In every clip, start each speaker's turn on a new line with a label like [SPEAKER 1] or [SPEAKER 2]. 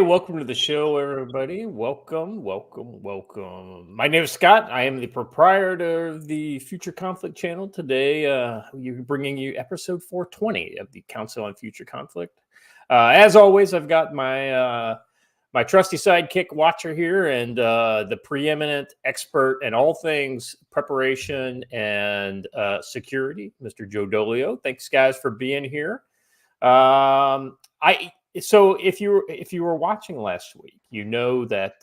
[SPEAKER 1] welcome to the show, everybody. Welcome. My name is Scott. I am the proprietor of the Future Conflict channel. Today, we're bringing you episode 420 of the Council on Future Conflict. As always, I've got my my trusty sidekick watcher here and the preeminent expert in all things preparation and security, Mr. Joe Dolio. Thanks, guys, for being here. So if you were watching last week, you know that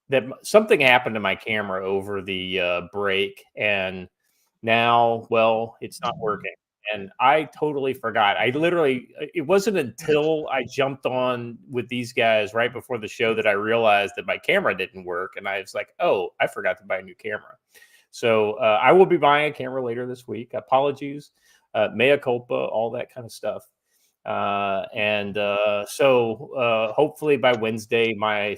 [SPEAKER 1] that something happened to my camera over the break, and now, well, it's not working. And I totally forgot. It wasn't until I jumped on with these guys right before the show that I realized that my camera didn't work, and I was like, oh, I forgot to buy a new camera. So I will be buying a camera later this week. Apologies, mea culpa, all that kind of stuff. So hopefully by Wednesday, my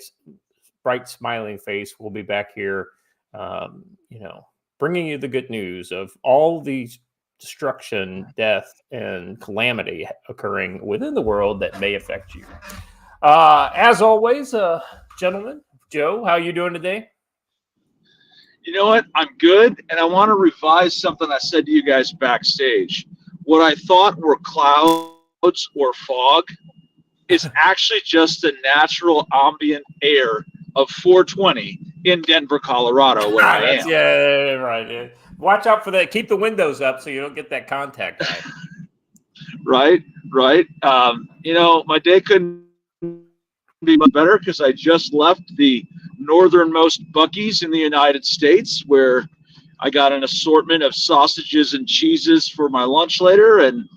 [SPEAKER 1] bright smiling face will be back here, bringing you the good news of all the destruction, death, and calamity occurring within the world that may affect you. As always, gentlemen, Joe, how are you doing today?
[SPEAKER 2] You know what? I'm good, and I want to revise something I said to you guys backstage. What I thought were clouds or fog is actually just the natural ambient air of 420 in Denver, Colorado, where I am.
[SPEAKER 1] Yeah, right. Yeah. Watch out for that. Keep the windows up so you don't get that contact eye.
[SPEAKER 2] Right. My day couldn't be much better because I just left the northernmost Buc-ee's in the United States, where I got an assortment of sausages and cheeses for my lunch later, and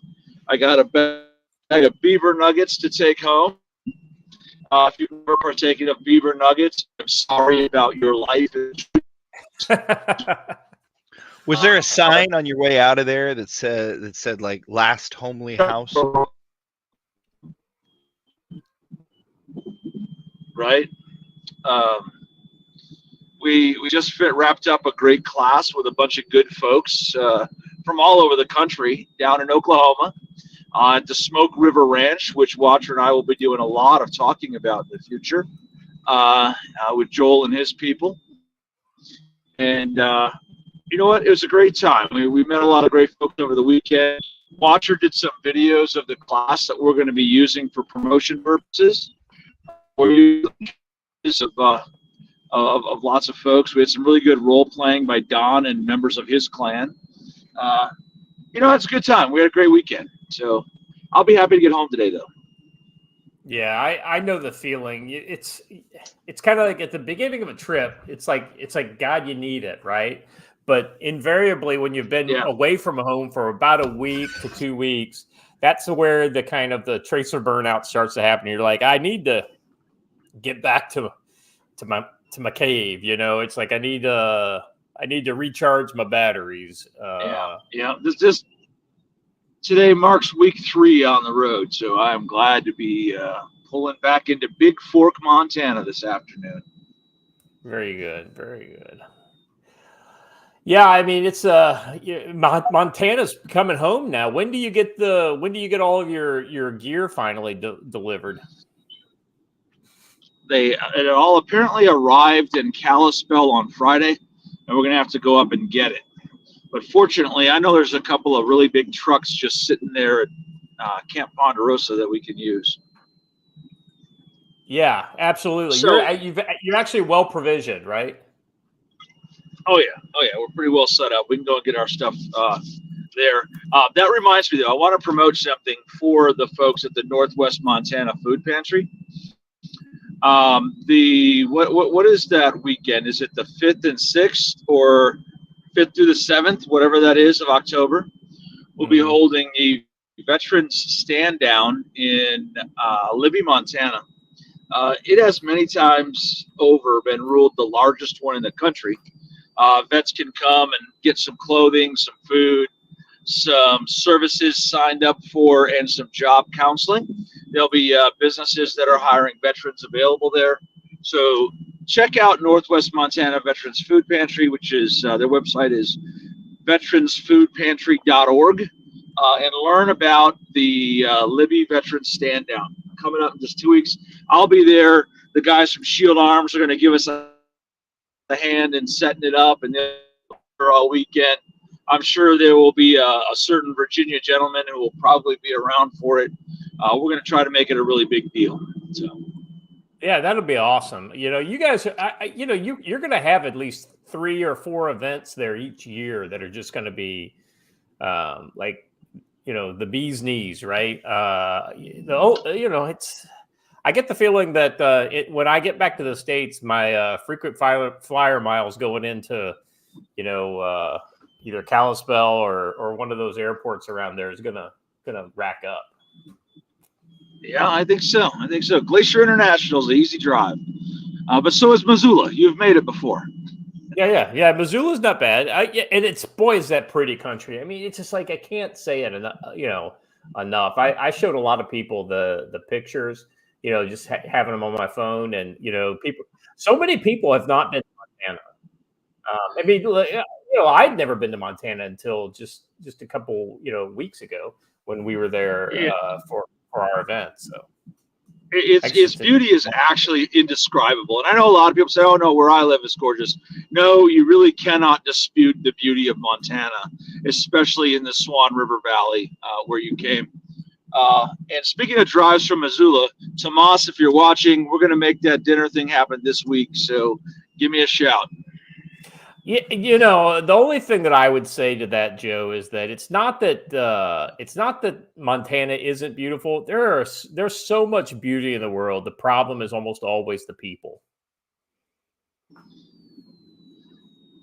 [SPEAKER 2] I got a bag of beaver nuggets to take home. If you've ever partaken of beaver nuggets, I'm sorry about your life.
[SPEAKER 3] Was there a sign on your way out of there that said like "Last Homely House"?
[SPEAKER 2] Right. We just wrapped up a great class with a bunch of good folks from all over the country down in Oklahoma at the Smoke River Ranch, which Watcher and I will be doing a lot of talking about in the future with Joel and his people. And you know what? It was a great time. We met a lot of great folks over the weekend. Watcher did some videos of the class that we're going to be using for promotion purposes. Of lots of folks. We had some really good role playing by Don and members of his clan. It's a good time. We had a great weekend. So I'll be happy to get home today, though.
[SPEAKER 1] Yeah, I know the feeling. It's kind of like at the beginning of a trip. It's like God, you need it, right? But invariably, when you've been away from home for about a week to 2 weeks, that's where the kind of the tracer burnout starts to happen. You're like, I need to get back to my cave. It's like I need to recharge my batteries.
[SPEAKER 2] This today marks week 3 on the road, so I am glad to be pulling back into Big Fork, Montana this afternoon.
[SPEAKER 1] Very good. Yeah, I mean it's Montana's coming home now. When do you get all of your gear finally delivered?
[SPEAKER 2] It all apparently arrived in Kalispell on Friday, and we're going to have to go up and get it. But fortunately, I know there's a couple of really big trucks just sitting there at Camp Ponderosa that we can use.
[SPEAKER 1] Yeah, absolutely.
[SPEAKER 2] So,
[SPEAKER 1] you're actually well provisioned, right?
[SPEAKER 2] Oh yeah. We're pretty well set up. We can go and get our stuff there. That reminds me, though, I want to promote something for the folks at the Northwest Montana Food Pantry. What is that weekend? Is it the 5th and 6th or 5th through the 7th, whatever that is, of October? We'll be holding a veterans stand down in Libby, Montana. It has many times over been ruled the largest one in the country. Vets can come and get some clothing, some food, some services signed up for, and some job counseling. There'll be businesses that are hiring veterans available there. So check out Northwest Montana Veterans Food Pantry, which is their website is veteransfoodpantry.org, and learn about the Libby Veterans Stand Down coming up in just 2 weeks. I'll be there. The guys from Shield Arms are going to give us a hand in setting it up, and then all weekend. I'm sure there will be a certain Virginia gentleman who will probably be around for it. We're going to try to make it a really big deal. So.
[SPEAKER 1] Yeah, that'll be awesome. You guys, you're going to have at least 3 or 4 events there each year that are just going to be the bee's knees, right? It's. I get the feeling that when I get back to the States, my frequent flyer miles going into, either Kalispell or one of those airports around there is gonna rack up.
[SPEAKER 2] Yeah, I think so. Glacier International is an easy drive, but so is Missoula. You've made it before.
[SPEAKER 1] Yeah. Missoula's not bad. And it's, boy, is that pretty country. I mean, it's just like I can't say it enough. I showed a lot of people the pictures. Just having them on my phone, and so many people have not been to Montana. I'd never been to Montana until just a couple weeks ago when we were there for our event. So
[SPEAKER 2] its beauty is actually indescribable, and I know a lot of people say, "Oh no, where I live is gorgeous." No, you really cannot dispute the beauty of Montana, especially in the Swan River Valley where you came. And speaking of drives from Missoula, Tomas, if you're watching, we're going to make that dinner thing happen this week. So give me a shout.
[SPEAKER 1] Yeah, the only thing that I would say to that, Joe, is that it's not that Montana isn't beautiful. There's so much beauty in the world. The problem is almost always the people.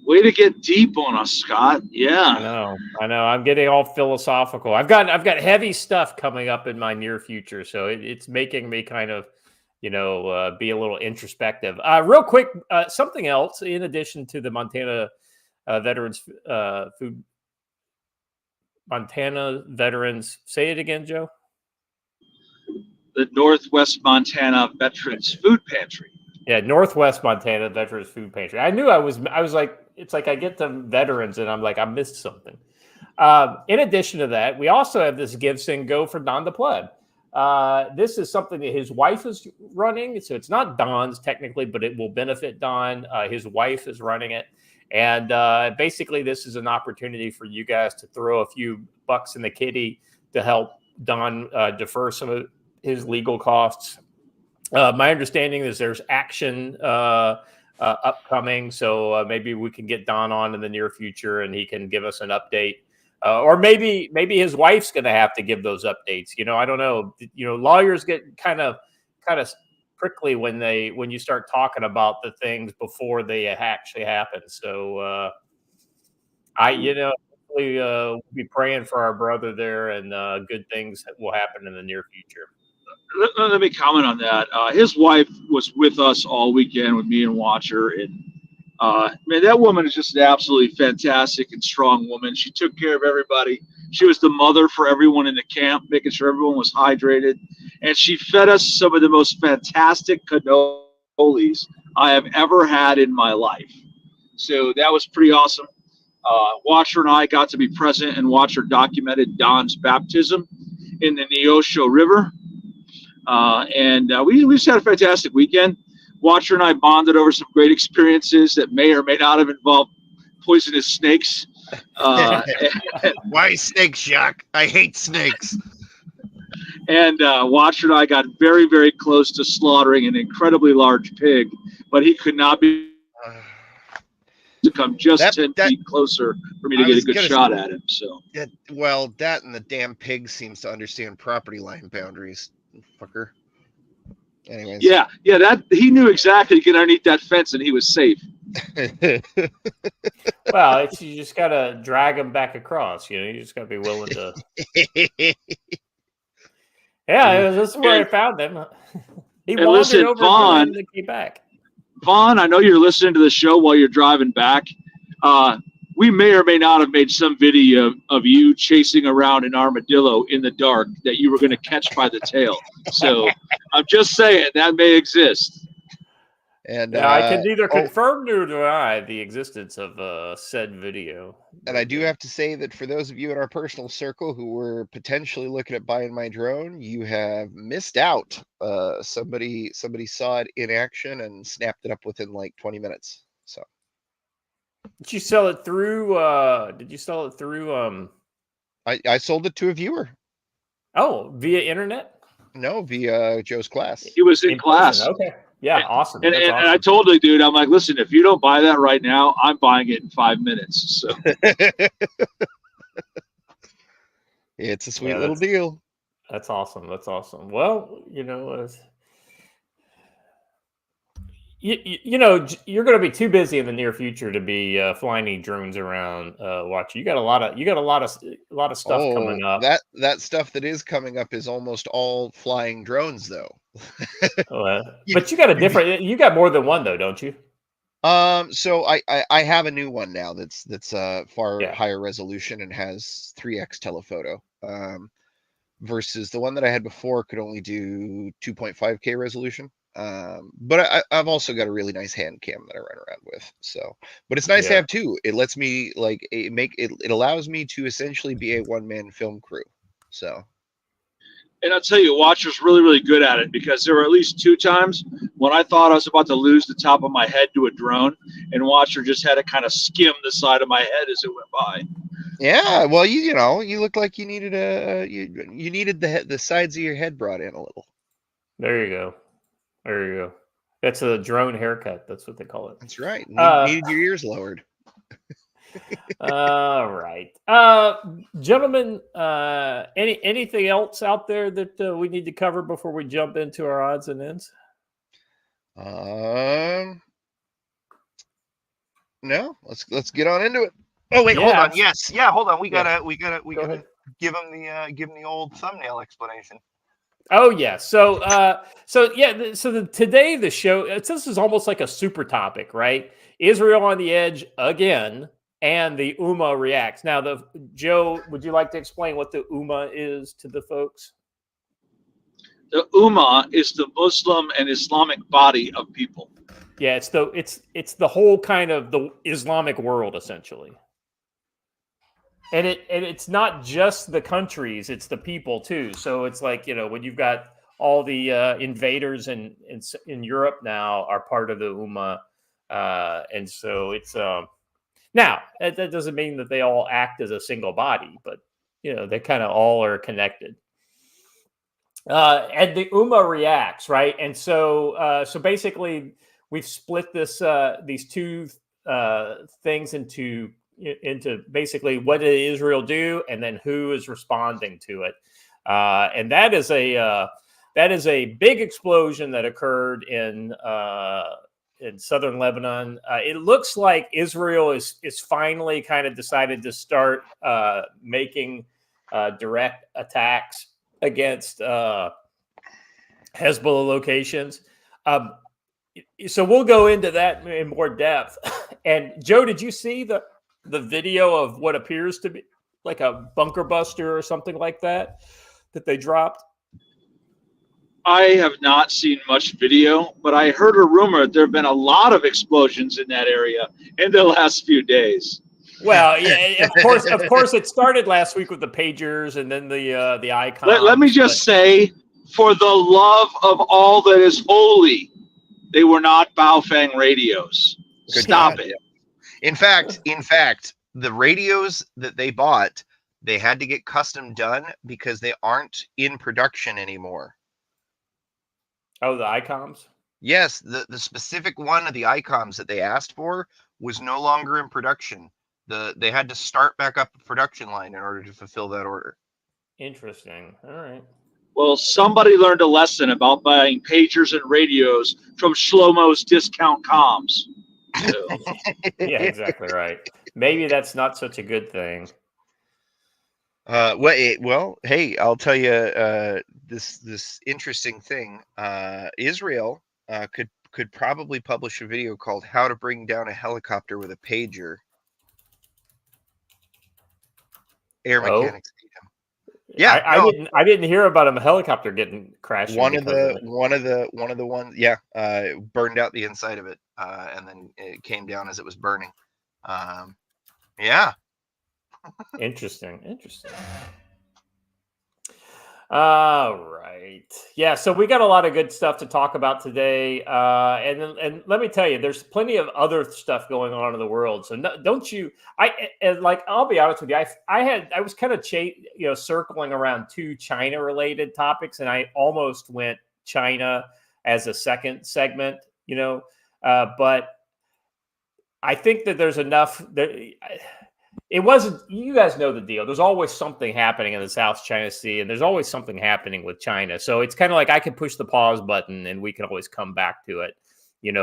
[SPEAKER 2] Way to get deep on us, Scott. Yeah.
[SPEAKER 1] I know. I'm getting all philosophical. I've got heavy stuff coming up in my near future, so it's making me kind of, be a little introspective. Real quick, something else in addition to the Montana veterans food. Montana veterans. Say it again, Joe.
[SPEAKER 2] The Northwest Montana Veterans Food Pantry.
[SPEAKER 1] Yeah, Northwest Montana Veterans Food Pantry. I knew I was like, it's like I get to veterans and I'm like, I missed something. In addition to that, we also have this Give, Sing, Go for Don the Pleb. This is something that his wife is running. So it's not Don's technically, but it will benefit Don. His wife is running it. And basically, this is an opportunity for you guys to throw a few bucks in the kitty to help Don defer some of his legal costs. My understanding is there's action upcoming, so maybe we can get Don on in the near future, and he can give us an update. Or maybe his wife's going to have to give those updates. I don't know. Lawyers get kind of prickly when you start talking about the things before they actually happen. So hopefully we'll be praying for our brother there, and good things will happen in the near future.
[SPEAKER 2] Let me comment on that. His wife was with us all weekend with me and Watcher, and man, that woman is just an absolutely fantastic and strong woman. She took care of everybody. She was the mother for everyone in the camp, making sure everyone was hydrated, and she fed us some of the most fantastic cannolis I have ever had in my life. So that was pretty awesome. Watcher and I got to be present, and Watcher documented Don's baptism in the Neosho River. We just had a fantastic weekend. Watcher and I bonded over some great experiences that may or may not have involved poisonous snakes.
[SPEAKER 3] Why snakes, Jacques? I hate snakes.
[SPEAKER 2] And Watcher and I got very, very close to slaughtering an incredibly large pig, but he could not be to come just 10 feet closer for me to get a good shot at him. So
[SPEAKER 3] that and the damn pig seems to understand property line boundaries. Fucker. Anyways.
[SPEAKER 2] Yeah, that he knew exactly to get underneath that fence and he was safe.
[SPEAKER 1] Well, you just gotta drag him back across. You just gotta be willing to. Yeah, that's where I found him. He wandered over
[SPEAKER 2] Vaughn,
[SPEAKER 1] to get back.
[SPEAKER 2] Vaughn, I know you're listening to the show while you're driving back. We may or may not have made some video of you chasing around an armadillo in the dark that you were going to catch by the tail. So I'm just saying that may exist.
[SPEAKER 3] And
[SPEAKER 1] Yeah, I can neither confirm nor deny the existence of said video.
[SPEAKER 3] And I do have to say that for those of you in our personal circle who were potentially looking at buying my drone, you have missed out. Somebody saw it in action and snapped it up within like 20 minutes. So
[SPEAKER 1] did you sell it through did you sell it through
[SPEAKER 3] I sold it to a viewer.
[SPEAKER 1] Oh, via internet?
[SPEAKER 3] No, via Joe's class.
[SPEAKER 2] He was in class.
[SPEAKER 1] Person. Okay. Yeah, awesome.
[SPEAKER 2] And,
[SPEAKER 1] That's
[SPEAKER 2] and,
[SPEAKER 1] awesome.
[SPEAKER 2] and I told the dude, I'm like, listen, if you don't buy that right now, I'm buying it in 5 minutes. So
[SPEAKER 3] It's a sweet little deal.
[SPEAKER 1] That's awesome. That's awesome. Well, you know, you know, you're going to be too busy in the near future to be flying any drones around. Watching, you got a lot of stuff coming up.
[SPEAKER 3] That stuff that is coming up is almost all flying drones, though.
[SPEAKER 1] But you got you got more than one though, don't you?
[SPEAKER 3] So I have a new one now that's far higher resolution and has 3x telephoto. Versus the one that I had before could only do 2.5K resolution. But I've also got a really nice hand cam that I run around with. So, but it's nice to have two. It lets me it allows me to essentially be a one-man film crew. So.
[SPEAKER 2] And I'll tell you, Watcher's really, really good at it, because there were at least 2 times when I thought I was about to lose the top of my head to a drone, and Watcher just had to kind of skim the side of my head as it went by.
[SPEAKER 3] Yeah, well, you know, you look like you needed you needed the sides of your head brought in a little.
[SPEAKER 1] There you go. There you go. That's a drone haircut. That's what they call it.
[SPEAKER 3] That's right. Needed your ears lowered.
[SPEAKER 1] All right, gentlemen. Anything else out there that we need to cover before we jump into our odds and ends?
[SPEAKER 3] No. Let's get on into it. Oh wait, hold on. Yes, hold on. We gotta give him the old thumbnail explanation.
[SPEAKER 1] Oh yeah. So today the show. This is almost like a super topic, right? Israel on the edge again. And the Ummah reacts. Now, Joe, would you like to explain what the Ummah is to the folks?
[SPEAKER 2] The Ummah is the Muslim and Islamic body of people.
[SPEAKER 1] Yeah, it's the whole kind of the Islamic world, essentially. And it's not just the countries; it's the people too. So it's like, you know, when you've got all the invaders in Europe now are part of the Ummah, and so it's Now, that doesn't mean that they all act as a single body, but, you know, they kind of all are connected. And the Ummah reacts, right? And so basically, we've split these two things into basically what did Israel do, and then who is responding to it. And that is a big explosion that occurred in southern Lebanon. It looks like Israel is finally kind of decided to start making direct attacks against Hezbollah locations. So we'll go into that in more depth. And Joe, did you see the video of what appears to be like a bunker buster or something like that they dropped?
[SPEAKER 2] I have not seen much video, but I heard a rumor there have been a lot of explosions in that area in the last few days.
[SPEAKER 1] Well, yeah, of course, it started last week with the pagers and then the icons.
[SPEAKER 2] Let me just say, for the love of all that is holy, they were not Baofeng radios. Stop it.
[SPEAKER 3] In fact, the radios that they bought, they had to get custom done because they aren't in production anymore.
[SPEAKER 1] Oh, the ICOMs?
[SPEAKER 3] Yes, the specific one of the ICOMs that they asked for was no longer in production. They had to start back up the production line in order to fulfill that order.
[SPEAKER 1] Interesting. All right.
[SPEAKER 2] Well, somebody learned a lesson about buying pagers and radios from Shlomo's Discount Comms. So.
[SPEAKER 1] Yeah, exactly right. Maybe that's not such a good thing.
[SPEAKER 3] Well, hey, I'll tell you this interesting thing. Israel could probably publish a video called "How to Bring Down a Helicopter with a Pager." Air mechanics. Yeah,
[SPEAKER 1] I didn't hear about a helicopter getting crashed.
[SPEAKER 3] One of the ones, yeah, burned out the inside of it, and then it came down as it was burning. Yeah.
[SPEAKER 1] Interesting. All right. Yeah. So we got a lot of good stuff to talk about today, and let me tell you, there's plenty of other stuff going on in the world. So don't you? I'll be honest with you. I was kind of circling around two China related topics, and I almost went China as a second segment. But I think that there's enough that. It wasn't, you guys know the deal. There's always something happening in the South China Sea, and there's always something happening with China. So it's kind of like I can push the pause button and we can always come back to it,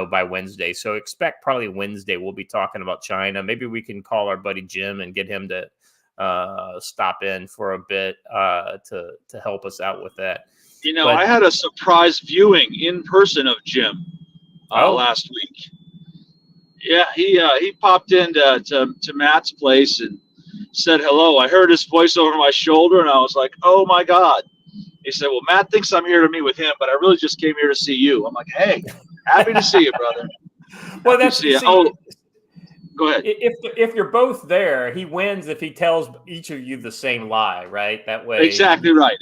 [SPEAKER 1] by Wednesday. So expect probably Wednesday we'll be talking about China. Maybe we can call our buddy Jim and get him to stop in for a bit to help us out with that.
[SPEAKER 2] I had a surprise viewing in person of Jim last week. Yeah, he popped into to Matt's place and said hello. I heard his voice over my shoulder, and I was like, "Oh my God!" He said, "Well, Matt thinks I'm here to meet with him, but I really just came here to see you." I'm like, "Hey, happy to see you, brother."
[SPEAKER 1] Well, that's
[SPEAKER 2] oh, go ahead.
[SPEAKER 1] If you're both there, he wins if he tells each of you the same lie, right? That way.
[SPEAKER 2] Exactly right.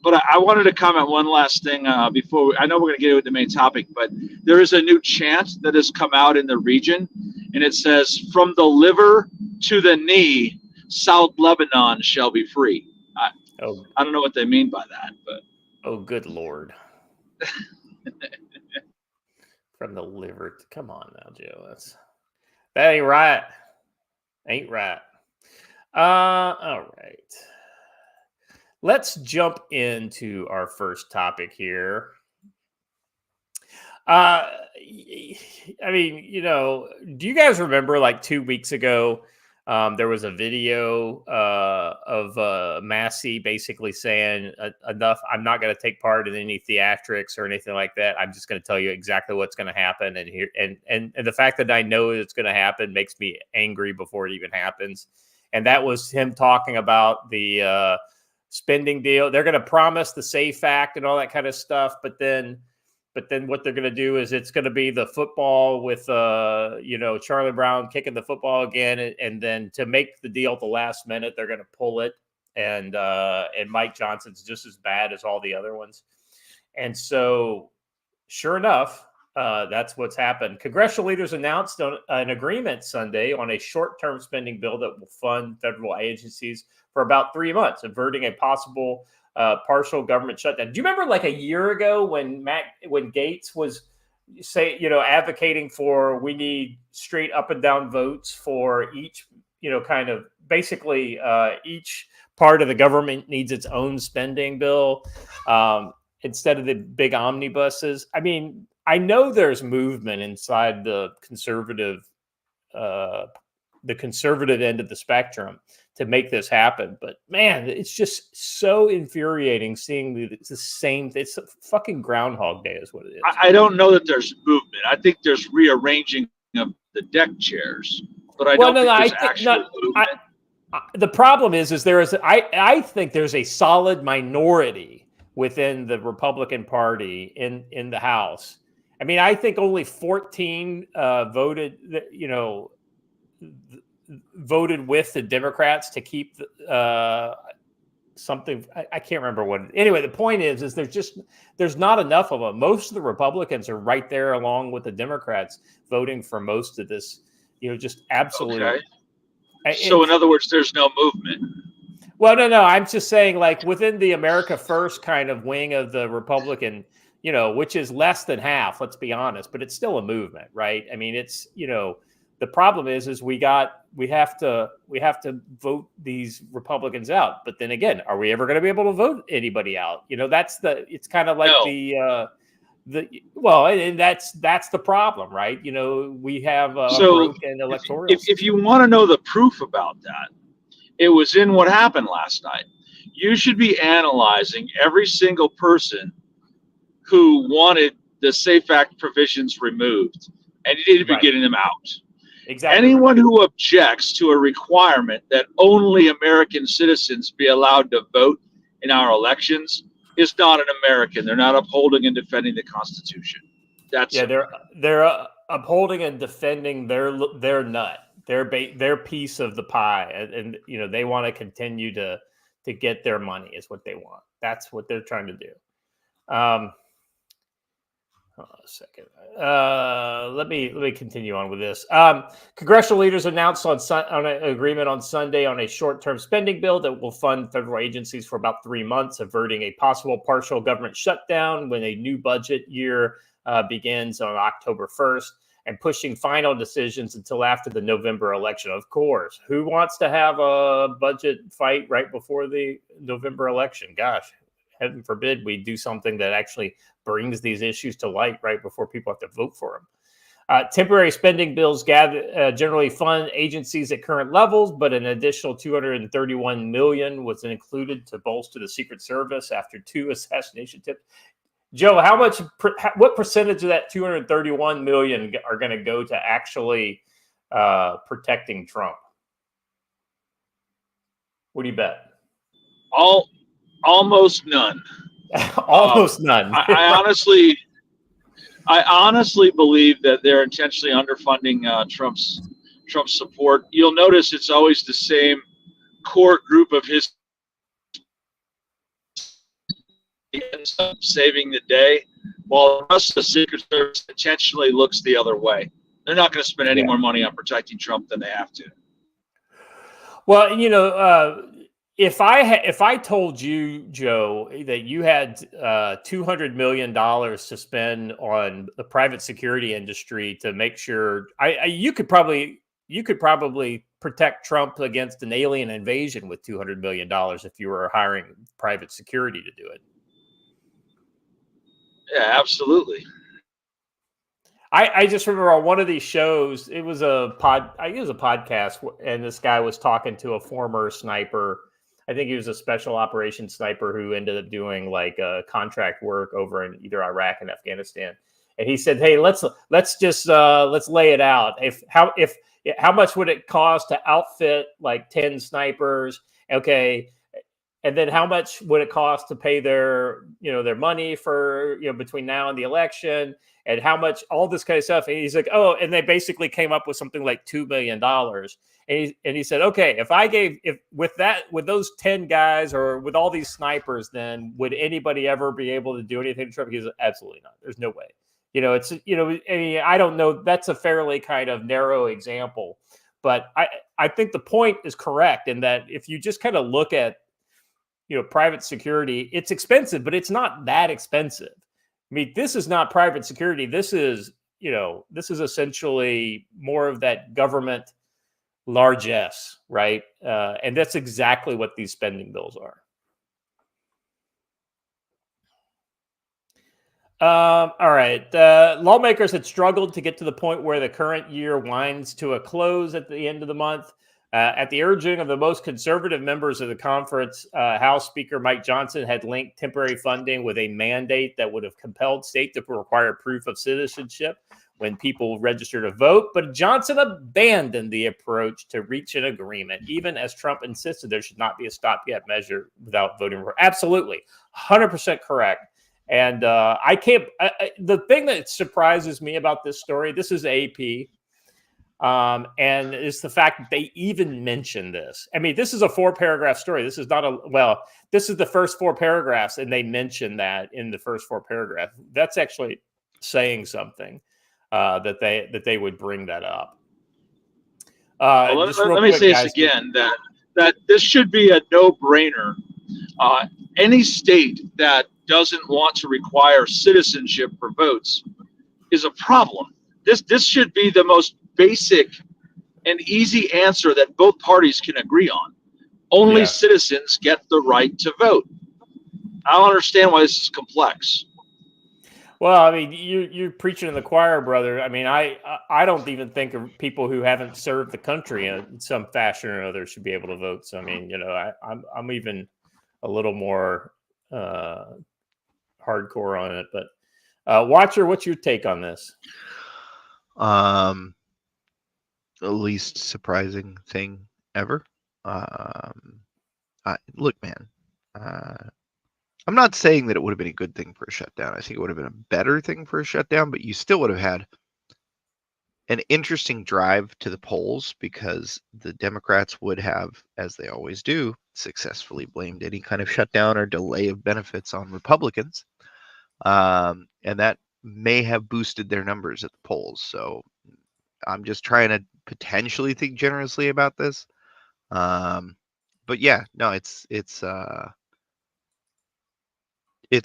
[SPEAKER 2] But I wanted to comment one last thing before I know we're going to get into the main topic, but there is a new chant that has come out in the region, and it says, "From the liver to the knee, South Lebanon shall be free." I don't know what they mean by that, but
[SPEAKER 1] oh, good Lord! From the liver, come on now, Joe. That ain't right. All right. Let's jump into our first topic here. Do you guys remember like 2 weeks ago, there was a video of Massey basically saying, enough, I'm not going to take part in any theatrics or anything like that. I'm just going to tell you exactly what's going to happen. And the fact that I know it's going to happen makes me angry before it even happens. And that was him talking about the spending deal. They're going to promise the SAFE Act and all that kind of stuff, but then what they're going to do is it's going to be the football with Charlie Brown kicking the football again, and then to make the deal at the last minute, they're going to pull it, and Mike Johnson's just as bad as all the other ones. And so, sure enough, that's what's happened. Congressional leaders announced an agreement Sunday on a short-term spending bill that will fund federal agencies for about 3 months, averting a possible partial government shutdown. Do you remember like a year ago when Gates was advocating for we need straight up and down votes for each, kind of basically each part of the government needs its own spending bill instead of the big omnibuses? I mean, I know there's movement inside the conservative end of the spectrum to make this happen, but man, it's just so infuriating seeing the same. It's a fucking Groundhog Day, is what it is.
[SPEAKER 2] I don't know that there's movement. I think there's rearranging of the deck chairs, but I don't think there's actual movement.
[SPEAKER 1] The problem is I think there's a solid minority within the Republican Party in the House. I mean, I think only 14 voted with the Democrats to keep something. I can't remember what. Anyway, the point is there's not enough of them. Most of the Republicans are right there along with the Democrats voting for most of this. Just absolute.
[SPEAKER 2] Okay. So in other words, there's no movement.
[SPEAKER 1] Well, no. I'm just saying, like within the America First kind of wing of the Republican, which is less than half. Let's be honest, but it's still a movement, right? I mean, it's the problem is we have to vote these Republicans out. But then again, are we ever going to be able to vote anybody out? It's kind of like and that's the problem, right? We have a broken electoral.
[SPEAKER 2] If you want to know the proof about that, it was in what happened last night. You should be analyzing every single person who wanted the SAFE Act provisions removed, and you need to be getting them out.
[SPEAKER 1] Exactly.
[SPEAKER 2] Anyone who objects to a requirement that only American citizens be allowed to vote in our elections is not an American. They're not upholding and defending the Constitution. That's
[SPEAKER 1] they're upholding and defending their nut, their piece of the pie, and they want to continue to get their money is what they want. That's what they're trying to do. Hold on a second. Let me continue on with this. Congressional leaders announced on an agreement on Sunday on a short-term spending bill that will fund federal agencies for about 3 months, averting a possible partial government shutdown when a new budget year begins on October 1st, and pushing final decisions until after the November election. Of course, who wants to have a budget fight right before the November election? Gosh, heaven forbid we do something that actually brings these issues to light right before people have to vote for them. Temporary spending bills generally fund agencies at current levels, but an additional $231 million was included to bolster the Secret Service after 2 assassination attempts. Joe, what percentage of that $231 million are going to go to actually protecting Trump? What do you bet?
[SPEAKER 2] Almost none.
[SPEAKER 1] Almost none.
[SPEAKER 2] I honestly believe that they're intentionally underfunding Trump's support. You'll notice it's always the same core group of his saving the day, while the rest of the Secret Service intentionally looks the other way. They're not going to spend any more money on protecting Trump than they have to.
[SPEAKER 1] Well, if I told you, Joe, that you had $200 million to spend on the private security industry to make sure you could probably protect Trump against an alien invasion with $200 million if you were hiring private security to do it.
[SPEAKER 2] Yeah, absolutely.
[SPEAKER 1] I just remember on one of these shows, it was a podcast, and this guy was talking to a former sniper. I think he was a special operations sniper who ended up doing like contract work over in either Iraq and Afghanistan. And he said, "Hey, let's lay it out. How much would it cost to outfit like 10 snipers? Okay, and then how much would it cost to pay their money for between now and the election, and how much all this kind of stuff?" And he's like, "Oh," and they basically came up with something like $2 million. And he said, "Okay, if with those 10 guys or with all these snipers, then would anybody ever be able to do anything to Trump?" He said, "Absolutely not. There's no way." It's I mean, I don't know. That's a fairly kind of narrow example, but I think the point is correct in that if you just kind of look at private security, it's expensive, but it's not that expensive. I mean, this is not private security. This is essentially more of that government largesse, right? And that's exactly what these spending bills are. All right. Lawmakers had struggled to get to the point where the current year winds to a close at the end of the month. At the urging of the most conservative members of the conference, House Speaker Mike Johnson had linked temporary funding with a mandate that would have compelled states to require proof of citizenship when people register to vote. But Johnson abandoned the approach to reach an agreement, even as Trump insisted there should not be a stopgap measure without voting for. Absolutely. 100% correct. And the thing that surprises me about this story, this is AP, and it's the fact that they even mention this. I mean, this is a 4-paragraph story. This is not this is the first 4 paragraphs, and they mention that in the first 4 paragraphs. That's actually saying something that they would bring that up.
[SPEAKER 2] Let me say this again, that this should be a no-brainer. Any state that doesn't want to require citizenship for votes is a problem. This should be the most basic and easy answer that both parties can agree on. Only citizens get the right to vote. I don't understand why this is complex.
[SPEAKER 1] Well, I mean, you're preaching to the choir, brother. I mean, I don't even think of people who haven't served the country in some fashion or another should be able to vote. So, I mean, I'm even a little more hardcore on it. But Watcher, what's your take on this?
[SPEAKER 3] the least surprising thing ever. Look, man, I'm not saying that it would have been a good thing for a shutdown. I think it would have been a better thing for a shutdown, but you still would have had an interesting drive to the polls because the Democrats would have, as they always do, successfully blamed any kind of shutdown or delay of benefits on Republicans. And that may have boosted their numbers at the polls. So I'm just trying to potentially think generously about this. But yeah, no, it's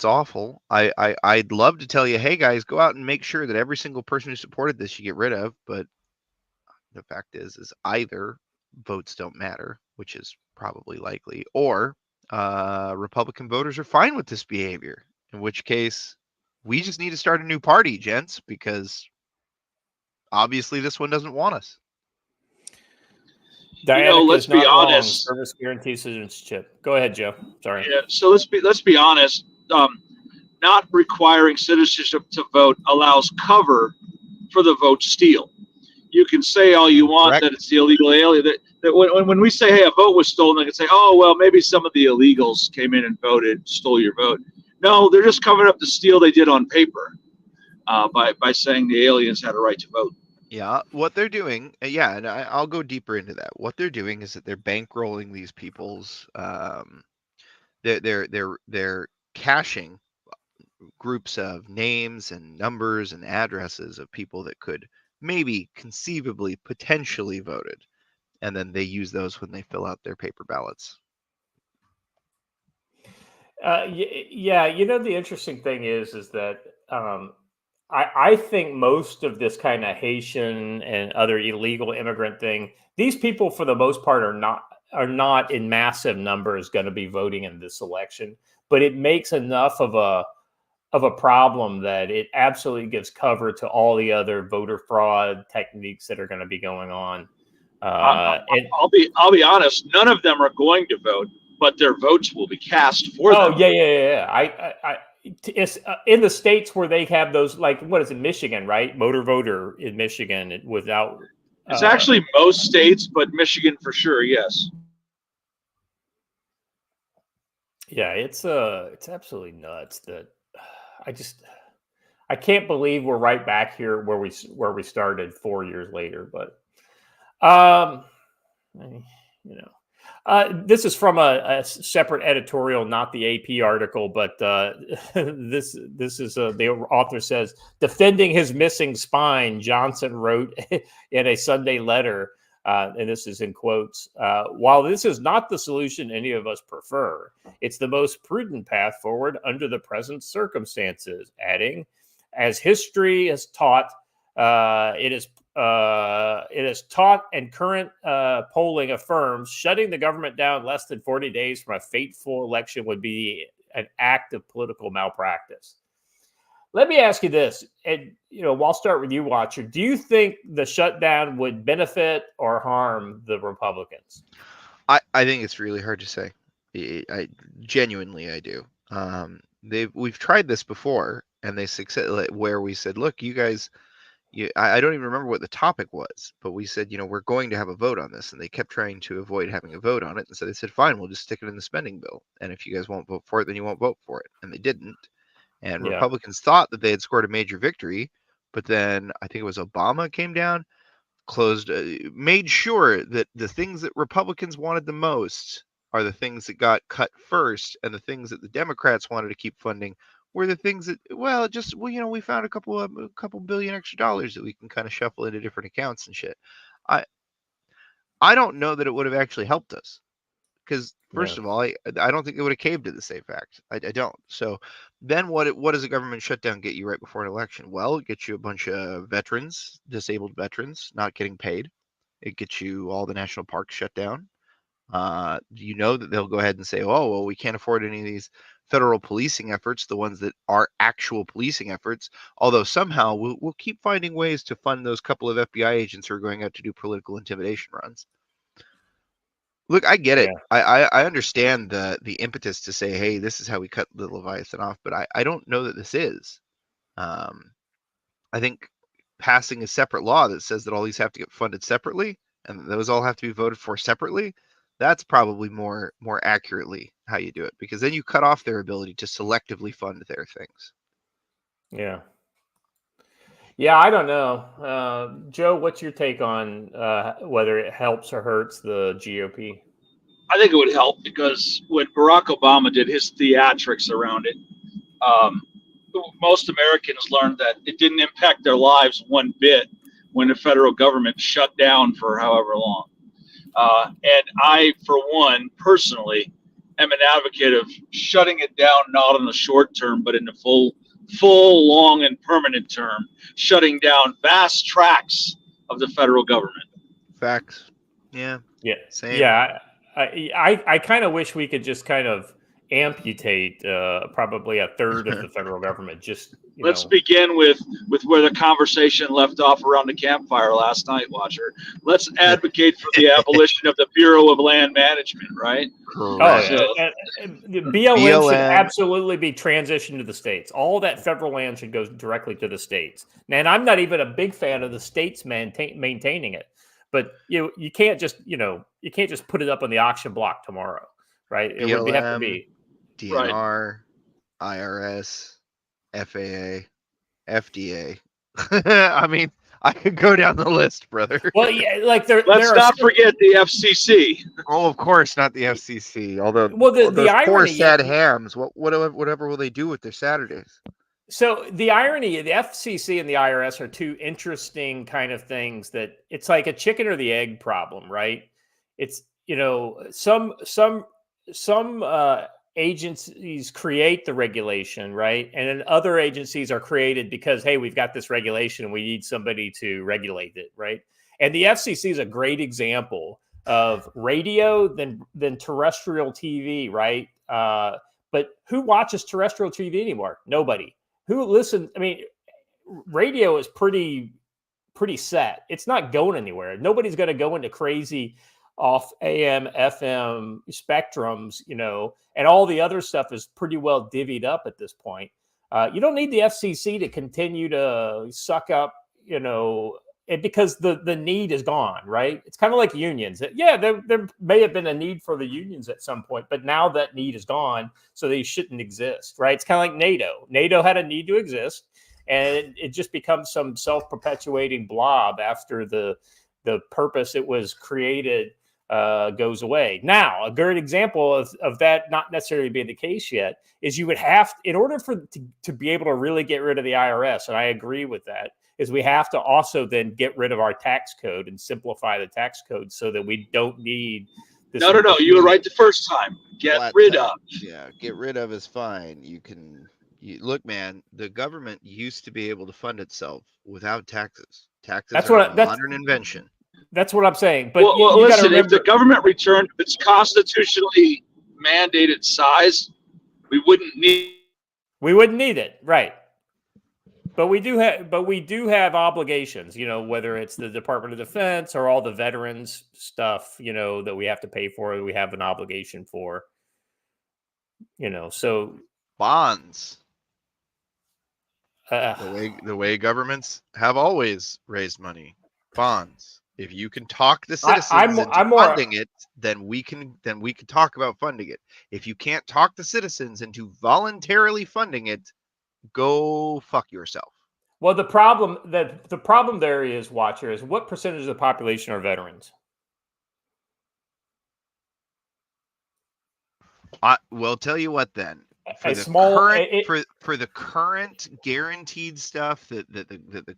[SPEAKER 3] awful. I'd love to tell you, hey guys, go out and make sure that every single person who supported this you get rid of, but the fact is either votes don't matter, which is probably likely, or Republican voters are fine with this behavior, in which case we just need to start a new party, gents, because obviously this one doesn't want us.
[SPEAKER 1] Diana
[SPEAKER 2] let's
[SPEAKER 1] is
[SPEAKER 2] be
[SPEAKER 1] not wrong.
[SPEAKER 2] honest.
[SPEAKER 1] Service guarantee citizenship. Go ahead, Joe. Sorry.
[SPEAKER 2] Yeah, so let's be honest. Not requiring citizenship to vote allows cover for the vote steal. You can say all you want that it's the illegal alien. That when we say, hey, a vote was stolen, they can say, oh, well, maybe some of the illegals came in and voted, stole your vote. No, they're just covering up the steal they did on paper by saying the aliens had a right to vote.
[SPEAKER 3] Yeah, what they're doing, yeah, and I'll go deeper into that. What they're doing is that they're bankrolling these people's, they're caching groups of names and numbers and addresses of people that could maybe conceivably potentially voted, and then they use those when they fill out their paper ballots.
[SPEAKER 1] Yeah, the interesting thing is that I think most of this kind of Haitian and other illegal immigrant thing, these people for the most part are not in massive numbers going to be voting in this election, but it makes enough of a problem that it absolutely gives cover to all the other voter fraud techniques that are going to be going on.
[SPEAKER 2] And I'll be honest, none of them are going to vote, but their votes will be cast for them.
[SPEAKER 1] Oh yeah. It's in the states where they have those, like, what is it, Michigan, right? Motor voter in Michigan without.
[SPEAKER 2] It's actually most states, but Michigan for sure, yes.
[SPEAKER 1] Yeah, it's absolutely nuts that I can't believe we're right back here where we started 4 years later. But this is from a separate editorial, not the AP article, but this is the author says, defending his missing spine, Johnson wrote in a Sunday letter, and this is in quotes, while this is not the solution any of us prefer, it's the most prudent path forward under the present circumstances, adding, as history has taught, it is taught, and current polling affirms, shutting the government down less than 40 days from a fateful election would be an act of political malpractice. Let me ask you this, and I'll start with you, Watcher. Do you think the shutdown would benefit or harm the Republicans?
[SPEAKER 3] I think it's really hard to say. I genuinely do. We've tried this before, and they succeed, where we said, look, you guys. I don't even remember what the topic was, but we said, we're going to have a vote on this, and they kept trying to avoid having a vote on it, and so they said, fine, we'll just stick it in the spending bill, and if you guys won't vote for it, then you won't vote for it, and they didn't, and Republicans thought that they had scored a major victory, but then I think it was Obama came down, made sure that the things that Republicans wanted the most are the things that got cut first, and the things that the Democrats wanted to keep funding were the things that, we found a couple billion extra dollars that we can kind of shuffle into different accounts and shit. I don't know that it would have actually helped us, because first of all, I don't think it would have caved to the safe act. I don't. So then what does a government shutdown get you right before an election? Well, it gets you a bunch of veterans, disabled veterans, not getting paid. It gets you all the national parks shut down. That they'll go ahead and say, oh, well, we can't afford any of these federal policing efforts, the ones that are actual policing efforts, although somehow we'll keep finding ways to fund those couple of FBI agents who are going out to do political intimidation runs. Look, I get it. Yeah. I understand the impetus to say, hey, this is how we cut the Leviathan off, but I don't know that this is. I think passing a separate law that says that all these have to get funded separately, and those all have to be voted for separately. That's probably more accurately how you do it, because then you cut off their ability to selectively fund their things.
[SPEAKER 1] Yeah. Yeah, I don't know. Joe, what's your take on whether it helps or hurts the GOP?
[SPEAKER 2] I think it would help, because when Barack Obama did his theatrics around it, most Americans learned that it didn't impact their lives one bit when the federal government shut down for however long. And I, for one, personally, am an advocate of shutting it down, not in the short term, but in the full, long, and permanent term, shutting down vast tracts of the federal government.
[SPEAKER 3] Facts. Yeah.
[SPEAKER 1] Yeah.
[SPEAKER 3] Same.
[SPEAKER 1] Yeah. I kind of wish we could just kind of amputate probably a third of the federal government. Just
[SPEAKER 2] let's begin with where the conversation left off around the campfire last night, Watcher. Let's advocate for the abolition of the Bureau of Land Management, right?
[SPEAKER 3] Correct.
[SPEAKER 1] Oh, yeah. BLM should absolutely be transitioned to the states. All that federal land should go directly to the states. And I'm not even a big fan of the states maintaining it. But you can't just put it up on the auction block tomorrow, right? It
[SPEAKER 3] BLM,
[SPEAKER 1] would have to be
[SPEAKER 3] DNR, right. IRS, FAA, FDA. I mean, I could go down the list, brother.
[SPEAKER 1] Well, yeah, like
[SPEAKER 2] let's not forget the FCC.
[SPEAKER 3] Oh, of course, not the FCC. Although,
[SPEAKER 1] the irony,
[SPEAKER 3] poor sad hams. Whatever will they do with their Saturdays?
[SPEAKER 1] So the irony, the FCC and the IRS are two interesting kind of things that it's like a chicken or the egg problem, right? It's, some agencies create the regulation, right? And then other agencies are created because, hey, we've got this regulation and we need somebody to regulate it, right? And the FCC is a great example of radio than terrestrial TV, right? But who watches terrestrial TV anymore? Nobody. Who listen? I mean, radio is pretty set. It's not going anywhere. Nobody's going to go into crazy off AM, FM spectrums, and all the other stuff is pretty well divvied up at this point. You don't need the FCC to continue to suck up, because the need is gone, right? It's kind of like unions. Yeah, there may have been a need for the unions at some point, but now that need is gone, so they shouldn't exist, right? It's kind of like NATO. NATO had a need to exist, and it just becomes some self-perpetuating blob after the purpose it was created goes away. Now, a good example of that not necessarily being the case yet is you would have, in order to be able to really get rid of the IRS, and I agree with that, is we have to also then get rid of our tax code and simplify the tax code so that we don't need this.
[SPEAKER 2] No. You were right the first time. Get rid of.
[SPEAKER 3] Yeah, get rid of is fine. Look, man, the government used to be able to fund itself without taxes. Taxes are a modern invention.
[SPEAKER 1] That's what I'm saying. But
[SPEAKER 2] well, listen, if the government returned its constitutionally mandated size, we wouldn't need
[SPEAKER 1] it, right? But we do have obligations, whether it's the Department of Defense or all the veterans stuff, that we have to pay for, we have an obligation for, so
[SPEAKER 3] bonds. The way governments have always raised money, bonds. If you can talk the citizens into funding it, then we can talk about funding it. If you can't talk the citizens into voluntarily funding it, go fuck yourself.
[SPEAKER 1] Well, the problem there is, Watcher, is what percentage of the population are veterans?
[SPEAKER 3] Well, tell you what then. For the current guaranteed stuff that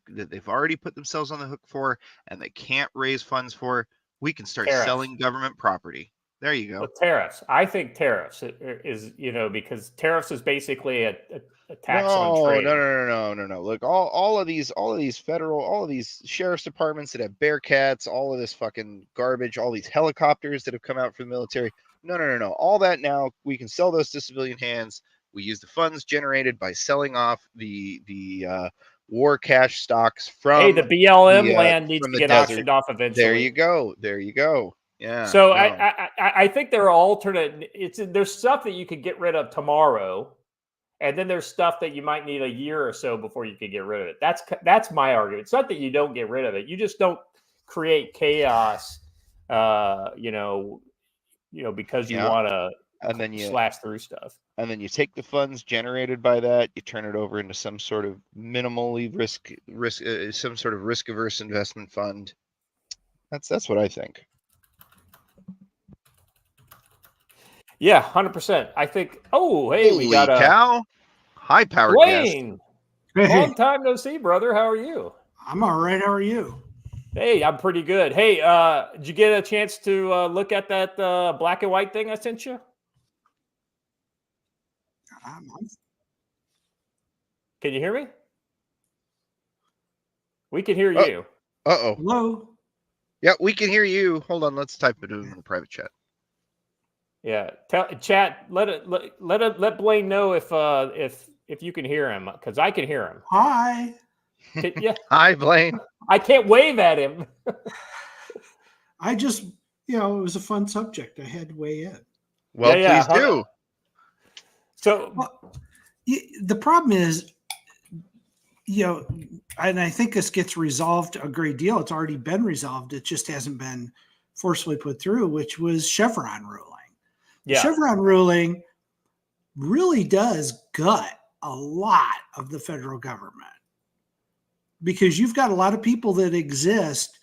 [SPEAKER 3] they've already put themselves on the hook for and they can't raise funds for, we can start selling government property. There you go.
[SPEAKER 1] Well, tariffs. I think tariffs is, because tariffs is basically a tax on trade.
[SPEAKER 3] No. Look, all of these federal, all of these sheriff's departments that have Bearcats, all of this fucking garbage, all these helicopters that have come out from the military. No. All that now, we can sell those to civilian hands. We use the funds generated by selling off the war cash stocks from.
[SPEAKER 1] Hey, the BLM land needs to get auctioned off eventually.
[SPEAKER 3] There you go. Yeah.
[SPEAKER 1] So I think there are alternate. There's stuff that you could get rid of tomorrow, And then there's stuff that you might need a year or so before you could get rid of it. That's my argument. It's not that you don't get rid of it. You just don't create chaos, because you want to
[SPEAKER 3] and then you
[SPEAKER 1] slash through stuff.
[SPEAKER 3] And then you take the funds generated by that, you turn it over into some sort of minimally some sort of risk-averse investment fund. That's what I think.
[SPEAKER 1] Yeah, 100%. I think. Oh, hey,
[SPEAKER 3] Holy
[SPEAKER 1] we got a
[SPEAKER 3] cow! High-powered
[SPEAKER 1] Blaine.
[SPEAKER 4] Hey,
[SPEAKER 1] Long time no see, brother. How are you?
[SPEAKER 4] I'm all right. How are you?
[SPEAKER 1] Hey, I'm pretty good. Hey, did you get a chance to look at that black and white thing I sent you? Can you hear me? We can hear you.
[SPEAKER 3] Uh-oh.
[SPEAKER 4] Hello.
[SPEAKER 3] Yeah, we can hear you. Hold on, let's type it in the private chat.
[SPEAKER 1] Yeah, chat. Let Blaine know if you can hear him, because I can hear him.
[SPEAKER 4] Hi.
[SPEAKER 1] Yeah.
[SPEAKER 3] Hi, Blaine.
[SPEAKER 1] I can't wave at him.
[SPEAKER 4] I just, it was a fun subject. I had to weigh in.
[SPEAKER 3] Well,
[SPEAKER 1] please
[SPEAKER 3] do.
[SPEAKER 1] So
[SPEAKER 4] the problem is, and I think this gets resolved a great deal. It's already been resolved. It just hasn't been forcefully put through, which was Chevron ruling.
[SPEAKER 1] Yeah.
[SPEAKER 4] Chevron ruling really does gut a lot of the federal government, because you've got a lot of people that exist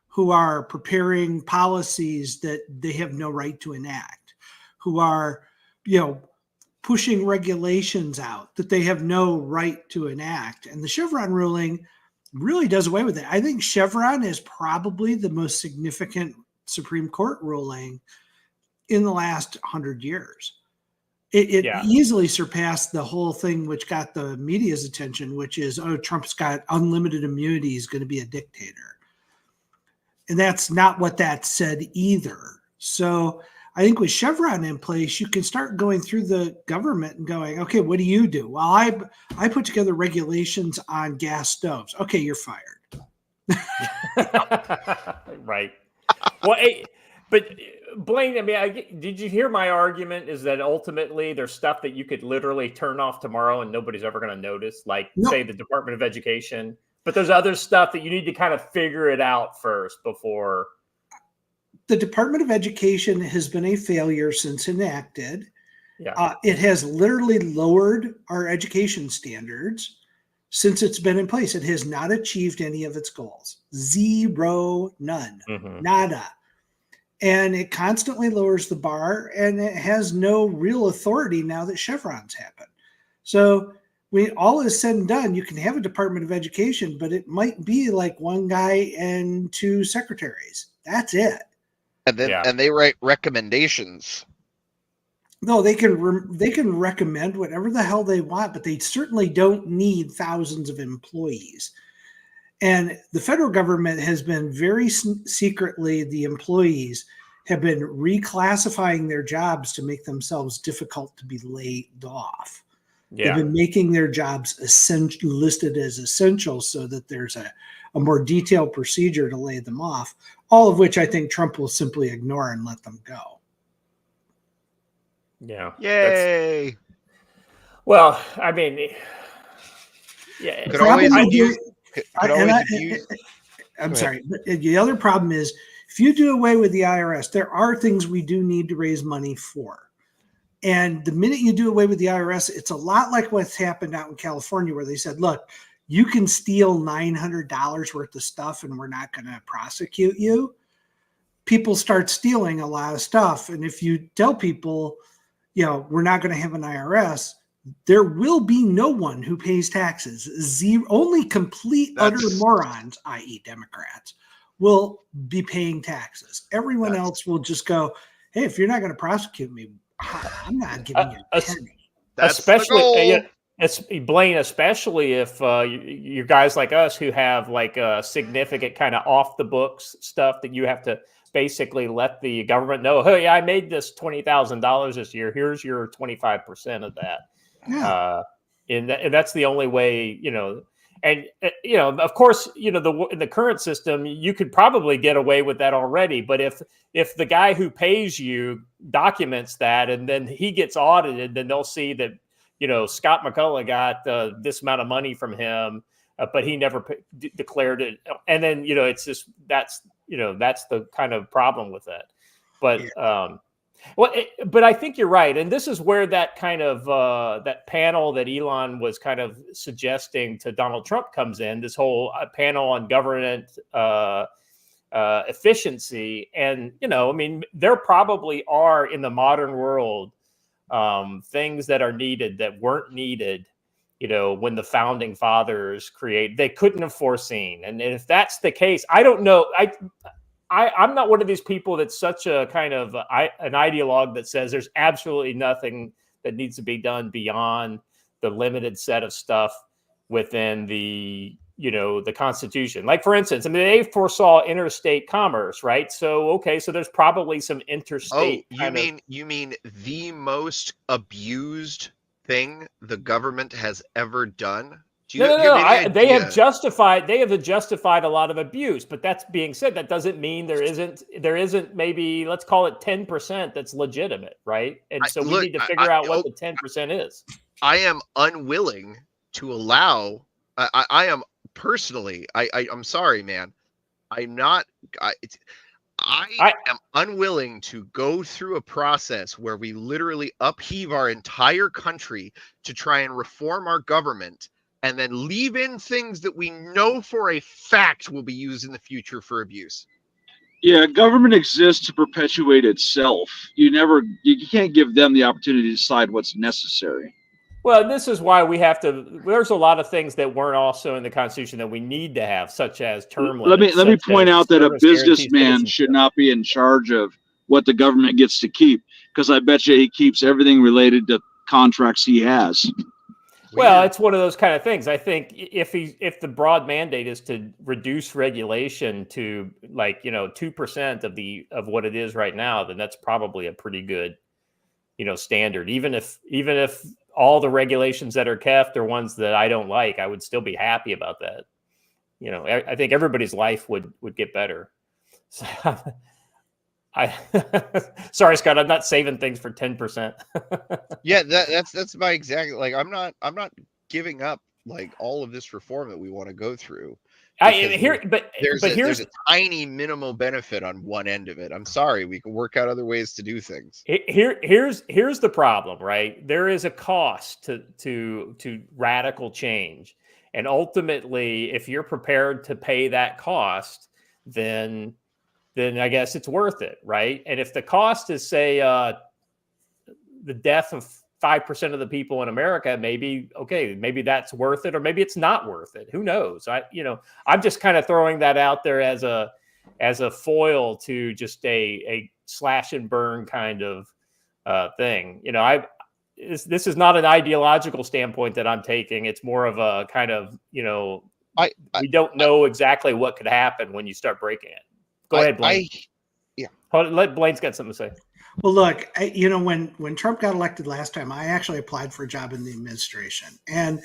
[SPEAKER 4] who are preparing policies that they have no right to enact, who are, pushing regulations out that they have no right to enact. And the Chevron ruling really does away with it. I think Chevron is probably the most significant Supreme Court ruling in the last 100 years. It easily surpassed the whole thing which got the media's attention, which is, Trump's got unlimited immunity, he's going to be a dictator. And that's not what that said either. So I think with Chevron in place, you can start going through the government and going, okay, what do you do? Well, I put together regulations on gas stoves. Okay, you're fired.
[SPEAKER 1] Right. Well, but Blaine, did you hear my argument? Is that ultimately there's stuff that you could literally turn off tomorrow and nobody's ever going to notice, like say the Department of Education. But there's other stuff that you need to kind of figure it out first before.
[SPEAKER 4] The Department of Education has been a failure since enacted.
[SPEAKER 1] Yeah.
[SPEAKER 4] It has literally lowered our education standards since it's been in place. It has not achieved any of its goals. Zero, none, nada. And it constantly lowers the bar, and it has no real authority now that Chevron's happened. So when all is said and done, you can have a Department of Education, but it might be like one guy and two secretaries. That's it.
[SPEAKER 3] And then and they write recommendations.
[SPEAKER 4] No, they can recommend whatever the hell they want, but they certainly don't need thousands of employees. And the federal government has been very secretly, the employees have been reclassifying their jobs to make themselves difficult to be laid off. Yeah. They've been making their jobs listed as essential so that there's a more detailed procedure to lay them off, all of which I think Trump will simply ignore and let them go.
[SPEAKER 1] Yeah.
[SPEAKER 3] Yay.
[SPEAKER 1] Well, I mean, yeah.
[SPEAKER 4] I'm sorry, but the other problem is if you do away with the IRS, there are things we do need to raise money for. And the minute you do away with the IRS, it's a lot like what's happened out in California, where they said, look, you can steal $900 worth of stuff and we're not going to prosecute you. People start stealing a lot of stuff. And if you tell people, we're not going to have an IRS, there will be no one who pays taxes. Only complete utter morons, i.e. Democrats, will be paying taxes. Everyone else will just go, hey, if you're not going to prosecute me, I'm not giving you a penny.
[SPEAKER 1] Blaine, especially if you're guys like us who have like a significant kind of off the books stuff that you have to basically let the government know, hey, I made this $20,000 this year. Here's your 25% of that. Yeah. And that's the only way, and of course, in the current system, you could probably get away with that already. But if the guy who pays you documents that and then he gets audited, then they'll see that Scott McCullough got this amount of money from him, but he never declared it. And then, it's just, that's the kind of problem with that. But, but I think you're right. And this is where that kind of, that panel that Elon was kind of suggesting to Donald Trump comes in, this whole panel on government efficiency. And, there probably are in the modern world things that are needed that weren't needed, when the founding fathers they couldn't have foreseen. And if that's the case, I don't know. I'm not one of these people that's such a kind of an ideologue that says there's absolutely nothing that needs to be done beyond the limited set of stuff within the Constitution. Like, for instance, they foresaw interstate commerce, right? So there's probably some interstate.
[SPEAKER 3] Oh, you mean the most abused thing the government has ever done?
[SPEAKER 1] No. They have justified a lot of abuse, but that's being said, that doesn't mean there isn't maybe, let's call it 10% that's legitimate, right? And so we need to figure out what the 10% is.
[SPEAKER 3] I am unwilling to allow. I am personally. I'm sorry, man. I'm not. I am unwilling to go through a process where we literally upheave our entire country to try and reform our government, and then leave in things that we know for a fact will be used in the future for abuse.
[SPEAKER 2] Yeah, government exists to perpetuate itself. You can't give them the opportunity to decide what's necessary.
[SPEAKER 1] Well, this is why we have to. There's a lot of things that weren't also in the Constitution that we need to have, such as term limits.
[SPEAKER 2] Let me point out that a businessman should not be in charge of what the government gets to keep, because I bet you he keeps everything related to contracts he has.
[SPEAKER 1] Well, it's one of those kind of things. I think if the broad mandate is to reduce regulation to 2% of what it is right now, then that's probably a pretty good, standard. Even if all the regulations that are kept are ones that I don't like, I would still be happy about that. I think everybody's life would get better. So, sorry, Scott, I'm not saving things for 10%.
[SPEAKER 3] Yeah, that's my exact, I'm not giving up all of this reform that we want to go through. There's a tiny minimal benefit on one end of it. I'm sorry, we can work out other ways to do things.
[SPEAKER 1] Here's the problem, right? There is a cost to radical change, and ultimately, if you're prepared to pay that cost, then I guess it's worth it, right? And if the cost is, say, the death of 5% of the people in America, maybe that's worth it, or maybe it's not worth it. Who knows? I'm just kind of throwing that out there as a foil to just a slash and burn kind of thing. This is not an ideological standpoint that I'm taking. It's more of a kind of, we don't know exactly what could happen when you start breaking it. Go ahead, Blaine. Blaine's got something to say.
[SPEAKER 4] Well, look, when Trump got elected last time, I actually applied for a job in the administration. And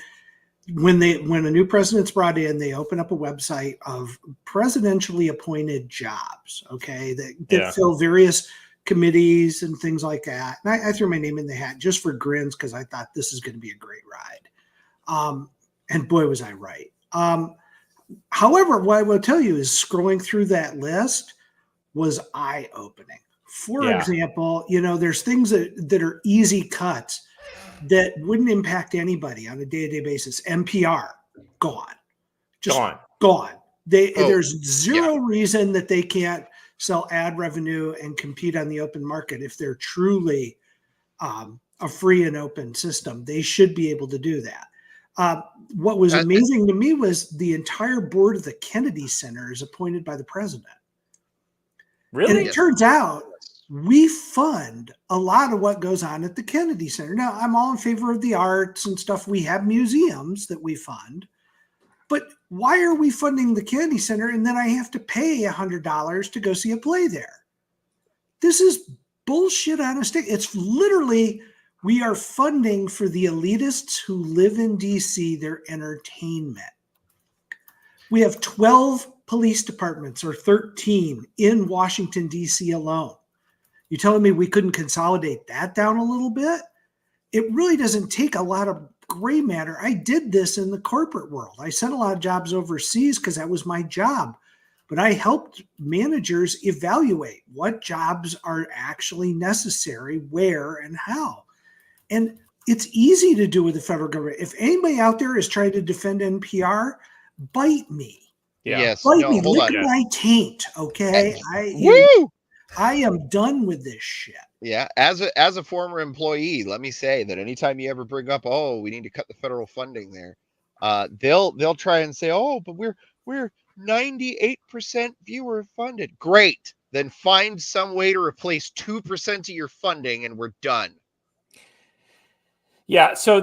[SPEAKER 4] when a new president's brought in, they open up a website of presidentially appointed jobs, that fill various committees and things like that. And I threw my name in the hat just for grins, because I thought this is going to be a great ride. And boy, was I right. However, what I will tell you is scrolling through that list was eye-opening. For example, there's things that are easy cuts that wouldn't impact anybody on a day-to-day basis. NPR, gone. Just gone. There's zero reason that they can't sell ad revenue and compete on the open market if they're truly a free and open system. They should be able to do that. What was amazing to me was the entire board of the Kennedy Center is appointed by the president.
[SPEAKER 1] Really?
[SPEAKER 4] And it turns out we fund a lot of what goes on at the Kennedy Center. Now, I'm all in favor of the arts and stuff. We have museums that we fund. But why are we funding the Kennedy Center and then I have to pay $100 to go see a play there? This is bullshit on a stick. It's literally, we are funding for the elitists who live in D.C. their entertainment. We have 12 police departments, or 13 in Washington, D.C. alone. You telling me we couldn't consolidate that down a little bit? it really doesn't take a lot of gray matter. I did this in the corporate world. I sent a lot of jobs overseas because that was my job. But I helped managers evaluate what jobs are actually necessary, where, and how. And it's easy to do with the federal government. If anybody out there is trying to defend NPR, bite me.
[SPEAKER 1] Yeah.
[SPEAKER 3] Yes.
[SPEAKER 4] Bite
[SPEAKER 3] No,
[SPEAKER 4] me.
[SPEAKER 3] hold
[SPEAKER 4] Lick
[SPEAKER 3] on.
[SPEAKER 4] my taint, okay?
[SPEAKER 3] Woo!
[SPEAKER 4] I am done with this shit.
[SPEAKER 3] Yeah, as a former employee, let me say that anytime you ever bring up, oh, we need to cut the federal funding there, they'll try and say, oh, but we're 98% viewer funded. Great, then find some way to replace 2% of your funding, and we're done.
[SPEAKER 1] Yeah, so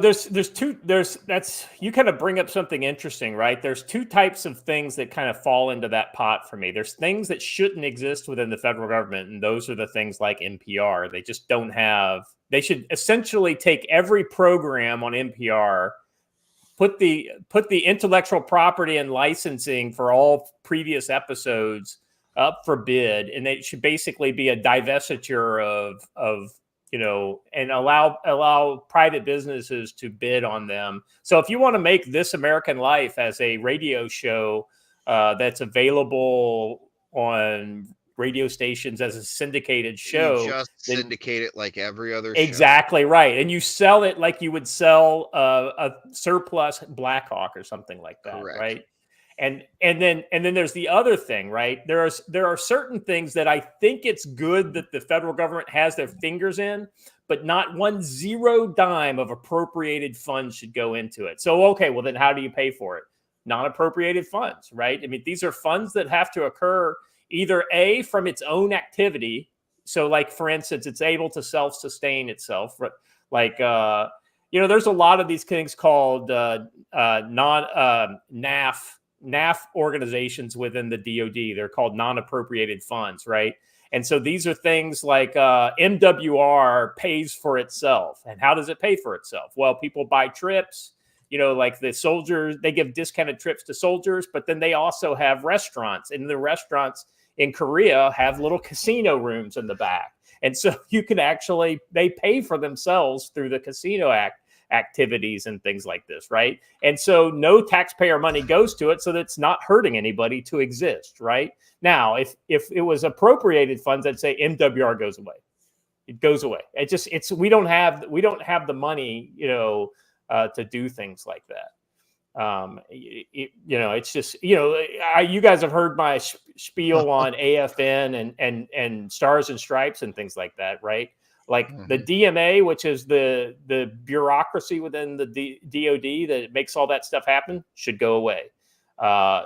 [SPEAKER 1] you kind of bring up something interesting, right? There's two types of things that kind of fall into that pot for me. There's things that shouldn't exist within the federal government, and those are the things like NPR. They just don't have. They should essentially take every program on NPR, put the intellectual property and licensing for all previous episodes up for bid, and it should basically be a divestiture of and allow private businesses to bid on them. So if you want to make This American Life as a radio show that's available on radio stations as a syndicated show,
[SPEAKER 3] you just syndicate it like every other show.
[SPEAKER 1] Exactly right. And you sell it like you would sell a surplus Blackhawk or something like that. Correct. Right. And then there's the other thing, right? There are certain things that I think it's good that the federal government has their fingers in, but not 1 dime of appropriated funds should go into it. So, okay, well then how do you pay for it? Non-appropriated funds, right? I mean, these are funds that have to occur either A, from its own activity. So like, for instance, it's able to self-sustain itself. Like, there's a lot of these things called NAF organizations within the DoD. They're called non-appropriated funds, right? And so these are things like MWR pays for itself. And how does it pay for itself? Well, people buy trips, like the soldiers, they give discounted trips to soldiers, but then they also have restaurants, and the restaurants in Korea have little casino rooms in the back. And so they pay for themselves through the casino activities and things like this, right? And so no taxpayer money goes to it, so that it's not hurting anybody to exist, right? Now, if it was appropriated funds, I'd say MWR goes away. It goes away. We don't have the money, to do things like that. It's just, you guys have heard my spiel on AFN and Stars and Stripes and things like that, right? Like the DMA, which is the bureaucracy within the DoD that makes all that stuff happen, should go away.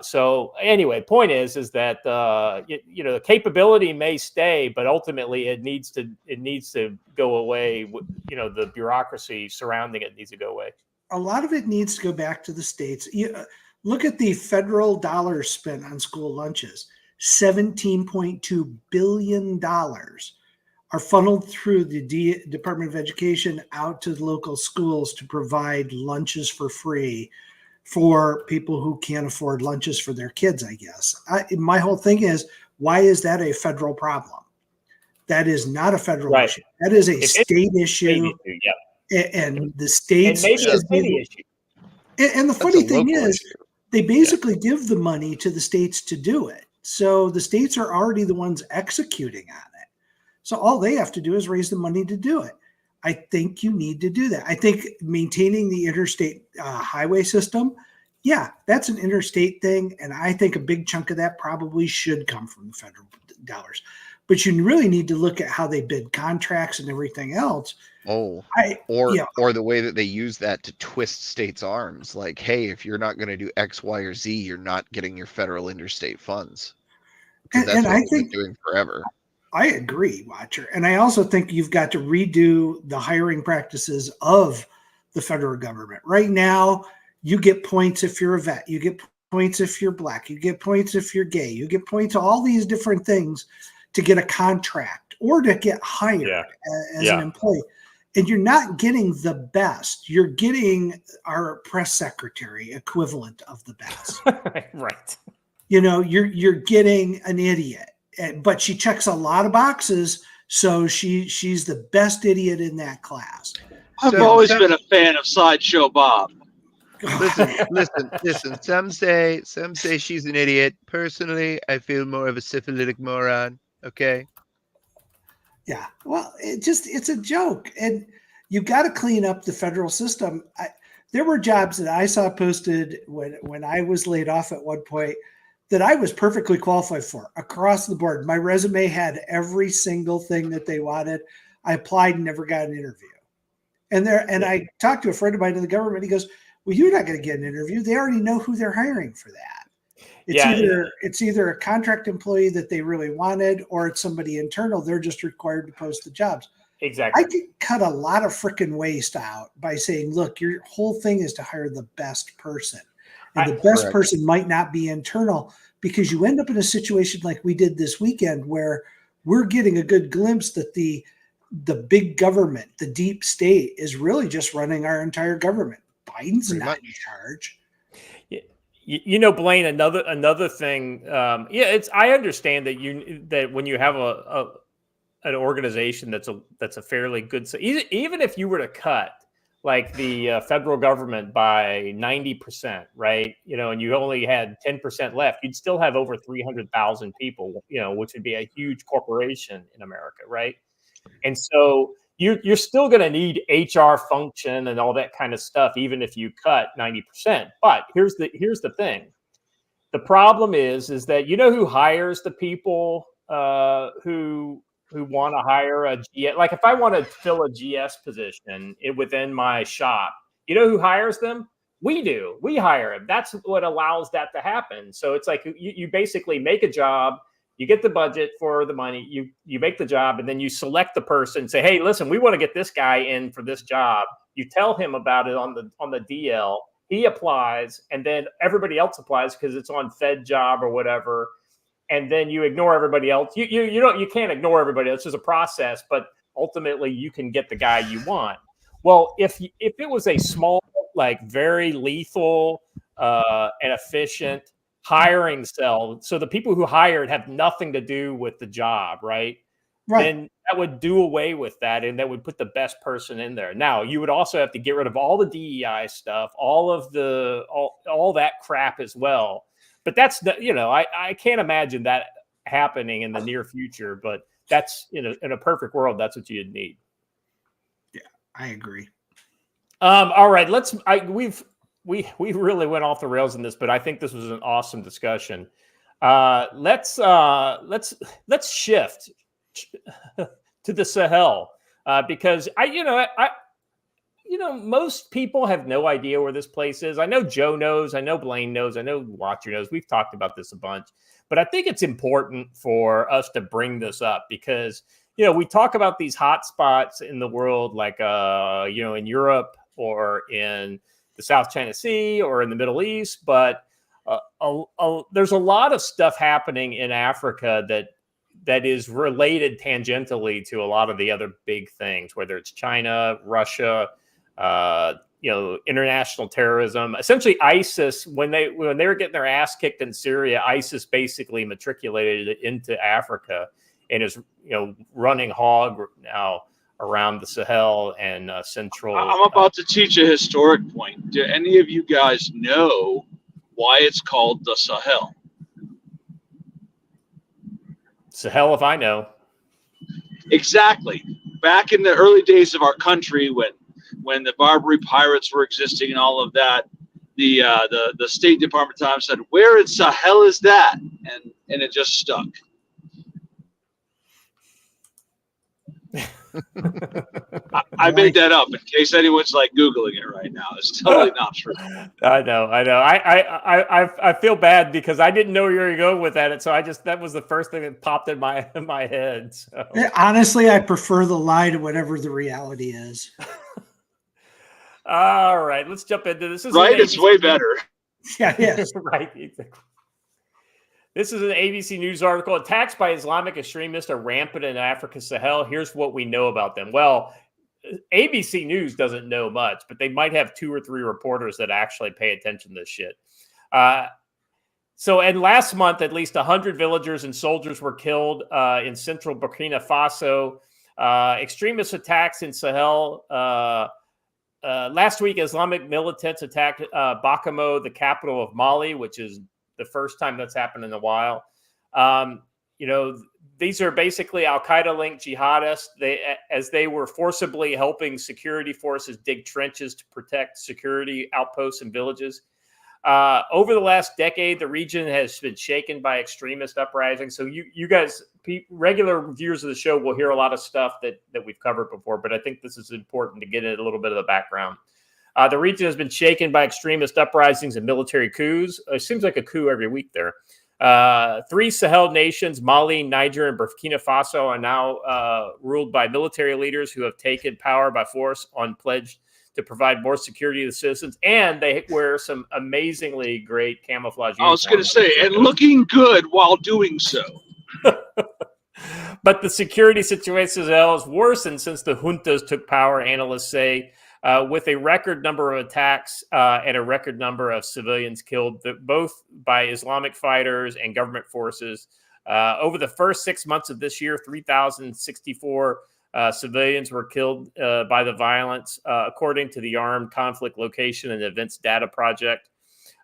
[SPEAKER 1] So anyway, point is that the capability may stay, but ultimately it needs to go away. The bureaucracy surrounding it needs to go away.
[SPEAKER 4] A lot of it needs to go back to the states. Look at the federal dollars spent on school lunches. $17.2 billion are funneled through the Department of Education out to the local schools to provide lunches for free for people who can't afford lunches for their kids, I guess. My whole thing is, why is that a federal problem? That is not a federal issue. That is a state issue. And the states
[SPEAKER 1] and maybe a city issue.
[SPEAKER 4] And the funny thing is, they basically give the money to the states to do it. So the states are already the ones executing on it. So all they have to do is raise the money to do it. I think you need to do that. I think maintaining the interstate highway system, that's an interstate thing. And I think a big chunk of that probably should come from the federal dollars. But you really need to look at how they bid contracts and everything else.
[SPEAKER 3] Or the way that they use that to twist states' arms. Like, hey, if you're not going to do X, Y, or Z, you're not getting your federal interstate funds. Because that's what they've been doing forever.
[SPEAKER 4] I agree, Watcher. And I also think you've got to redo the hiring practices of the federal government. Right now, you get points if you're a vet. You get points if you're black. You get points if you're gay. You get points, all these different things to get a contract or to get hired as an employee. And you're not getting the best. You're getting our press secretary equivalent of the best.
[SPEAKER 1] Right.
[SPEAKER 4] You're getting an idiot. But she checks a lot of boxes, so she's the best idiot in that class.
[SPEAKER 2] I've always been a fan of Sideshow Bob.
[SPEAKER 3] Listen. Some say she's an idiot. Personally, I feel more of a syphilitic moron. Okay.
[SPEAKER 4] Yeah. Well, it's a joke, and you got to clean up the federal system. There were jobs that I saw posted when I was laid off at one point that I was perfectly qualified for across the board. My resume had every single thing that they wanted. I applied and never got an interview. And I talked to a friend of mine in the government. He goes, "Well, you're not going to get an interview. They already know who they're hiring for that. It's either a contract employee that they really wanted, or it's somebody internal. They're just required to post the jobs."
[SPEAKER 1] Exactly.
[SPEAKER 4] I could cut a lot of freaking waste out by saying, "Look, your whole thing is to hire the best person, and the best person might not be internal," because you end up in a situation like we did this weekend, where we're getting a good glimpse that the big government, the deep state, is really just running our entire government. Biden's not in charge.
[SPEAKER 1] Blaine, another thing. I understand that when you have an organization that's a fairly good, even if you were to cut like the federal government by 90%, right? And you only had 10% left, you'd still have over 300,000 people, which would be a huge corporation in America, right? And so you're still going to need HR function and all that kind of stuff, even if you cut 90%. But here's the thing. The problem is that who hires the people who want to hire a GS? Like if I want to fill a GS position within my shop, who hires them? We do. We hire them. That's what allows that to happen. So it's like you basically make a job. You get the budget for the money, you make the job, and then you select the person, say, "Hey, listen, we want to get this guy in for this job." You tell him about it on the DL. He applies, and then everybody else applies because it's on Fed job or whatever. And then you ignore everybody else. You can't ignore everybody else. It's just a process, but ultimately you can get the guy you want. Well, if it was a small, like very lethal and efficient hiring cell, so the people who hired have nothing to do with the job, right? Then that would do away with that, and that would put the best person in there. Now, you would also have to get rid of all the DEI stuff, all that crap as well. But that's I can't imagine that happening in the near future. But that's in a perfect world, that's what you'd need.
[SPEAKER 4] Yeah, I agree.
[SPEAKER 1] All right, we really went off the rails in this, but I think this was an awesome discussion. Let's shift to the Sahel because most people have no idea where this place is. I know Joe knows, I know Blaine knows, I know Watcher knows. We've talked about this a bunch, but I think it's important for us to bring this up because we talk about these hot spots in the world, like in Europe or in the South China Sea or in the Middle East, but there's a lot of stuff happening in Africa that is related tangentially to a lot of the other big things, whether it's China, Russia, international terrorism. Essentially, ISIS, when they were getting their ass kicked in Syria, ISIS basically matriculated into Africa and is running hog now around the Sahel and central.
[SPEAKER 2] I'm about to teach a historic point. Do any of you guys know why it's called the Sahel?
[SPEAKER 1] Sahel, if I know.
[SPEAKER 2] Exactly. Back in the early days of our country, when the Barbary pirates were existing and all of that, the State Department time said, "Where in Sahel is that?" And it just stuck. I made that up in case anyone's like Googling it right now. It's totally not true.
[SPEAKER 1] I know. I feel bad because I didn't know where you were going with that. So that was the first thing that popped in my head. So.
[SPEAKER 4] Honestly, I prefer the lie to whatever the reality is.
[SPEAKER 1] All right, let's jump into this.
[SPEAKER 2] It's way better.
[SPEAKER 4] Yeah, yes.
[SPEAKER 1] Right, exactly. This is an ABC News article. Attacks by Islamic extremists are rampant in Africa's Sahel. Here's what we know about them. Well, ABC News doesn't know much, but they might have 2 or 3 reporters that actually pay attention to this shit. And last month, at least 100 villagers and soldiers were killed in central Burkina Faso. Extremist attacks in Sahel last week, Islamic militants attacked Bamako, the capital of Mali, which is the first time that's happened in a while. These are basically al-Qaeda-linked jihadists. As they were forcibly helping security forces dig trenches to protect security outposts and villages. Over the last decade, the region has been shaken by extremist uprisings. So you guys, regular viewers of the show, will hear a lot of stuff that we've covered before, but I think this is important to get in a little bit of the background. The region has been shaken by extremist uprisings and military coups. It seems like a coup every week there. 3 Sahel nations, Mali, Niger, and Burkina Faso, are now ruled by military leaders who have taken power by force on pledge to provide more security to the citizens, and they wear some amazingly great camouflage uniforms.
[SPEAKER 2] I was going to say, and looking good while doing so.
[SPEAKER 1] But the security situation has worsened since the juntas took power, analysts say, with a record number of attacks and a record number of civilians killed, both by Islamic fighters and government forces. Over the first 6 months of this year, 3,064 civilians were killed by the violence, according to the Armed Conflict Location and Events Data Project.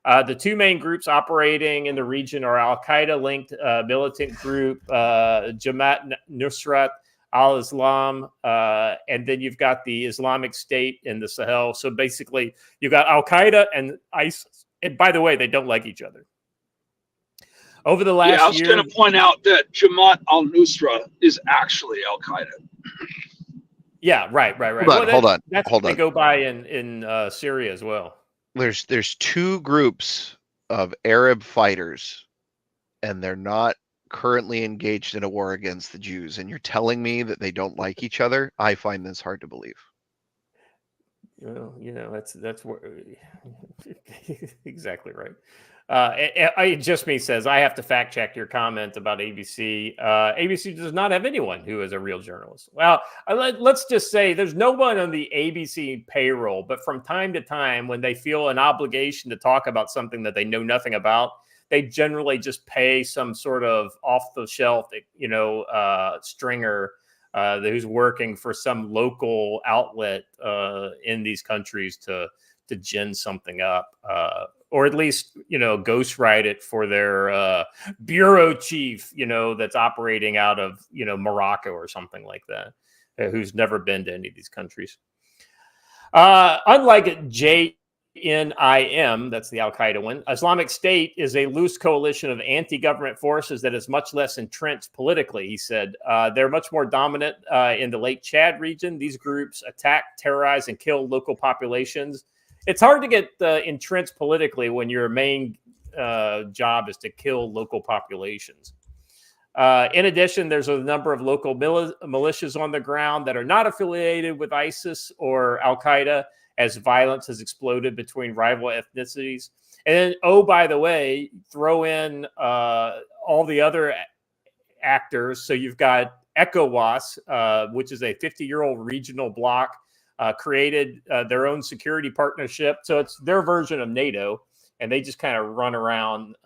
[SPEAKER 1] The 2 main groups operating in the region are al-Qaeda-linked militant group Jamaat Nusrat al-Islam, and then you've got the Islamic State in the Sahel. So basically, you've got al-Qaeda and ISIS. And by the way, they don't like each other. Over the last year...
[SPEAKER 2] I was going to point out that Jamaat al-Nusra is actually al-Qaeda.
[SPEAKER 1] Yeah, right.
[SPEAKER 3] Hold on.
[SPEAKER 1] That's what they go by in Syria as well.
[SPEAKER 3] There's 2 groups of Arab fighters, and they're not currently engaged in a war against the Jews, and you're telling me that they don't like each other? I find this hard to believe.
[SPEAKER 1] Well, that's where exactly right. It just me says I have to fact check your comment about ABC. ABC does not have anyone who is a real journalist. Well, let's just say there's no one on the ABC payroll, but from time to time, when they feel an obligation to talk about something that they know nothing about, they generally just pay some sort of off-the-shelf, stringer who's working for some local outlet in these countries to gin something up, or at least ghostwrite it for their bureau chief, that's operating out of Morocco or something like that, who's never been to any of these countries. Unlike JNIM, that's the Al-Qaeda one, Islamic State is a loose coalition of anti-government forces that is much less entrenched politically, he said. They're much more dominant in the Lake Chad region. These groups attack, terrorize, and kill local populations. It's hard to get entrenched politically when your main job is to kill local populations. In addition, there's a number of local militias on the ground that are not affiliated with ISIS or Al-Qaeda, as violence has exploded between rival ethnicities. And then, by the way, throw in all the other actors. So you've got ECOWAS, which is a 50-year-old regional bloc, created their own security partnership. So it's their version of NATO, and they just kind of run around.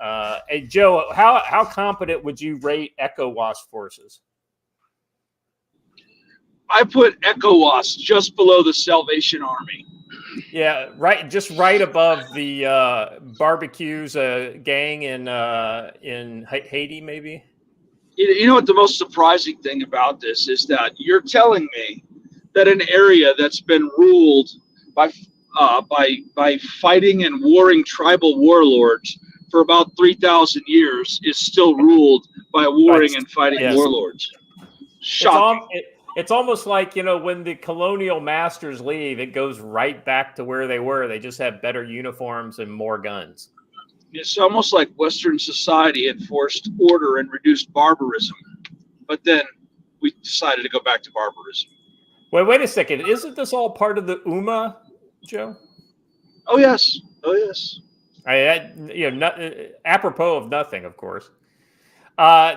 [SPEAKER 1] Hey, Joe, how competent would you rate ECOWAS forces?
[SPEAKER 2] I put ECOWAS just below the Salvation Army.
[SPEAKER 1] Yeah, just right above the barbecues gang in Haiti, maybe.
[SPEAKER 2] You know what the most surprising thing about this is that you're telling me that an area that's been ruled by fighting and warring tribal warlords for about 3,000 years is still ruled by warring and fighting warlords. Shocking.
[SPEAKER 1] It's almost like, when the colonial masters leave, it goes right back to where they were. They just have better uniforms and more guns.
[SPEAKER 2] It's almost like Western society enforced order and reduced barbarism. But then we decided to go back to barbarism.
[SPEAKER 1] Wait a second. Isn't this all part of the Ummah, Joe?
[SPEAKER 2] Oh, yes.
[SPEAKER 1] Apropos of nothing, of course.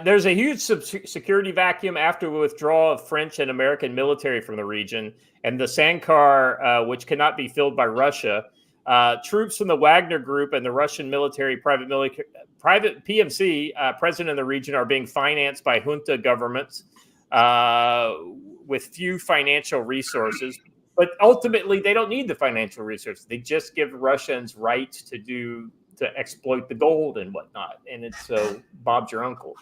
[SPEAKER 1] There's a huge security vacuum after the withdrawal of French and American military from the region, and the Sankar, which cannot be filled by Russia. Troops from the Wagner Group and the Russian military private PMC present in the region are being financed by junta governments with few financial resources. But ultimately, they don't need the financial resources. They just give Russians rights to exploit the gold and whatnot. And it's Bob's your uncle.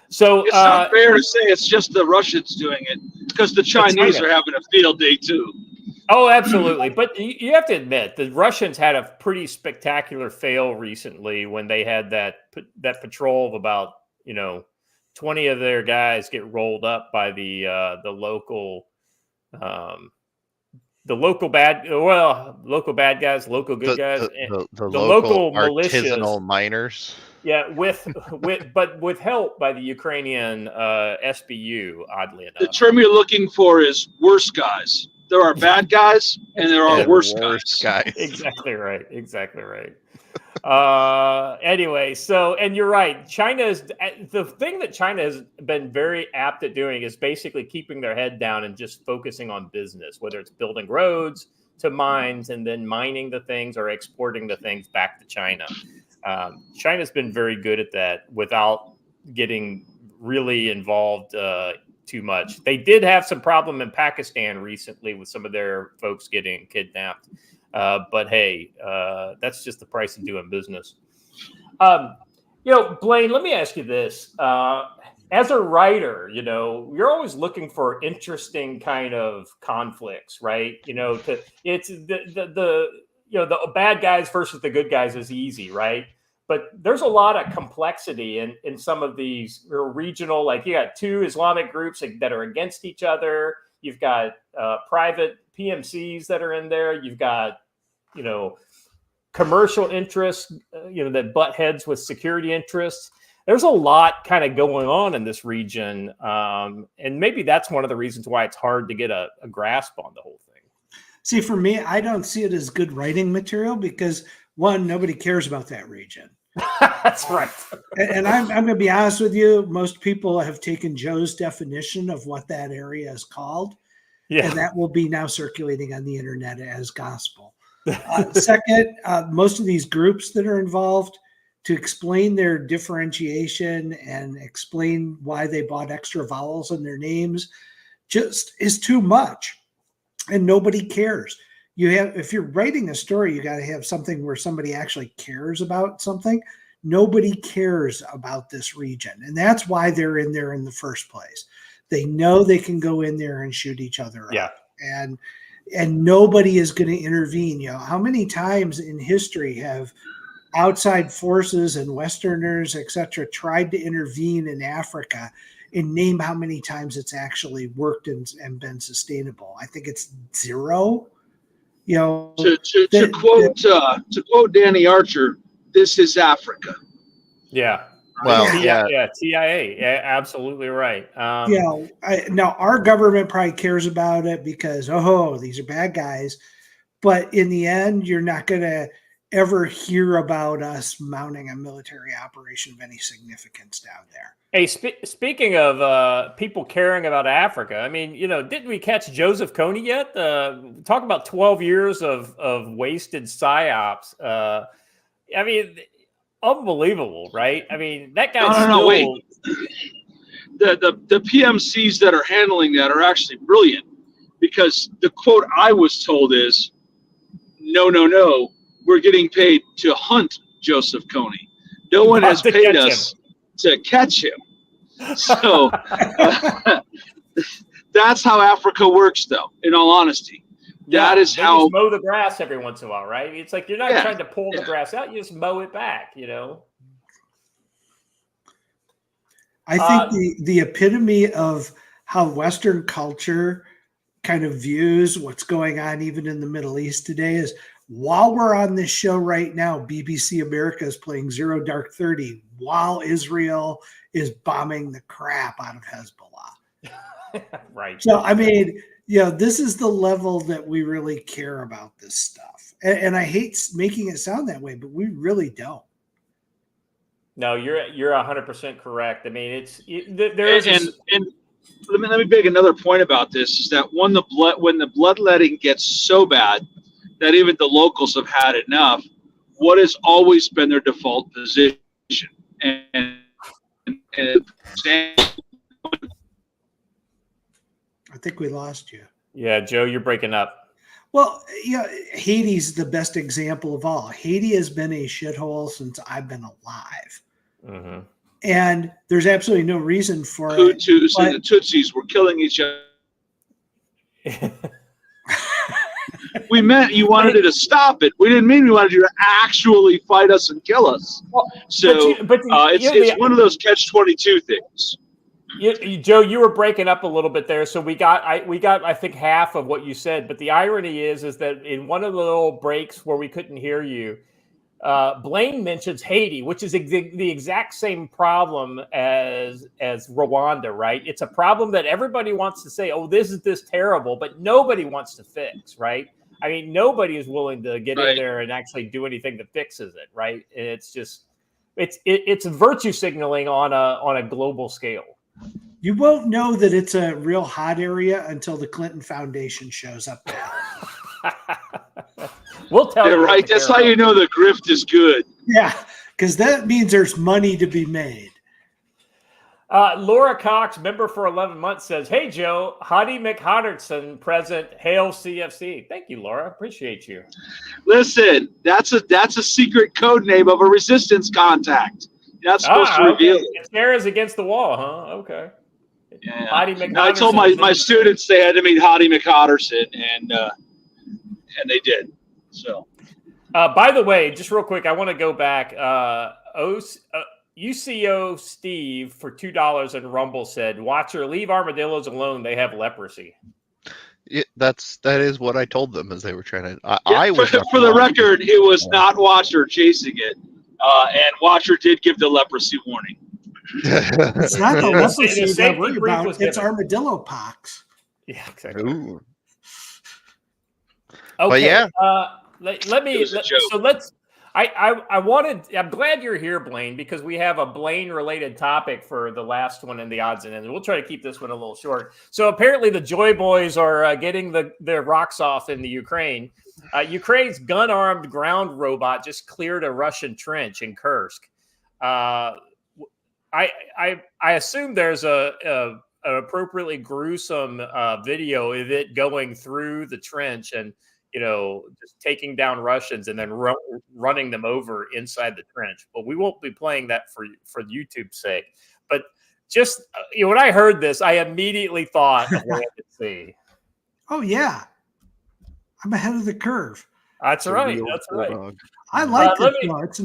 [SPEAKER 1] So
[SPEAKER 2] it's not fair to say it's just the Russians doing it, because the Chinese are having a field day too.
[SPEAKER 1] Oh, absolutely. But you have to admit, the Russians had a pretty spectacular fail recently when they had that patrol of about 20 of their guys get rolled up by the local bad guys, local good guys,
[SPEAKER 3] the
[SPEAKER 1] local
[SPEAKER 3] artisanal
[SPEAKER 1] militias.
[SPEAKER 3] miners.
[SPEAKER 1] Yeah, with help by the Ukrainian SBU. Oddly enough,
[SPEAKER 2] the term you're looking for is worse guys. There are bad guys and there are worse guys.
[SPEAKER 1] Exactly right. Anyway, and you're right. The thing that China has been very apt at doing is basically keeping their head down and just focusing on business, whether it's building roads to mines and then mining the things or exporting the things back to China. China's been very good at that without getting really involved too much. They did have some problem in Pakistan recently with some of their folks getting kidnapped. But hey, that's just the price of doing business. Blaine, let me ask you this. As a writer, you're always looking for interesting kind of conflicts, right? It's the bad guys versus the good guys is easy, right? But there's a lot of complexity in some of these regional, like you got two Islamic groups that are against each other. You've got private PMCs that are in there. You've got, commercial interests, that butt heads with security interests. There's a lot kind of going on in this region. And maybe that's one of the reasons why it's hard to get a grasp on the whole thing.
[SPEAKER 4] See, for me, I don't see it as good writing material because, one, nobody cares about that region.
[SPEAKER 1] That's right.
[SPEAKER 4] And I'm going to be honest with you. Most people have taken Joe's definition of what that area is called. Yeah. And that will be now circulating on the internet as gospel. Second, most of these groups that are involved, to explain their differentiation and explain why they bought extra vowels in their names just is too much. And nobody cares. If you're writing a story, you got to have something where somebody actually cares about something. Nobody cares about this region. And that's why they're in there in the first place. They know they can go in there and shoot each other up. And nobody is going to intervene. How many times in history have outside forces and Westerners, et cetera, tried to intervene in Africa, and name how many times it's actually worked and been sustainable? I think it's zero. To
[SPEAKER 2] quote Danny Archer, this is Africa.
[SPEAKER 1] Yeah.
[SPEAKER 3] Well,
[SPEAKER 1] TIA. Yeah, absolutely right.
[SPEAKER 4] Now our government probably cares about it because, these are bad guys. But in the end, you're not going to ever hear about us mounting a military operation of any significance down there.
[SPEAKER 1] Hey, speaking of people caring about Africa, I mean, didn't we catch Joseph Kony yet? Talk about 12 years of wasted psyops. I mean, unbelievable, right? I mean, that guy's
[SPEAKER 2] no, wait. The PMCs that are handling that are actually brilliant, because the quote I was told is, no, we're getting paid to hunt Joseph Kony. No one has paid us to catch him. So that's how Africa works, though, in all honesty. That is how
[SPEAKER 1] just mow the grass every once in a while, right? It's like you're not trying to pull the grass out, you just mow it back,
[SPEAKER 4] I think the epitome of how Western culture kind of views what's going on even in the Middle East today is, while we're on this show right now, BBC America is playing Zero Dark 30 while Israel is bombing the crap out of Hezbollah.
[SPEAKER 1] Right.
[SPEAKER 4] So, I mean, this is the level that we really care about this stuff. And I hate making it sound that way, but we really don't.
[SPEAKER 1] No, you're 100% correct. I mean,
[SPEAKER 2] and let me make another point about this, is that when the bloodletting gets so bad that even the locals have had enough, what has always been their default position? And
[SPEAKER 4] I think we lost you.
[SPEAKER 1] Yeah, Joe, you're breaking up.
[SPEAKER 4] Well, yeah, Haiti's the best example of all. Haiti has been a shithole since I've been alive.
[SPEAKER 1] Mm-hmm.
[SPEAKER 4] And there's absolutely no reason for
[SPEAKER 2] Hutus and the Tutsis were killing each other. We meant you wanted to stop it. We didn't mean we wanted you to actually fight us and kill us.
[SPEAKER 1] Well,
[SPEAKER 2] so it's one of those catch-22 things.
[SPEAKER 1] Joe, you were breaking up a little bit there, so we got I think half of what you said. But the irony is that in one of the little breaks where we couldn't hear you, Blaine mentions Haiti, which is the exact same problem as Rwanda, right? It's a problem that everybody wants to say, "Oh, this is terrible," but nobody wants to fix, right? I mean, nobody is willing to get in there and actually do anything that fixes it, right? And it's just it's virtue signaling on a global scale.
[SPEAKER 4] You won't know that it's a real hot area until the Clinton Foundation shows up there.
[SPEAKER 1] We'll tell you.
[SPEAKER 2] Right. That's how you know the grift is good.
[SPEAKER 4] Yeah, because that means there's money to be made.
[SPEAKER 1] Laura Cox, member for 11 months, says, "Hey, Joe, Hadi McHonderson, present. Hail CFC." Thank you, Laura. Appreciate you.
[SPEAKER 2] Listen, that's a secret code name of a resistance contact. You're not supposed to reveal it.
[SPEAKER 1] It's Sarah's against the wall, huh? Okay.
[SPEAKER 2] Yeah.
[SPEAKER 1] Hadi McHonderson.
[SPEAKER 2] I told my students they had to meet Hadi McHonderson, and they did. So.
[SPEAKER 1] By the way, just real quick, I want to go back. UCO Steve for $2 in Rumble said, "Watcher, leave armadillos alone. They have leprosy."
[SPEAKER 3] That is what I told them as they were trying to.
[SPEAKER 2] For the record, it was not Watcher chasing it, and Watcher did give the leprosy warning.
[SPEAKER 4] It's not the leprosy that we're about. It's armadillo pox.
[SPEAKER 1] Yeah, exactly.
[SPEAKER 3] Ooh.
[SPEAKER 1] Okay.
[SPEAKER 3] But yeah.
[SPEAKER 1] I'm glad you're here, Blaine, because we have a Blaine related topic for the last one in the odds and ends. We'll try to keep this one a little short. So apparently the Joy Boys are getting their rocks off in the Ukraine. Ukraine's gun-armed ground robot just cleared a Russian trench in Kursk. I assume there's an appropriately gruesome video of it going through the trench and just taking down Russians and then running them over inside the trench. But we won't be playing that for YouTube's sake. But just when I heard this, I immediately thought of Land at Sea.
[SPEAKER 4] Oh yeah, I'm ahead of the curve.
[SPEAKER 1] That's right. That's right.
[SPEAKER 4] I like it. It's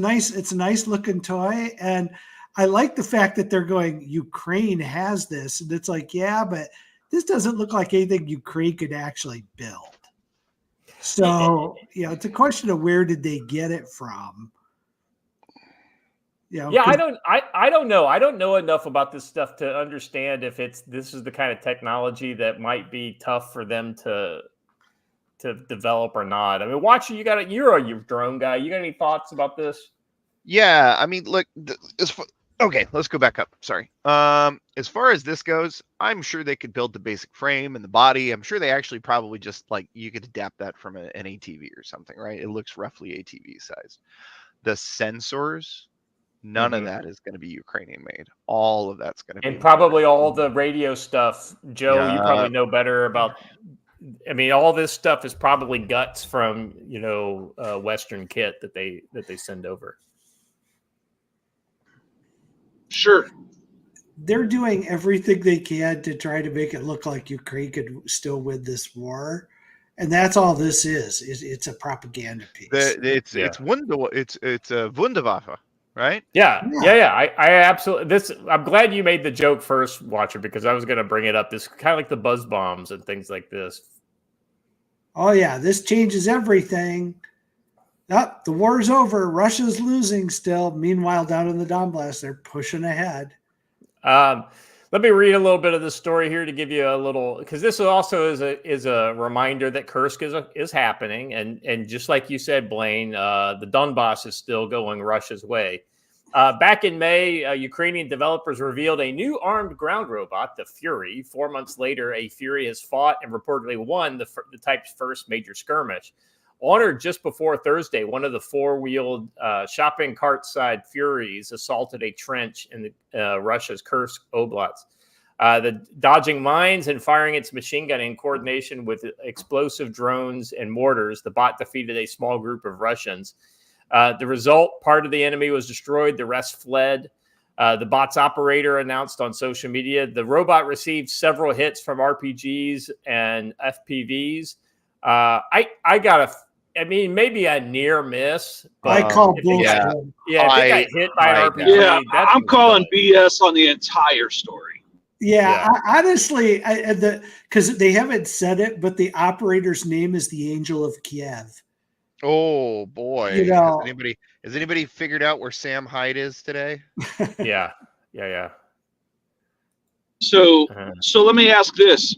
[SPEAKER 4] a nice looking toy, and I like the fact that they're going, Ukraine has this, and it's like, yeah, but this doesn't look like anything Ukraine could actually build. So, it's a question of where did they get it from?
[SPEAKER 1] I don't know. I don't know enough about this stuff to understand if this is the kind of technology that might be tough for them to develop or not. I mean, Watcher, you're a drone guy. You got any thoughts about this?
[SPEAKER 3] Yeah, I mean, look, okay, let's go back up. Sorry. As far as this goes, I'm sure they could build the basic frame and the body. I'm sure they actually probably just you could adapt that from an ATV or something, right? It looks roughly ATV size. The sensors, none of that is going to be Ukrainian made. All of that's going to be.
[SPEAKER 1] And probably all the radio stuff, Joe, you probably know better about. I mean, all this stuff is probably guts from, Western kit that they send over.
[SPEAKER 2] Sure.
[SPEAKER 4] They're doing everything they can to try to make it look like Ukraine could still win this war. And that's all this is. It's a propaganda piece.
[SPEAKER 3] It's a Wunderwaffe, right?
[SPEAKER 1] Yeah. I absolutely. I'm glad you made the joke first, Watcher, because I was going to bring it up. This kind of like the buzz bombs and things like this.
[SPEAKER 4] Oh yeah, this changes everything. The war's over. Russia's losing still. Meanwhile, down in the Donbass, they're pushing ahead.
[SPEAKER 1] Let me read a little bit of the story here to give you a little, because this also is a reminder that Kursk is happening, and just like you said, Blaine, the Donbass is still going Russia's way. Back in May, Ukrainian developers revealed a new armed ground robot, the Fury. 4 months later, a Fury has fought and reportedly won the type's first major skirmish. On or just before Thursday, one of the four-wheeled shopping cart-side Furies assaulted a trench in Russia's Kursk Oblast. The dodging mines and firing its machine gun in coordination with explosive drones and mortars, the bot defeated a small group of Russians. The result, part of the enemy was destroyed. The rest fled. The bot's operator announced on social media the robot received several hits from RPGs and FPVs. I mean, maybe a near miss.
[SPEAKER 4] I call bullshit.
[SPEAKER 1] If they got hit by an RPG,
[SPEAKER 2] yeah, I'm calling BS on the entire story.
[SPEAKER 4] Yeah. Honestly, because they haven't said it, but the operator's name is the Angel of Kiev.
[SPEAKER 3] Oh boy!
[SPEAKER 4] You know,
[SPEAKER 3] has anybody figured out where Sam Hyde is today?
[SPEAKER 1] Yeah.
[SPEAKER 2] So let me ask this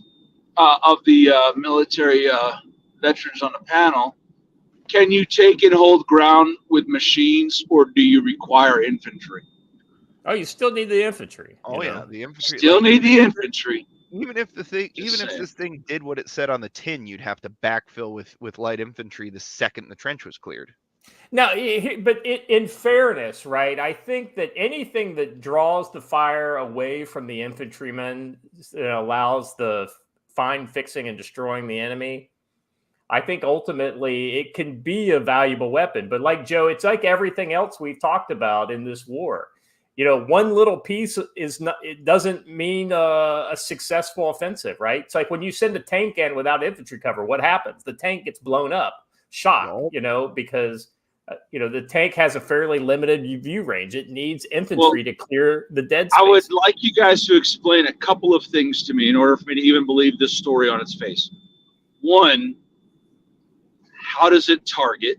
[SPEAKER 2] of the military veterans on the panel: can you take and hold ground with machines, or do you require infantry?
[SPEAKER 1] Oh, you still need the infantry.
[SPEAKER 3] The infantry
[SPEAKER 2] still need the infantry.
[SPEAKER 3] Even if this thing did what it said on the tin, you'd have to backfill with light infantry the second the trench was cleared.
[SPEAKER 1] Now, but in fairness, right? I think that anything that draws the fire away from the infantrymen allows the fine fixing and destroying the enemy. I think ultimately it can be a valuable weapon. But like Joe, it's like everything else we've talked about in this war. One little piece it doesn't mean a successful offensive, right? It's like when you send a tank in without infantry cover, what happens? The tank gets blown up, shot, because the tank has a fairly limited view range. It needs infantry to clear the dead space.
[SPEAKER 2] I would like you guys to explain a couple of things to me in order for me to even believe this story on its face. One, how does it target?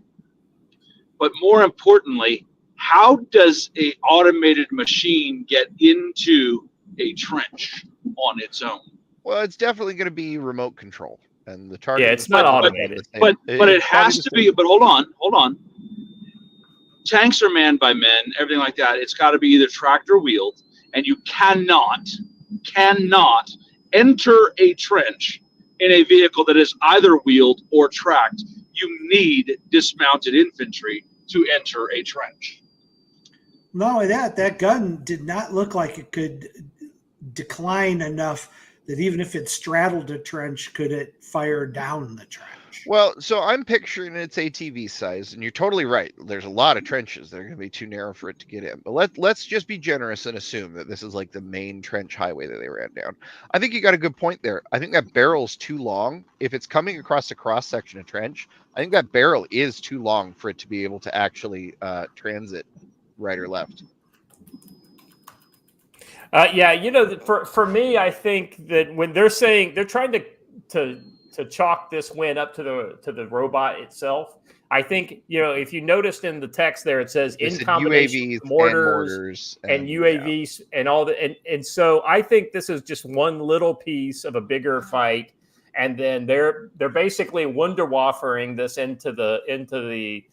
[SPEAKER 2] But more importantly, how does an automated machine get into a trench on its own?
[SPEAKER 3] Well, it's definitely going to be remote control, and the target.
[SPEAKER 1] Yeah, it's not automated,
[SPEAKER 2] but it has to be. But hold on. Tanks are manned by men, everything like that. It's got to be either tracked or wheeled, and you cannot enter a trench in a vehicle that is either wheeled or tracked. You need dismounted infantry to enter a trench.
[SPEAKER 4] Not only that gun did not look like it could decline enough that even if it straddled a trench, could it fire down the trench?
[SPEAKER 3] Well, so I'm picturing its ATV size, and you're totally right. There's a lot of trenches that are going to be too narrow for it to get in. But let's just be generous and assume that this is like the main trench highway that they ran down. I think you got a good point there. I think that barrel's too long. If it's coming across a cross section of trench, I think that barrel is too long for it to be able to actually transit right or left.
[SPEAKER 1] For me, I think that when they're saying they're trying to chalk this win up to the robot itself, I think if you noticed in the text there, it says in combination
[SPEAKER 3] UAVs
[SPEAKER 1] with mortars and UAVs and all that, and so I think this is just one little piece of a bigger fight, and then they're basically wunderwaffering this into the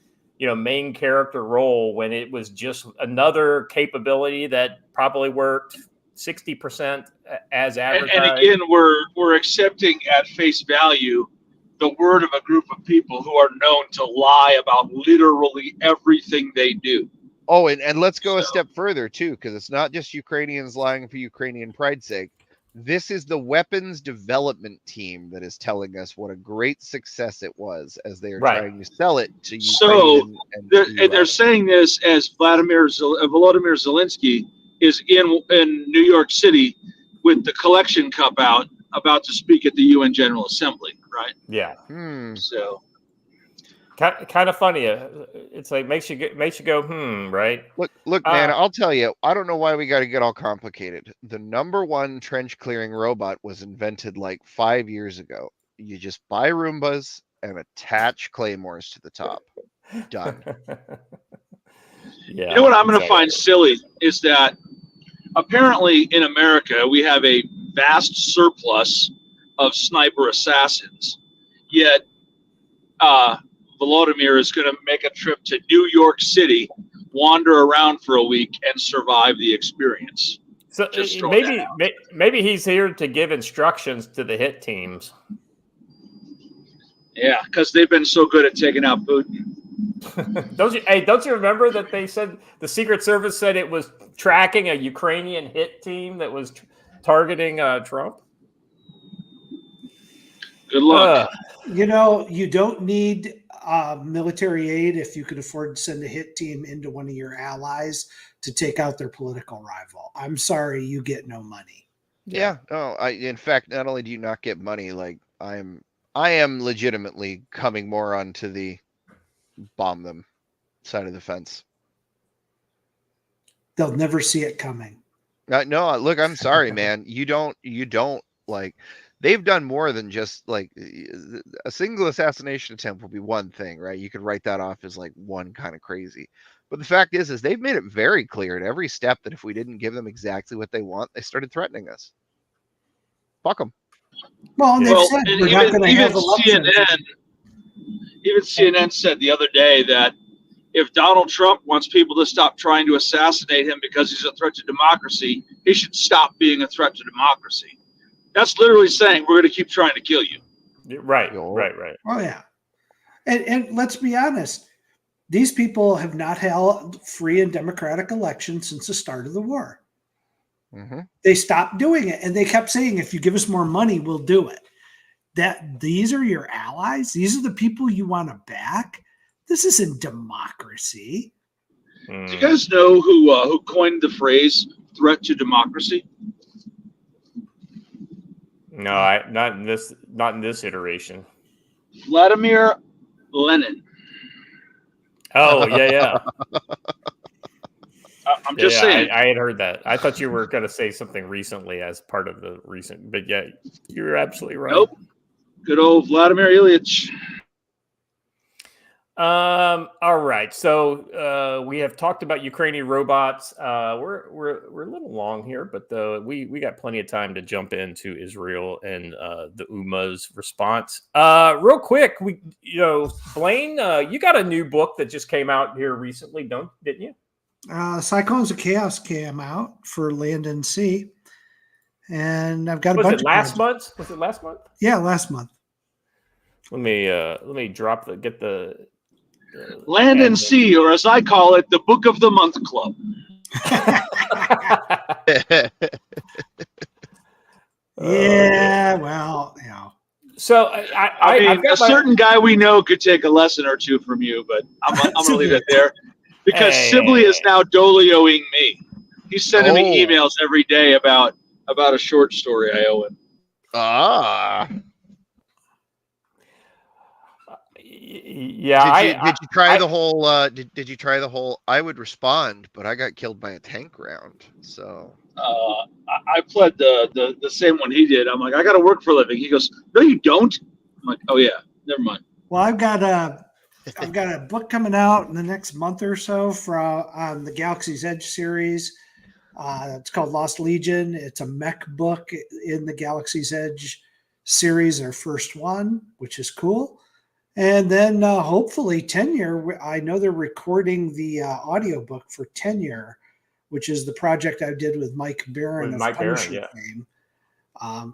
[SPEAKER 1] main character role when it was just another capability that probably worked 60% as advertised.
[SPEAKER 2] And again, we're accepting at face value the word of a group of people who are known to lie about literally everything they do.
[SPEAKER 3] Oh, and let's go a step further too, because it's not just Ukrainians lying for Ukrainian pride's sake. This is the weapons development team that is telling us what a great success it was as they are trying to sell it to Ukraine.
[SPEAKER 2] So they're saying this as Volodymyr Zelensky is in New York City with the collection cup out, about to speak at the UN General Assembly, right?
[SPEAKER 1] Yeah.
[SPEAKER 2] So
[SPEAKER 1] kind of funny. It's like makes you go right?
[SPEAKER 3] Look, man, I'll tell you, I don't know why we got to get all complicated. The #1 trench clearing robot was invented like 5 years ago. You just buy Roombas and attach claymores to the top. Done.
[SPEAKER 1] Yeah.
[SPEAKER 2] You know what I'm going to find silly is that apparently in America we have a vast surplus of sniper assassins, yet Volodymyr is going to make a trip to New York City, wander around for a week, and survive the experience.
[SPEAKER 1] So maybe he's here to give instructions to the hit teams.
[SPEAKER 2] Yeah, because they've been so good at taking out Putin.
[SPEAKER 1] Don't you remember that they said the Secret Service said it was tracking a Ukrainian hit team that was targeting Trump?
[SPEAKER 2] Good luck.
[SPEAKER 4] You know, you don't need military aid if you can afford to send a hit team into one of your allies to take out their political rival. I'm sorry, you get no money.
[SPEAKER 3] Yeah. Oh, in fact, not only do you not get money, like I am legitimately coming more onto the bomb them side of the fence.
[SPEAKER 4] They'll never see it coming.
[SPEAKER 3] No, look, I'm sorry, man. You don't like. They've done more than just like a single assassination attempt will be one thing, right? You could write that off as like one kind of crazy. But the fact is they've made it very clear at every step that if we didn't give them exactly what they want, they started threatening us. Fuck them.
[SPEAKER 4] Well, and they've said
[SPEAKER 2] and
[SPEAKER 4] we're not going to have elections.
[SPEAKER 2] Even CNN said the other day that if Donald Trump wants people to stop trying to assassinate him because he's a threat to democracy, he should stop being a threat to democracy. That's literally saying we're going to keep trying to kill you.
[SPEAKER 1] Right.
[SPEAKER 4] Oh, yeah. And let's be honest. These people have not held free and democratic elections since the start of the war.
[SPEAKER 3] Mm-hmm.
[SPEAKER 4] They stopped doing it. And they kept saying, if you give us more money, we'll do it. These are your allies. These are the people you want to back. This isn't democracy.
[SPEAKER 2] Do you guys know who coined the phrase "threat to democracy"?
[SPEAKER 1] No, not in this iteration.
[SPEAKER 2] Vladimir Lenin.
[SPEAKER 1] Oh yeah.
[SPEAKER 2] I'm just saying.
[SPEAKER 1] I had heard that. I thought you were going to say something recently as part of the recent, but yeah, you're absolutely right.
[SPEAKER 2] Nope. Good old Vladimir Ilyich.
[SPEAKER 1] All right. So we have talked about Ukrainian robots. We're a little long here, but we got plenty of time to jump into Israel and the Ummah's response. Real quick, Blaine, you got a new book that just came out here recently, didn't you?
[SPEAKER 4] Cyclones of Chaos came out for Land and Sea, and I've got a bunch.
[SPEAKER 1] Was it last month? Was it last month?
[SPEAKER 4] Yeah, last month.
[SPEAKER 1] Let me get the.
[SPEAKER 2] Land and Sea, or as I call it, the Book of the Month Club.
[SPEAKER 4] Yeah, well, yeah.
[SPEAKER 1] So
[SPEAKER 2] I mean, a certain guy we know could take a lesson or two from you, but I'm going to leave it there because Sibley is now dolioing me. He's sending me emails every day about a short story I owe him.
[SPEAKER 1] Yeah.
[SPEAKER 3] Did you try the whole? Did you try the whole? I would respond, but I got killed by a tank round. So
[SPEAKER 2] I pled the same one he did. I'm like, I got to work for a living. He goes, no, you don't. I'm like, oh yeah, never mind.
[SPEAKER 4] Well, I've got a book coming out in the next month or so on the Galaxy's Edge series. It's called Lost Legion. It's a mech book in the Galaxy's Edge series, their first one, which is cool. And then hopefully Tenure, I know they're recording the audiobook for Tenure, which is the project I did with Mike Barron of Punisher fame.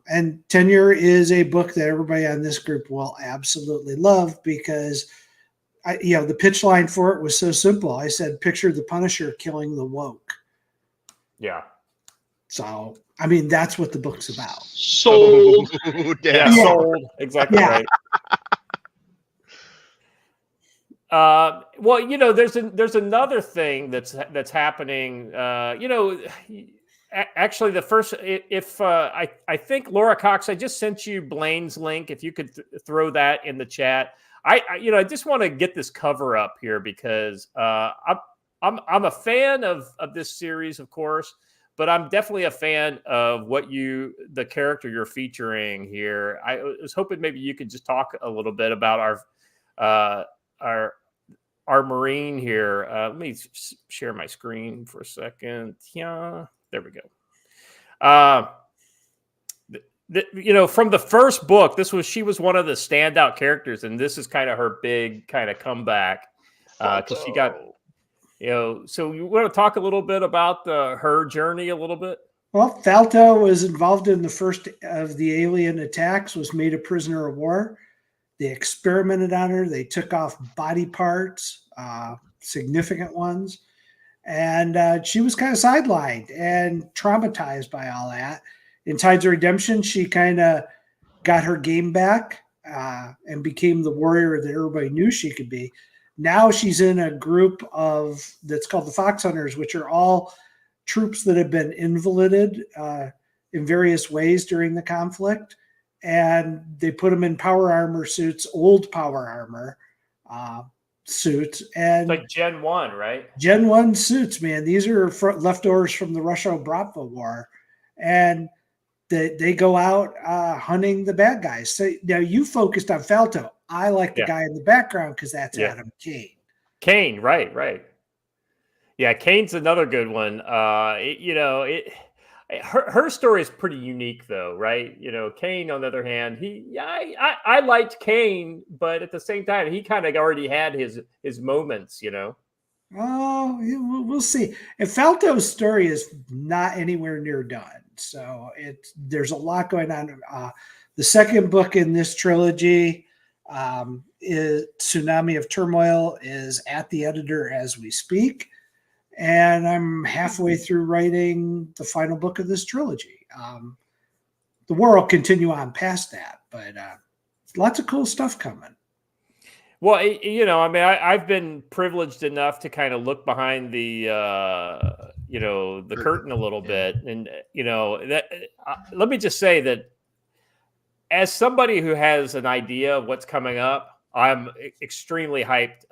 [SPEAKER 4] And Tenure is a book that everybody on this group will absolutely love because the pitch line for it was so simple. I said, picture the Punisher killing the woke.
[SPEAKER 1] Yeah.
[SPEAKER 4] So, I mean, that's what the book's about.
[SPEAKER 2] Sold.
[SPEAKER 1] Sold. Exactly right. Well, there's another thing that's happening. Actually, the first, I think Laura Cox, I just sent you Blaine's link. If you could throw that in the chat, I just want to get this cover up here because I'm a fan of this series, of course, but I'm definitely a fan of the character you're featuring here. I was hoping maybe you could just talk a little bit about our Marine here. Let me share my screen for a second. Yeah, there we go. From the first book, she was one of the standout characters, and this is kind of her big kind of comeback because she got, So you want to talk a little bit about her journey a little bit?
[SPEAKER 4] Well, Falto was involved in the first of the alien attacks, was made a prisoner of war. They experimented on her. They took off body parts, significant ones. And she was kind of sidelined and traumatized by all that. in Tides of Redemption, she kind of got her game back and became the warrior that everybody knew she could be. Now she's in a group that's called the Fox Hunters, which are all troops that have been invalided in various ways during the conflict. And they put them in power armor suits, old power armor suits. And
[SPEAKER 1] it's like Gen 1, right?
[SPEAKER 4] Gen 1 suits, man. These are leftovers from the Russia-Bratva War. And they go out hunting the bad guys. So now you focused on Falto. I like the guy in the background because that's Adam Kane.
[SPEAKER 1] Kane, right. Yeah, Kane's another good one. Her story is pretty unique, though, right? Kane, on the other hand, I liked Kane, but at the same time, he kind of already had his moments,
[SPEAKER 4] Oh, we'll see. And Falto's story is not anywhere near done, so there's a lot going on. The second book in this trilogy, is Tsunami of Turmoil, is at the editor as we speak. And I'm halfway through writing the final book of this trilogy. The war will continue on past that, but lots of cool stuff coming.
[SPEAKER 1] Well, I've been privileged enough to kind of look behind the curtain a little bit. And, let me just say that as somebody who has an idea of what's coming up, I'm extremely hyped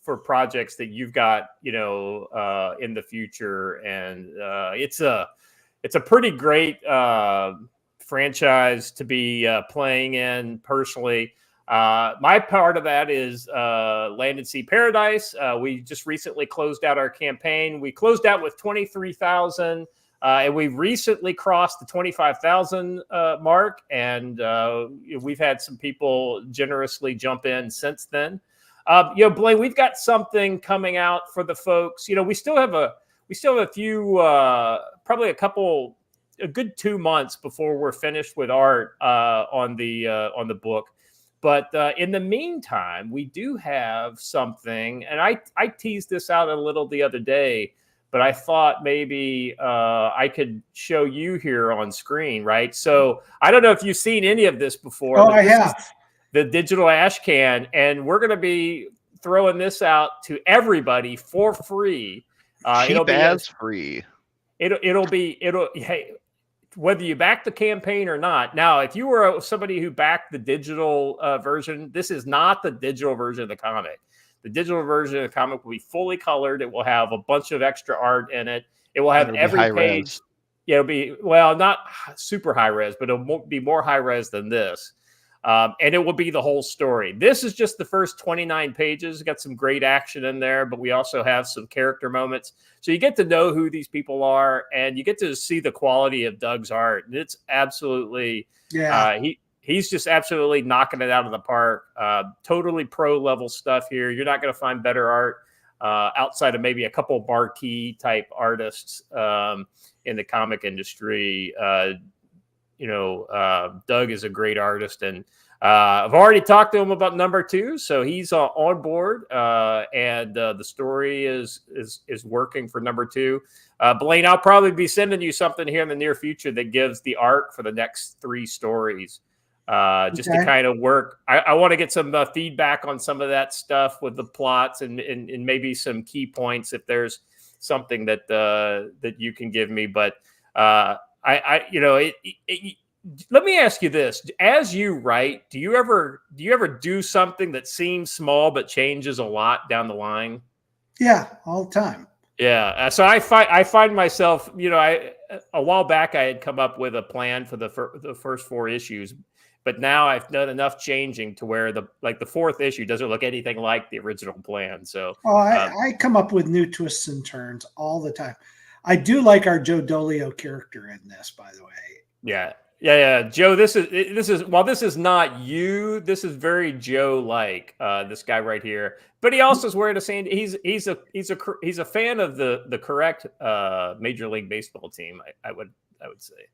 [SPEAKER 1] for projects that you've got, in the future. And it's a pretty great franchise to be playing in personally. My part of that is Land and Sea Paradise. We just recently closed out our campaign. We closed out with 23,000, and we recently crossed the 25,000 mark. And we've had some people generously jump in since then. Blaine, we've got something coming out for the folks. We still have a few, probably a good 2 months before we're finished with art on the book. But in the meantime, we do have something, and I teased this out a little the other day, but I thought maybe I could show you here on screen, right? So I don't know if you've seen any of this before.
[SPEAKER 4] Oh, I have.
[SPEAKER 1] The digital ash can, and we're going to be throwing this out to everybody for free.
[SPEAKER 3] Cheap as free.
[SPEAKER 1] Hey, whether you back the campaign or not. Now, if you were somebody who backed the digital version, this is not the digital version of the comic. The digital version of the comic will be fully colored. It will have a bunch of extra art in it. It will have every page.
[SPEAKER 3] Res.
[SPEAKER 1] Yeah, it'll be, well, not super high res, but it'll be more high res than this. And it will be the whole story. This is just the first 29 pages. Got some great action in there, but we also have some character moments. So you get to know who these people are, and you get to see the quality of Doug's art. And it's absolutely, he's just absolutely knocking it out of the park. Totally pro level stuff here. You're not going to find better art outside of maybe a couple marquee type artists in the comic industry. Doug is a great artist, and I've already talked to him about number 2, so he's on board. And the story is working for number 2. Blaine, I'll probably be sending you something here in the near future that gives the art for the next 3 stories, just to kind of work. I want to get some feedback on some of that stuff with the plots and maybe some key points if there's something that you can give me, but. Let me ask you this: as you write, do you ever do something that seems small but changes a lot down the line?
[SPEAKER 4] Yeah, all the time.
[SPEAKER 1] Yeah, so I find myself, a while back I had come up with a plan for the first 4 issues, but now I've done enough changing to where the 4th issue doesn't look anything like the original plan. So,
[SPEAKER 4] I come up with new twists and turns all the time. I do like our Joe Dolio character in this, by the way. Yeah.
[SPEAKER 1] Joe, this is while this is not you, this is very Joe-like. This guy right here, but he also is wearing a sand. He's a fan of the correct Major League Baseball team. I would say,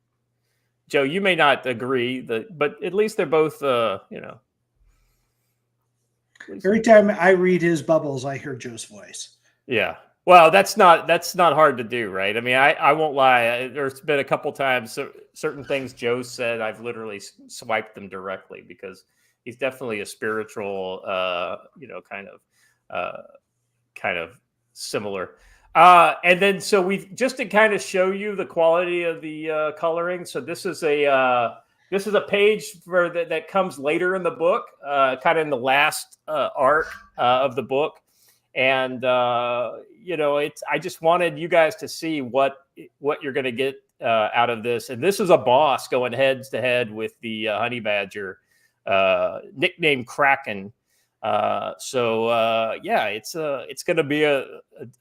[SPEAKER 1] Joe, you may not agree but at least they're both
[SPEAKER 4] Every time I read his bubbles, I hear Joe's voice.
[SPEAKER 1] Yeah. Well, that's not hard to do, right? I mean, I won't lie. There's been a couple times certain things Joe said, I've literally swiped them directly because he's definitely a spiritual, kind of similar. And then so we just to kind of show you the quality of the coloring. So this is a page for that comes later in the book, kind of in the last arc of the book. And I just wanted you guys to see what you're going to get out of this. And this is a boss going head to head with the honey badger, nicknamed Kraken. It's going to be a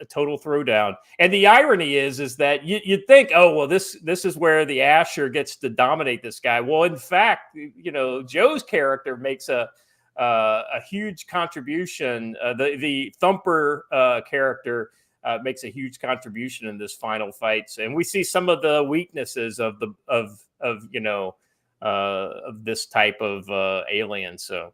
[SPEAKER 1] total throwdown. And the irony is that you'd think, oh well, this is where the Asher gets to dominate this guy. Well, in fact, Joe's character makes a huge contribution. The Thumper character makes a huge contribution in this final fight, and we see some of the weaknesses of this type of alien. So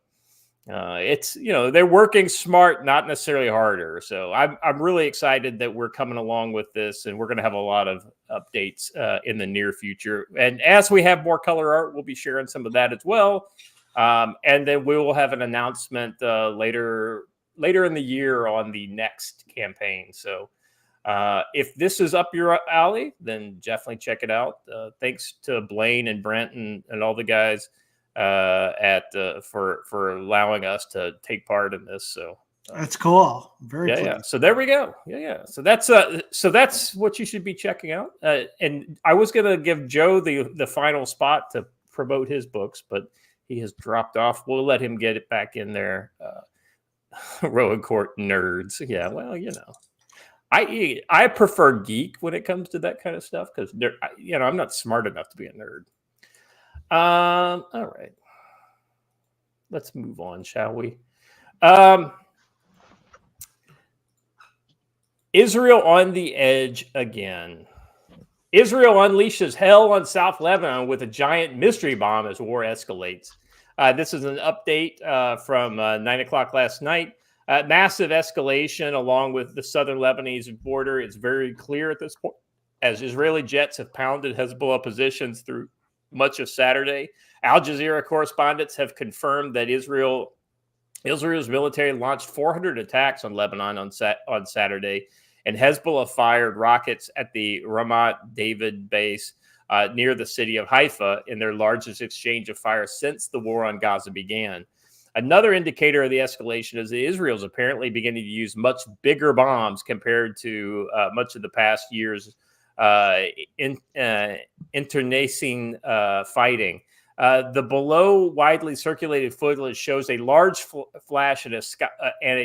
[SPEAKER 1] it's they're working smart, not necessarily harder. So I'm really excited that we're coming along with this, and we're going to have a lot of updates in the near future. And as we have more color art, we'll be sharing some of that as well. And then we will have an announcement later in the year on the next campaign. So if this is up your alley, then definitely check it out. Thanks to Blaine and Brent and all the guys for allowing us to take part in this. So
[SPEAKER 4] that's cool. Very cool.
[SPEAKER 1] Yeah. So there we go. Yeah. So that's what you should be checking out. And I was gonna give Joe the final spot to promote his books, but he has dropped off. We'll let him get it back in there. Rowan Court nerds. Yeah, well, I prefer geek when it comes to that kind of stuff because I'm not smart enough to be a nerd. All right. Let's move on, shall we? Israel on the edge again. Israel unleashes hell on South Lebanon with a giant mystery bomb as war escalates. This is an update from 9 o'clock last night. Massive escalation along with the southern Lebanese border. It's very clear at this point as Israeli jets have pounded Hezbollah positions through much of Saturday. Al Jazeera correspondents have confirmed that Israel's military launched 400 attacks on Lebanon on Saturday, and Hezbollah fired rockets at the Ramat David base near the city of Haifa in their largest exchange of fire since the war on Gaza began. Another indicator of the escalation is that Israel is apparently beginning to use much bigger bombs compared to much of the past year's internecine fighting. The below widely circulated footage shows a large flash and a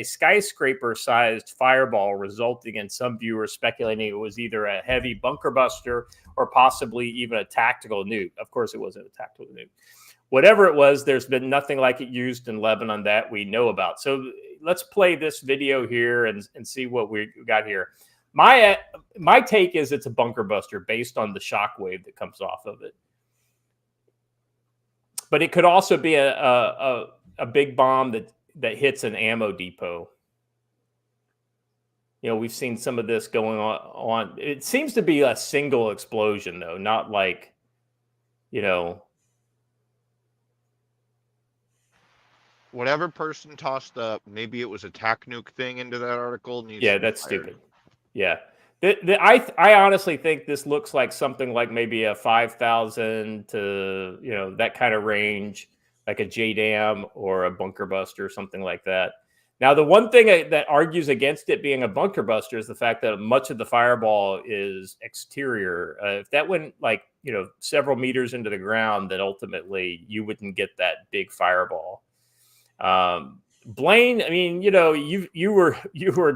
[SPEAKER 1] skyscraper-sized fireball, resulting in some viewers speculating it was either a heavy bunker buster or possibly even a tactical nuke. Of course, it wasn't a tactical nuke. Whatever it was, there's been nothing like it used in Lebanon that we know about. So let's play this video here and see what we got here. My take is it's a bunker buster based on the shockwave that comes off of it. But it could also be a big bomb that hits an ammo depot. We've seen some of this going on. It seems to be a single explosion, though, not like,
[SPEAKER 3] Whatever person tossed up, maybe it was a tac nuke thing into that article.
[SPEAKER 1] That's stupid. Yeah. I honestly think this looks like something like maybe a 5,000 to, that kind of range, like a JDAM or a bunker buster, something like that. Now, the one thing that argues against it being a bunker buster is the fact that much of the fireball is exterior. If that went several meters into the ground, then ultimately you wouldn't get that big fireball. Blaine, I mean, you were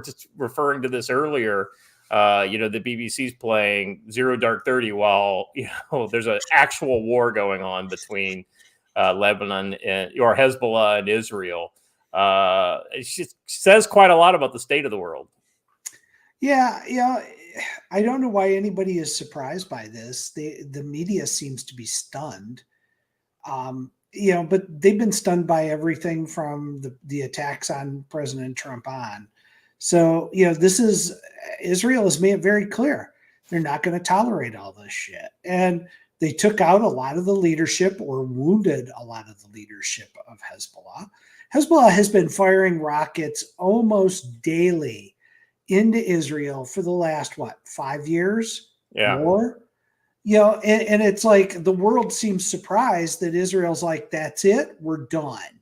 [SPEAKER 1] just referring to this earlier. The BBC's playing Zero Dark 30 while there's an actual war going on between Lebanon or Hezbollah and Israel. It just says quite a lot about the state of the world.
[SPEAKER 4] Yeah, I don't know why anybody is surprised by this. The media seems to be stunned. But they've been stunned by everything from the attacks on President Trump on. So, Israel has made it very clear they're not going to tolerate all this shit. And they took out a lot of the leadership or wounded a lot of the leadership of Hezbollah. Hezbollah has been firing rockets almost daily into Israel for the last, 5 years?
[SPEAKER 1] Yeah.
[SPEAKER 4] More? And it's like the world seems surprised that Israel's like, that's it, we're done.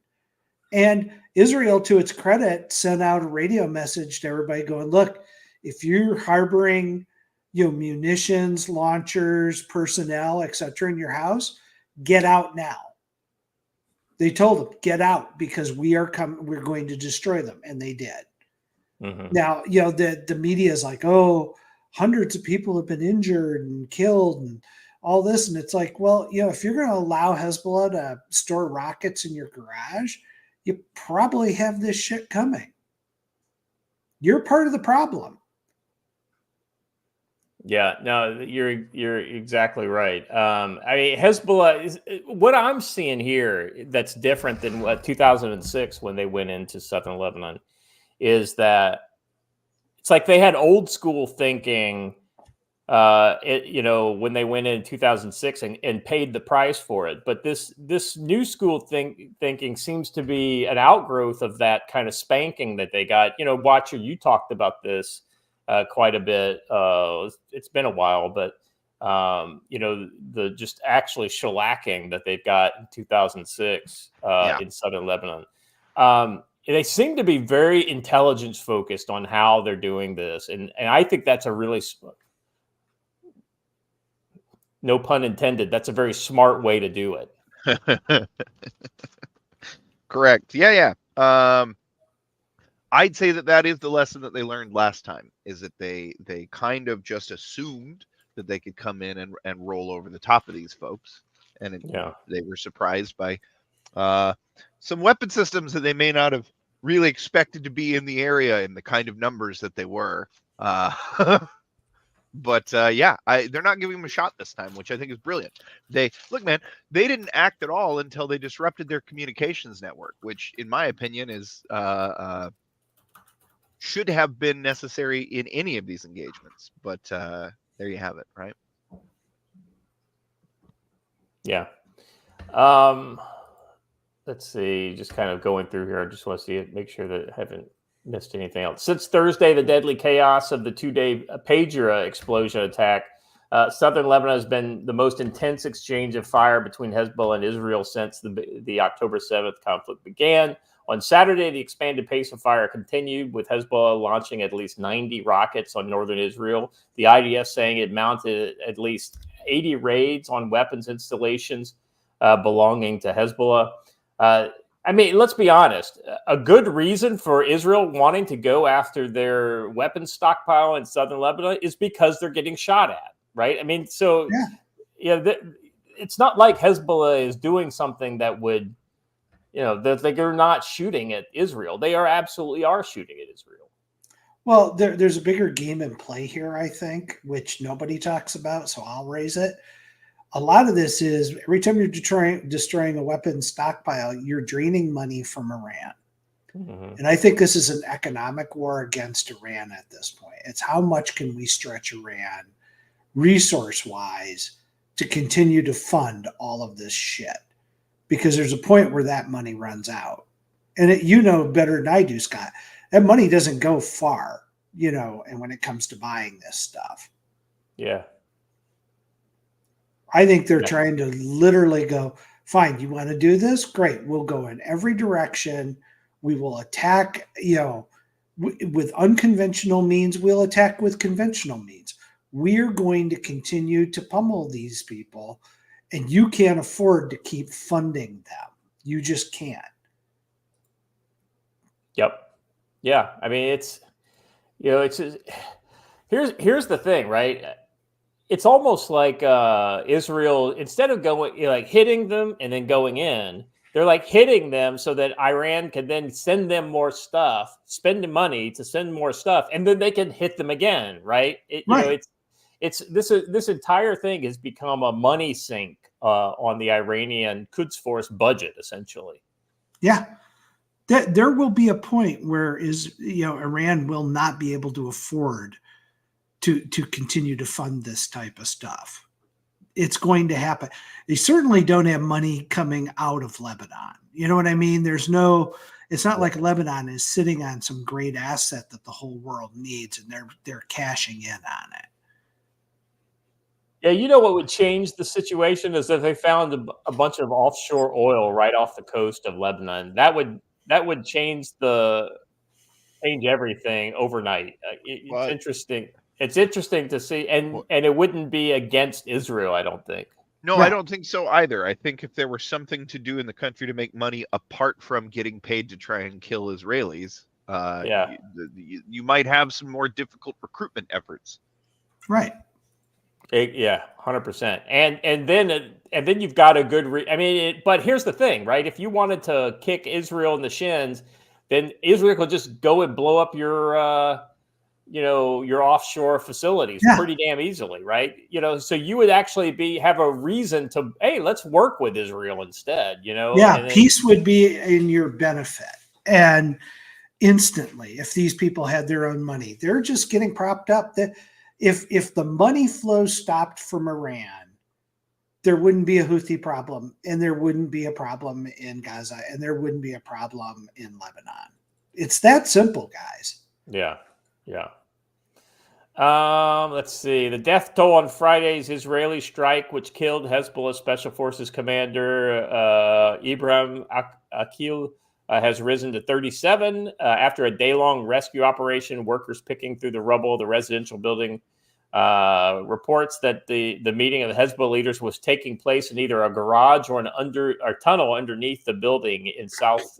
[SPEAKER 4] And Israel, to its credit, sent out a radio message to everybody going, look, if you're harboring, munitions, launchers, personnel, etc. in your house, get out now. They told them, get out because we're going to destroy them. And they did. Mm-hmm. Now, the media is like, oh, hundreds of people have been injured and killed and all this. And it's like, well, if you're going to allow Hezbollah to store rockets in your garage, you probably have this shit coming. You're part of the problem.
[SPEAKER 1] Yeah, no, you're exactly right. Hezbollah is what I'm seeing here that's different than what 2006 when they went into southern Lebanon is that it's like they had old school thinking, when they went in 2006 and paid the price for it. But this new school thinking seems to be an outgrowth of that kind of spanking that they got. Watcher, you talked about this quite a bit. It's been a while, but the just actually shellacking that they've got in 2006 in southern Lebanon. They seem to be very intelligence focused on how they're doing this, and I think that's a really, no pun intended, that's a very smart way to do it.
[SPEAKER 3] Correct. Yeah. I'd say that is the lesson that they learned last time, is that they kind of just assumed that they could come in and roll over the top of these folks. And they were surprised by some weapon systems that they may not have really expected to be in the area in the kind of numbers that they were. But they're not giving them a shot this time, which I think is brilliant. They didn't act at all until they disrupted their communications network, which in my opinion is should have been necessary in any of these engagements. But there you have it, right?
[SPEAKER 1] Yeah. Let's see, just kind of going through here. I just want to see it, make sure that I haven't missed anything else. Since Thursday, the deadly chaos of the 2-day pager explosion attack, southern Lebanon has been the most intense exchange of fire between Hezbollah and Israel since the October 7th conflict began. On Saturday, the expanded pace of fire continued, with Hezbollah launching at least 90 rockets on northern Israel. The IDF saying it mounted at least 80 raids on weapons installations belonging to Hezbollah. Let's be honest. A good reason for Israel wanting to go after their weapons stockpile in southern Lebanon is because they're getting shot at, right? It's not like Hezbollah is doing something that would, they're not shooting at Israel. They absolutely are shooting at Israel.
[SPEAKER 4] Well, there's a bigger game in play here, I think, which nobody talks about, so I'll raise it. A lot of this is every time you're destroying a weapons stockpile, you're draining money from Iran. Mm-hmm. And I think this is an economic war against Iran at this point. It's how much can we stretch Iran resource-wise to continue to fund all of this shit? Because there's a point where that money runs out. And better than I do, Scott, that money doesn't go far, and when it comes to buying this stuff.
[SPEAKER 1] Yeah.
[SPEAKER 4] I think they're trying to literally go, fine, you want to do this? Great. We'll go in every direction. We will attack, with unconventional means. We'll attack with conventional means. We're going to continue to pummel these people, and you can't afford to keep funding them. You just can't.
[SPEAKER 1] Yep. Yeah. It's here's the thing, right? It's almost like Israel, instead of going hitting them and then going in, they're hitting them so that Iran can then send them more stuff, spend the money to send more stuff, and then they can hit them again, right? This entire thing has become a money sink on the Iranian Quds Force budget, essentially.
[SPEAKER 4] Yeah, that there will be a point where Iran will not be able to afford to continue to fund this type of stuff. It's going to happen. They certainly don't have money coming out of Lebanon. You know what I mean? It's not like Lebanon is sitting on some great asset that the whole world needs and they're cashing in on it.
[SPEAKER 1] Yeah, you know what would change the situation is if they found a bunch of offshore oil right off the coast of Lebanon. That would change everything overnight. It's interesting. It's interesting to see, and it wouldn't be against Israel, I don't think.
[SPEAKER 3] No, right. I don't think so either. I think if there were something to do in the country to make money apart from getting paid to try and kill Israelis, you might have some more difficult recruitment efforts.
[SPEAKER 4] Right.
[SPEAKER 1] 100%. And then you've got a good. But here's the thing, right? If you wanted to kick Israel in the shins, then Israel could just go and blow up your offshore facilities pretty damn easily, right? So you would actually have a reason to, hey, let's work with Israel instead,
[SPEAKER 4] Yeah, peace would be in your benefit. And instantly, if these people had their own money, they're just getting propped up. That if the money flow stopped from Iran, there wouldn't be a Houthi problem, and there wouldn't be a problem in Gaza, and there wouldn't be a problem in Lebanon. It's that simple, guys.
[SPEAKER 1] Yeah. Let's see. The death toll on Friday's Israeli strike, which killed Hezbollah Special Forces commander Ibrahim Akil, has risen to 37 after a day-long rescue operation. Workers picking through the rubble of the residential building reports that the meeting of the Hezbollah leaders was taking place in either a garage or a tunnel underneath the building in South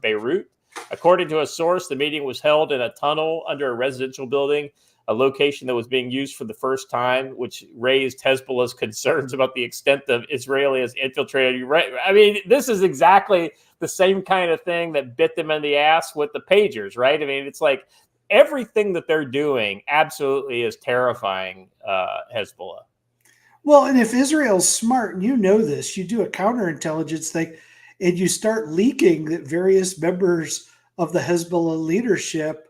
[SPEAKER 1] Beirut. According to a source, the meeting was held in a tunnel under a residential building, a location that was being used for the first time, which raised Hezbollah's concerns about the extent of Israeli has infiltrated. I mean, this is exactly the same kind of thing that bit them in the ass with the pagers, right? I mean, it's like everything that they're doing absolutely is terrifying Hezbollah.
[SPEAKER 4] Well, and if Israel's smart, and you know this, you do a counterintelligence thing, and you start leaking that various members of the Hezbollah leadership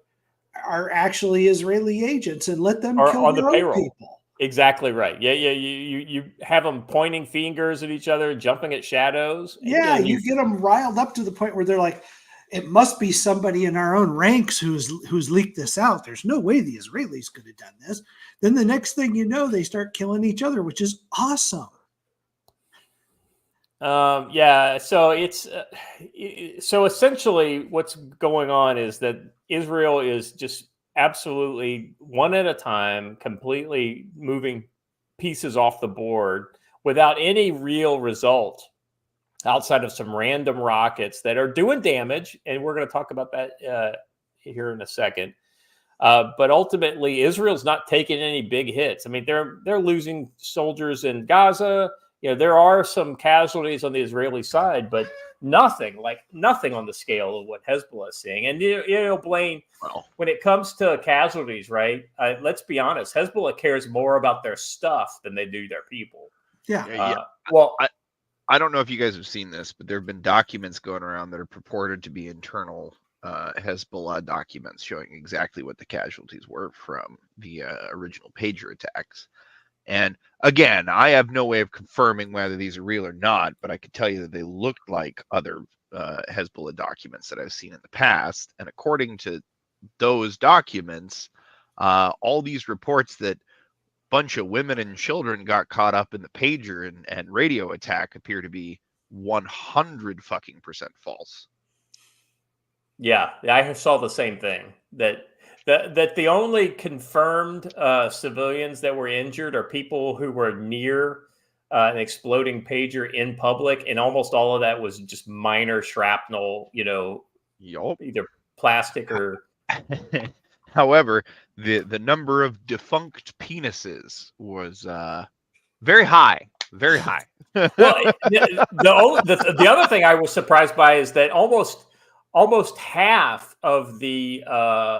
[SPEAKER 4] are actually Israeli agents and let them kill their own people.
[SPEAKER 1] Exactly right. Yeah. You have them pointing fingers at each other, jumping at shadows.
[SPEAKER 4] Yeah, you get them riled up to the point where they're like, it must be somebody in our own ranks who's leaked this out. There's no way the Israelis could have done this. Then the next thing you know, they start killing each other, which is awesome.
[SPEAKER 1] So it's so essentially what's going on is that Israel is just absolutely one at a time, completely moving pieces off the board without any real result outside of some random rockets that are doing damage. And we're going to talk about that here in a second. But ultimately, Israel's not taking any big hits. I mean, they're losing soldiers in Gaza. There are some casualties on the Israeli side, but nothing on the scale of what Hezbollah is seeing. And, Blaine, when it comes to casualties, right, let's be honest, Hezbollah cares more about their stuff than they do their people.
[SPEAKER 3] Yeah. I don't know if you guys have seen this, but there have been documents going around that are purported to be internal Hezbollah documents showing exactly what the casualties were from the original pager attacks. And again, I have no way of confirming whether these are real or not, but I could tell you that they looked like other Hezbollah documents that I've seen in the past. And according to those documents, all these reports that a bunch of women and children got caught up in the pager and radio attack appear to be 100% false.
[SPEAKER 1] Yeah, I saw the same thing, that the only confirmed civilians that were injured are people who were near an exploding pager in public, and almost all of that was just minor shrapnel, either plastic or.
[SPEAKER 3] However, the number of defunct penises was very high. Very high.
[SPEAKER 1] Well, the other thing I was surprised by is that almost half of the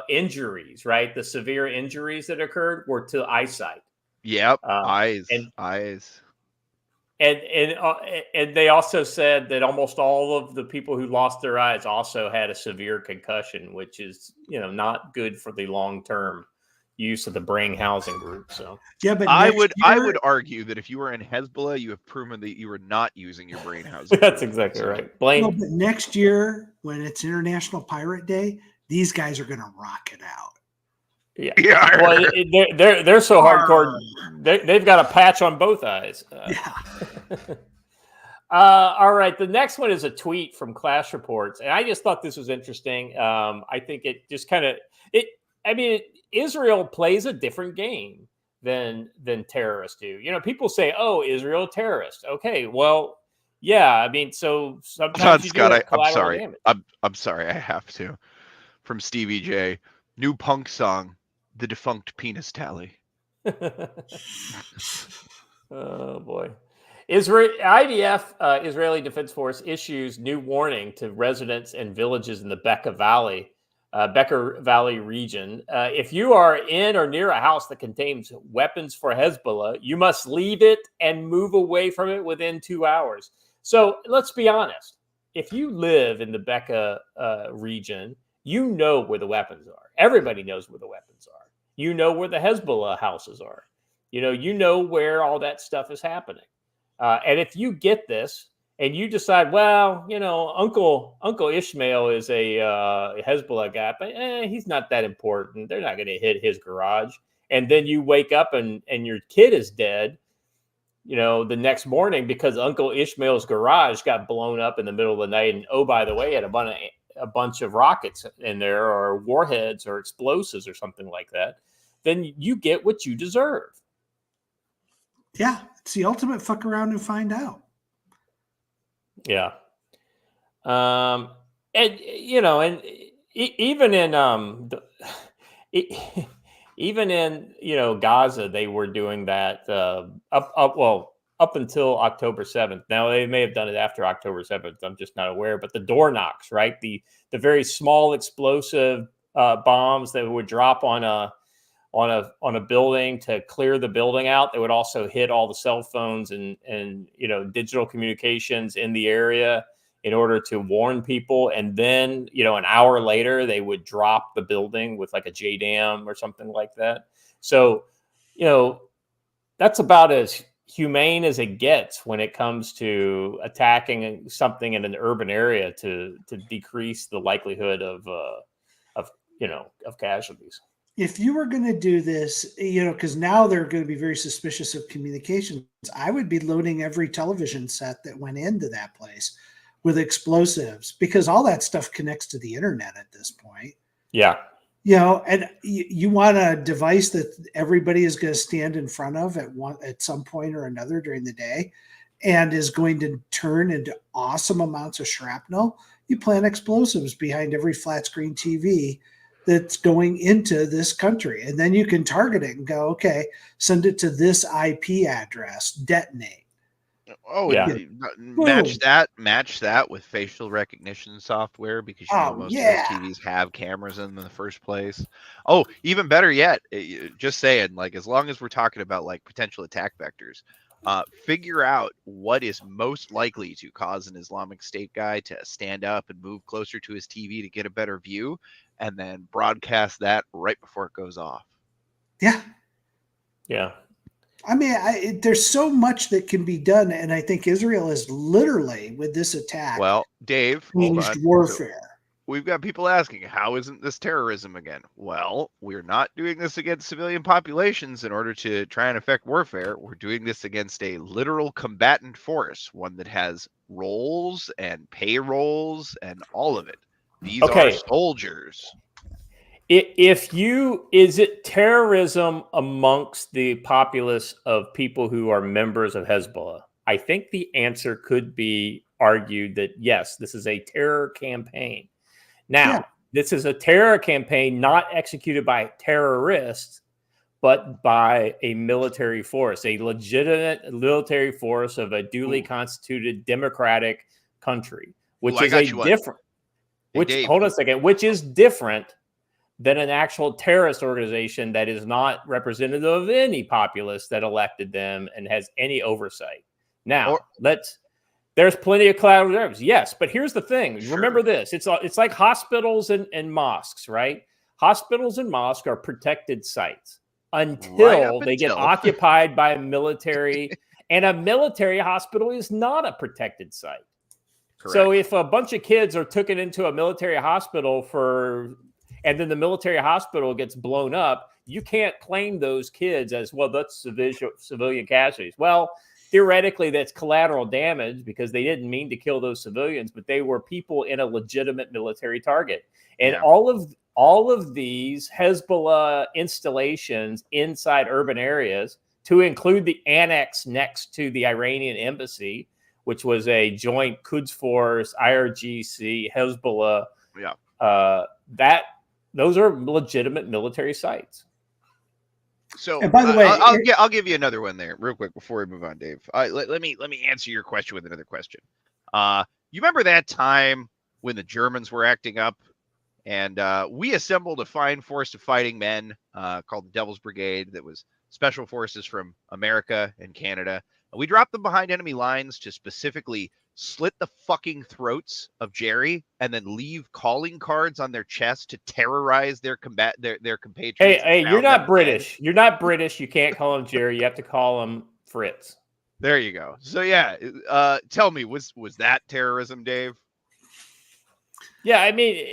[SPEAKER 1] injuries, right, the severe injuries that occurred were to eyesight.
[SPEAKER 3] Yep, eyes.
[SPEAKER 1] And they also said that almost all of the people who lost their eyes also had a severe concussion, which is, not good for the long-term use of the brain housing group. So
[SPEAKER 4] yeah, but
[SPEAKER 3] I would argue that if you were in Hezbollah, you have proven that you were not using your brain housing.
[SPEAKER 1] That's exactly right. Blaine.
[SPEAKER 4] No, but next year when it's International Pirate Day, these guys are going to rock it out.
[SPEAKER 1] Yeah. Well, they're so hardcore. They've got a patch on both eyes.
[SPEAKER 4] Yeah.
[SPEAKER 1] All right. The next one is a tweet from Clash Reports, and I just thought this was interesting. I think it just Israel plays a different game than terrorists do. People say, "Oh, Israel terrorist." Okay, well, yeah. I mean, so sometimes you
[SPEAKER 3] Scott,
[SPEAKER 1] do have
[SPEAKER 3] I'm sorry.
[SPEAKER 1] damage.
[SPEAKER 3] I'm sorry. I have to. From Stevie J, new punk song, "The Defunct Penis Tally."
[SPEAKER 1] Oh boy. IDF, Israeli Defense Force, issues new warning to residents and villages in the Bekaa Valley region. If you are in or near a house that contains weapons for Hezbollah, you must leave it and move away from it within 2 hours. So let's be honest. If you live in the Bekaa region, you know where the weapons are. Everybody knows where the weapons are. You know where the Hezbollah houses are. You know where all that stuff is happening. And if you get this and you decide, well, Uncle Ishmael is a Hezbollah guy, but he's not that important. They're not going to hit his garage. And then you wake up and your kid is dead, the next morning because Uncle Ishmael's garage got blown up in the middle of the night. And, oh, by the way, had a bunch of rockets in there or warheads or explosives or something like that. Then you get what you deserve.
[SPEAKER 4] Yeah, it's the ultimate fuck around and find out.
[SPEAKER 1] Yeah. And even in Gaza, they were doing that up until October 7th. Now they may have done it after October 7th. I'm just not aware. But the door knocks, right? The very small explosive bombs that would drop on a building to clear the building out. They would also hit all the cell phones and digital communications in the area in order to warn people. And then, an hour later, they would drop the building with like a JDAM or something like that. So, that's about as humane as it gets when it comes to attacking something in an urban area to decrease the likelihood of casualties.
[SPEAKER 4] If you were going to do this, because now they're going to be very suspicious of communications, I would be loading every television set that went into that place with explosives because all that stuff connects to the internet at this point.
[SPEAKER 1] Yeah.
[SPEAKER 4] And you want a device that everybody is going to stand in front of at some point or another during the day and is going to turn into awesome amounts of shrapnel. You plant explosives behind every flat screen TV that's going into this country. And then you can target it and go, okay, send it to this IP address, detonate.
[SPEAKER 3] Oh, yeah. Match that with facial recognition software because most of those TVs have cameras in them in the first place. Oh, even better yet, just saying, like, as long as we're talking about like potential attack vectors, figure out what is most likely to cause an Islamic State guy to stand up and move closer to his TV to get a better view, and then broadcast that right before it goes off.
[SPEAKER 4] Yeah.
[SPEAKER 1] Yeah.
[SPEAKER 4] I mean, there's so much that can be done, and I think Israel is literally, with this attack,
[SPEAKER 3] Dave,
[SPEAKER 4] changed warfare.
[SPEAKER 3] So we've got people asking, how isn't this terrorism again? Well, we're not doing this against civilian populations in order to try and affect warfare. We're doing this against a literal combatant force, one that has roles and payrolls and all of it. These are soldiers.
[SPEAKER 1] Is it terrorism amongst the populace of people who are members of Hezbollah? I think the answer could be argued that yes, this is a terror campaign. Now, This is a terror campaign not executed by terrorists, but by a military force, a legitimate military force of a duly constituted democratic country, which is different. Hold on a second, which is different than an actual terrorist organization that is not representative of any populace that elected them and has any oversight. Now, there's plenty of collateral damage. Yes, but here's the thing.
[SPEAKER 3] Sure.
[SPEAKER 1] Remember this. It's like hospitals and mosques, right? Hospitals and mosques are protected sites until they get occupied by a military, and a military hospital is not a protected site. Correct. So if a bunch of kids are taken into a military hospital and then the military hospital gets blown up, you can't claim those kids as, well, that's civilian casualties. Well, theoretically, that's collateral damage because they didn't mean to kill those civilians, but they were people in a legitimate military target. And all of these Hezbollah installations inside urban areas, to include the annex next to the Iranian embassy, which was a joint Quds Force, IRGC, Hezbollah. Yeah. Those are legitimate military sites.
[SPEAKER 3] So, and by the way, I'll give you another one there real quick before we move on, Dave. Let me answer your question with another question. You remember that time when the Germans were acting up, and we assembled a fine force of fighting men called the Devil's Brigade that was special forces from America and Canada. We dropped them behind enemy lines to specifically slit the fucking throats of Jerry and then leave calling cards on their chest to terrorize their compatriots.
[SPEAKER 1] Hey, you're not British. You're not British. You can't call him Jerry. You have to call him Fritz.
[SPEAKER 3] There you go. So yeah, tell me, was that terrorism, Dave?
[SPEAKER 1] Yeah, I mean,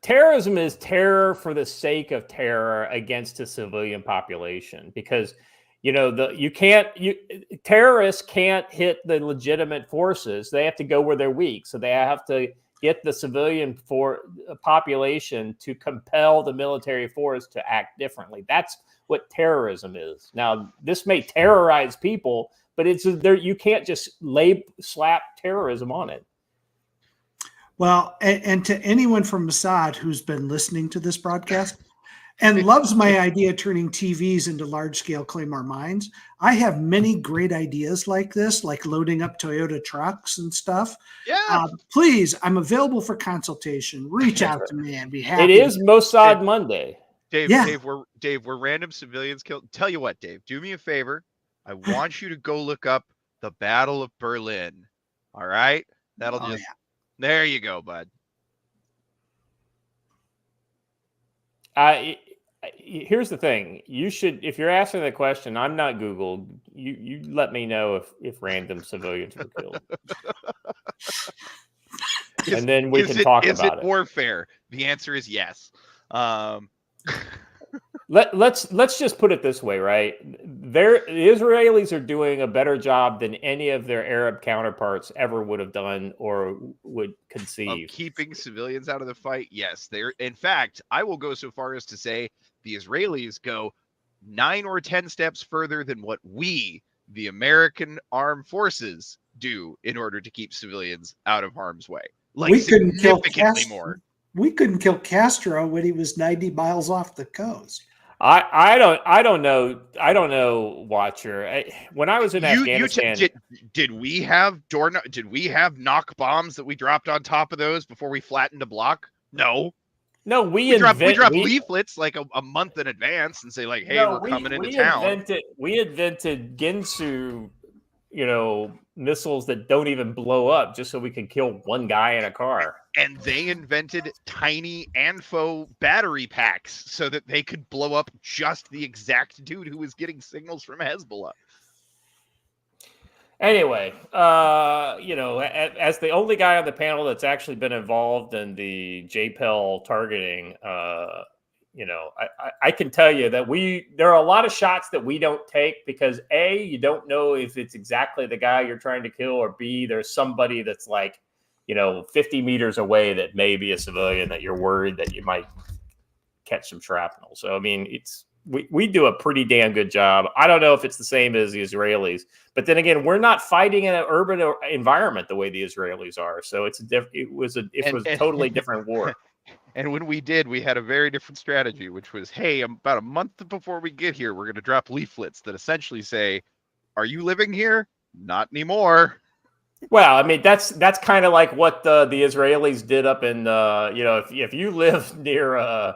[SPEAKER 1] terrorism is terror for the sake of terror against a civilian population, because terrorists can't hit the legitimate forces. They have to go where they're weak. So they have to get the civilian population to compel the military force to act differently. That's what terrorism is. Now, this may terrorize people, but you can't just slap terrorism on it.
[SPEAKER 4] Well, and to anyone from Mossad who's been listening to this broadcast and loves my idea of turning TVs into large-scale Claymore mines, I have many great ideas like this, like loading up Toyota trucks and stuff.
[SPEAKER 3] Yeah.
[SPEAKER 4] Please, I'm available for consultation. Reach out to me and be happy.
[SPEAKER 1] It is Mossad Monday.
[SPEAKER 3] Dave, we're random civilians killed. Tell you what, Dave, do me a favor. I want you to go look up the Battle of Berlin. All right? There you go, bud.
[SPEAKER 1] Here's the thing. You should, if you're asking the question, I'm not Googled. You let me know if random civilians were killed. And then we can talk about it.
[SPEAKER 3] Is it warfare? The answer is yes.
[SPEAKER 1] Let's just put it this way, right? The Israelis are doing a better job than any of their Arab counterparts ever would have done or would conceive.
[SPEAKER 3] Of keeping civilians out of the fight, yes. In fact, I will go so far as to say the Israelis go 9 or 10 steps further than what we, the American armed forces, do in order to keep civilians out of harm's way. Like,
[SPEAKER 4] we couldn't
[SPEAKER 3] significantly more.
[SPEAKER 4] We couldn't kill Castro when he was 90 miles off the coast.
[SPEAKER 1] I don't know, Watcher. When I was in Afghanistan,
[SPEAKER 3] did we have knock bombs that we dropped on top of those before we flattened a block? No, we dropped leaflets like a month in advance and say like, hey, we're coming into town.
[SPEAKER 1] We invented Ginsu, missiles that don't even blow up just so we can kill one guy in a car.
[SPEAKER 3] And they invented tiny Anfo battery packs so that they could blow up just the exact dude who was getting signals from Hezbollah.
[SPEAKER 1] Anyway, as the only guy on the panel that's actually been involved in the JPEL targeting, I can tell you that there are a lot of shots that we don't take because A, you don't know if it's exactly the guy you're trying to kill, or B, there's somebody that's like, 50 meters away that may be a civilian that you're worried that you might catch some shrapnel. So, I mean, we do a pretty damn good job. I don't know if it's the same as the Israelis, but then again, we're not fighting in an urban environment the way the Israelis are. So it was a totally different war.
[SPEAKER 3] And when we did, we had a very different strategy, which was, hey, about a month before we get here, we're going to drop leaflets that essentially say, are you living here? Not anymore.
[SPEAKER 1] Well, I mean, that's kind of like what the Israelis did up in, if you live near,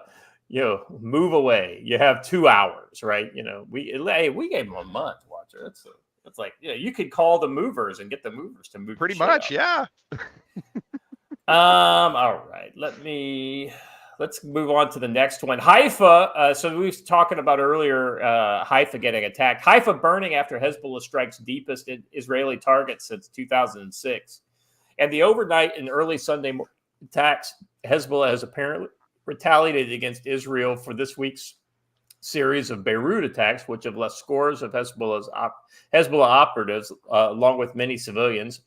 [SPEAKER 1] move away, you have 2 hours, right? We gave them a month, Watcher. It's like, you could call the movers and get the movers to move.
[SPEAKER 3] Pretty much, yeah.
[SPEAKER 1] All right. Let's move on to the next one. Haifa. So we were talking about earlier, Haifa getting attacked. Haifa burning after Hezbollah strikes deepest Israeli targets since 2006. And the overnight and early Sunday attacks, Hezbollah has apparently retaliated against Israel for this week's series of Beirut attacks, which have left scores of Hezbollah operatives, along with many civilians.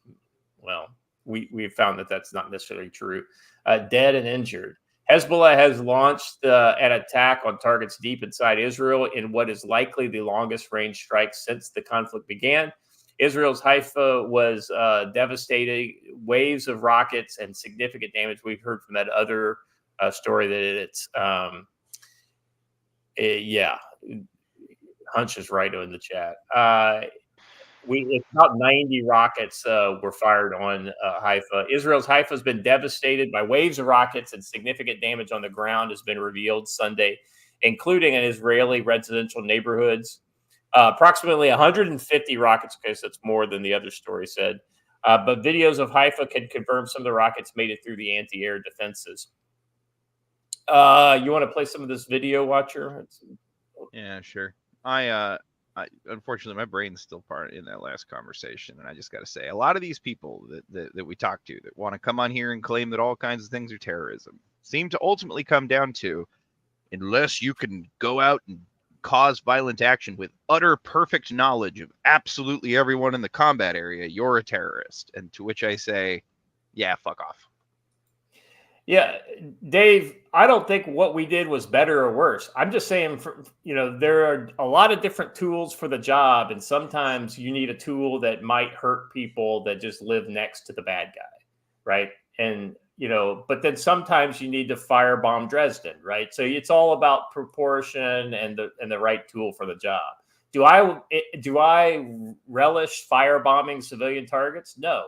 [SPEAKER 1] Well, we've found that that's not necessarily true. Dead and injured. Hezbollah has launched an attack on targets deep inside Israel in what is likely the longest range strike since the conflict began. Israel's Haifa was devastating, waves of rockets and significant damage. We've heard from that other story that it's, Hunch is right in the chat. It's about 90 rockets were fired on Haifa. Israel's Haifa has been devastated by waves of rockets, and significant damage on the ground has been revealed Sunday, including in Israeli residential neighborhoods. Approximately 150 rockets. Okay, so that's more than the other story said. But videos of Haifa can confirm some of the rockets made it through the anti-air defenses. You want to play some of this video, Watcher?
[SPEAKER 3] Yeah, sure. I unfortunately, my brain's still part in that last conversation, and I just got to say, a lot of these people that we talk to that want to come on here and claim that all kinds of things are terrorism seem to ultimately come down to, unless you can go out and cause violent action with utter perfect knowledge of absolutely everyone in the combat area, you're a terrorist. And to which I say, yeah, fuck off.
[SPEAKER 1] Yeah, Dave, I don't think what we did was better or worse. I'm just saying, there are a lot of different tools for the job, and sometimes you need a tool that might hurt people that just live next to the bad guy, right? And, but then sometimes you need to firebomb Dresden, right? So it's all about proportion and the right tool for the job. Do I relish firebombing civilian targets? No,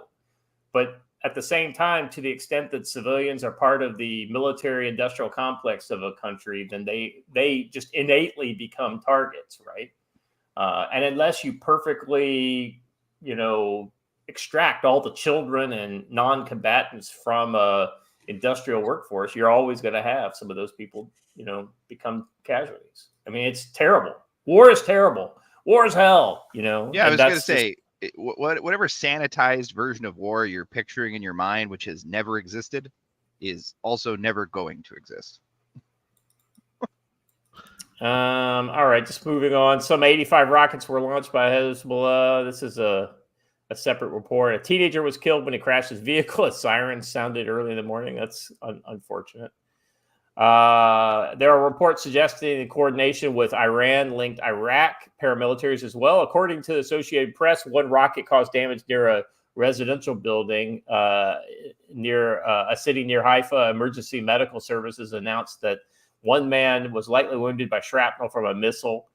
[SPEAKER 1] but at the same time, to the extent that civilians are part of the military-industrial complex of a country, then they just innately become targets, right? And unless you perfectly, extract all the children and non-combatants from a industrial workforce, you're always going to have some of those people, become casualties. I mean, it's terrible. War is terrible. War is hell. Yeah,
[SPEAKER 3] I was going to say, whatever sanitized version of war you're picturing in your mind, which has never existed, is also never going to exist.
[SPEAKER 1] All right, just moving on. Some 85 rockets were launched by Hezbollah. This is a separate report. A teenager was killed when he crashed his vehicle. A siren sounded early in the morning. That's unfortunate. There are reports suggesting coordination with Iran-linked Iraq paramilitaries as well. According to the Associated Press, one rocket caused damage near a residential building near a city near Haifa. Emergency medical services announced that one man was lightly wounded by shrapnel from a missile.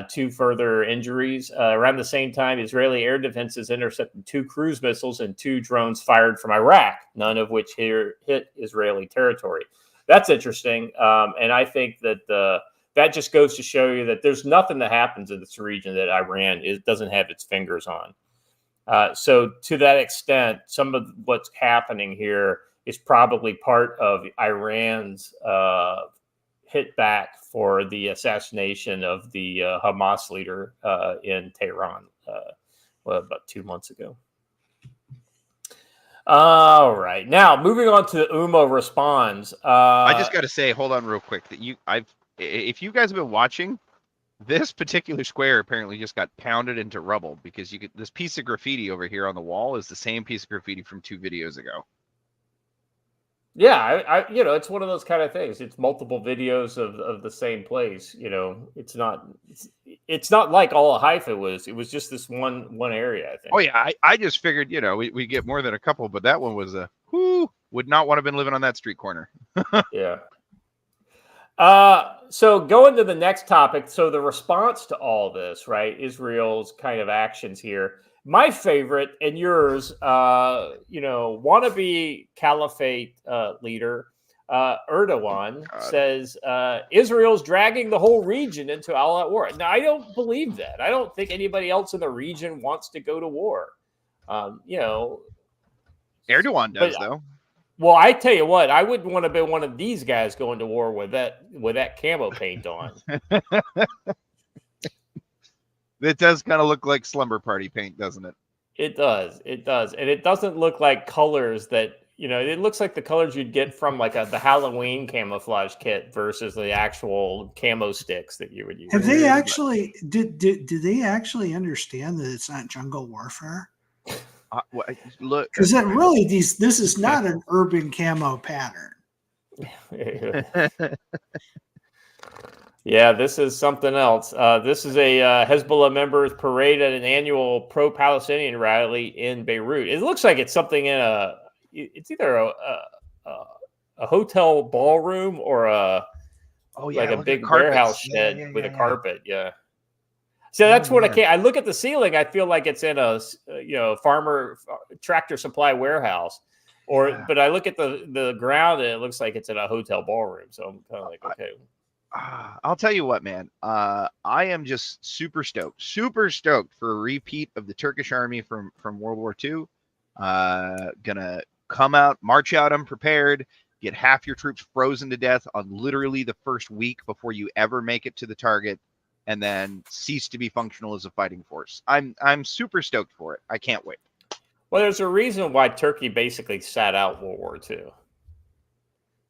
[SPEAKER 1] 2 further injuries. Around the same time, Israeli air defenses intercepted 2 cruise missiles and 2 drones fired from Iraq, none of which hit Israeli territory. That's interesting, and I think that that just goes to show you that there's nothing that happens in this region that Iran doesn't have its fingers on. So to that extent, some of what's happening here is probably part of Iran's hit back for the assassination of the Hamas leader in Tehran about 2 months ago. All right. Now, moving on to the Ummah responds.
[SPEAKER 3] I just got to say, hold on real quick. If you guys have been watching, this particular square apparently just got pounded into rubble because this piece of graffiti over here on the wall is the same piece of graffiti from 2 videos ago.
[SPEAKER 1] Yeah, it's one of those kind of things. It's multiple videos of the same place. It's not like all of Haifa was. It was just this one area, I think.
[SPEAKER 3] Oh yeah, I just figured we get more than a couple, but that one was would not want to have been living on that street corner.
[SPEAKER 1] Yeah. So going to the next topic. So the response to all this, right? Israel's kind of actions here. My favorite and yours, wannabe caliphate leader Erdogan says Israel's dragging the whole region into all-out war. Now, I don't believe that. I don't think anybody else in the region wants to go to war.
[SPEAKER 3] Erdogan does, though.
[SPEAKER 1] Well, I tell you what, I wouldn't want to be one of these guys going to war with that camo paint on.
[SPEAKER 3] It does kind of look like slumber party paint, doesn't it?
[SPEAKER 1] It does. And it doesn't look like colors that, it looks like the colors you'd get from like the Halloween camouflage kit versus the actual camo sticks that you would use.
[SPEAKER 4] Have they actually, do they actually understand that it's not jungle warfare?
[SPEAKER 3] Look,
[SPEAKER 4] because this is not an urban camo pattern.
[SPEAKER 1] Yeah, this is something else. This is a Hezbollah members parade at an annual pro-Palestinian rally in Beirut. It looks like it's something in it's either a hotel ballroom or a big warehouse shed with a carpet. Yeah. So that's what I look at the ceiling. I feel like it's in a farmer tractor supply warehouse, but I look at the ground and it looks like it's in a hotel ballroom. So I'm kind of like, okay.
[SPEAKER 3] I'll tell you what, man. I am just super stoked for a repeat of the Turkish army from World War II. Gonna come out, march out unprepared, get half your troops frozen to death on literally the first week before you ever make it to the target, and then cease to be functional as a fighting force. I'm super stoked for it. I can't wait.
[SPEAKER 1] Well, there's a reason why Turkey basically sat out World War II.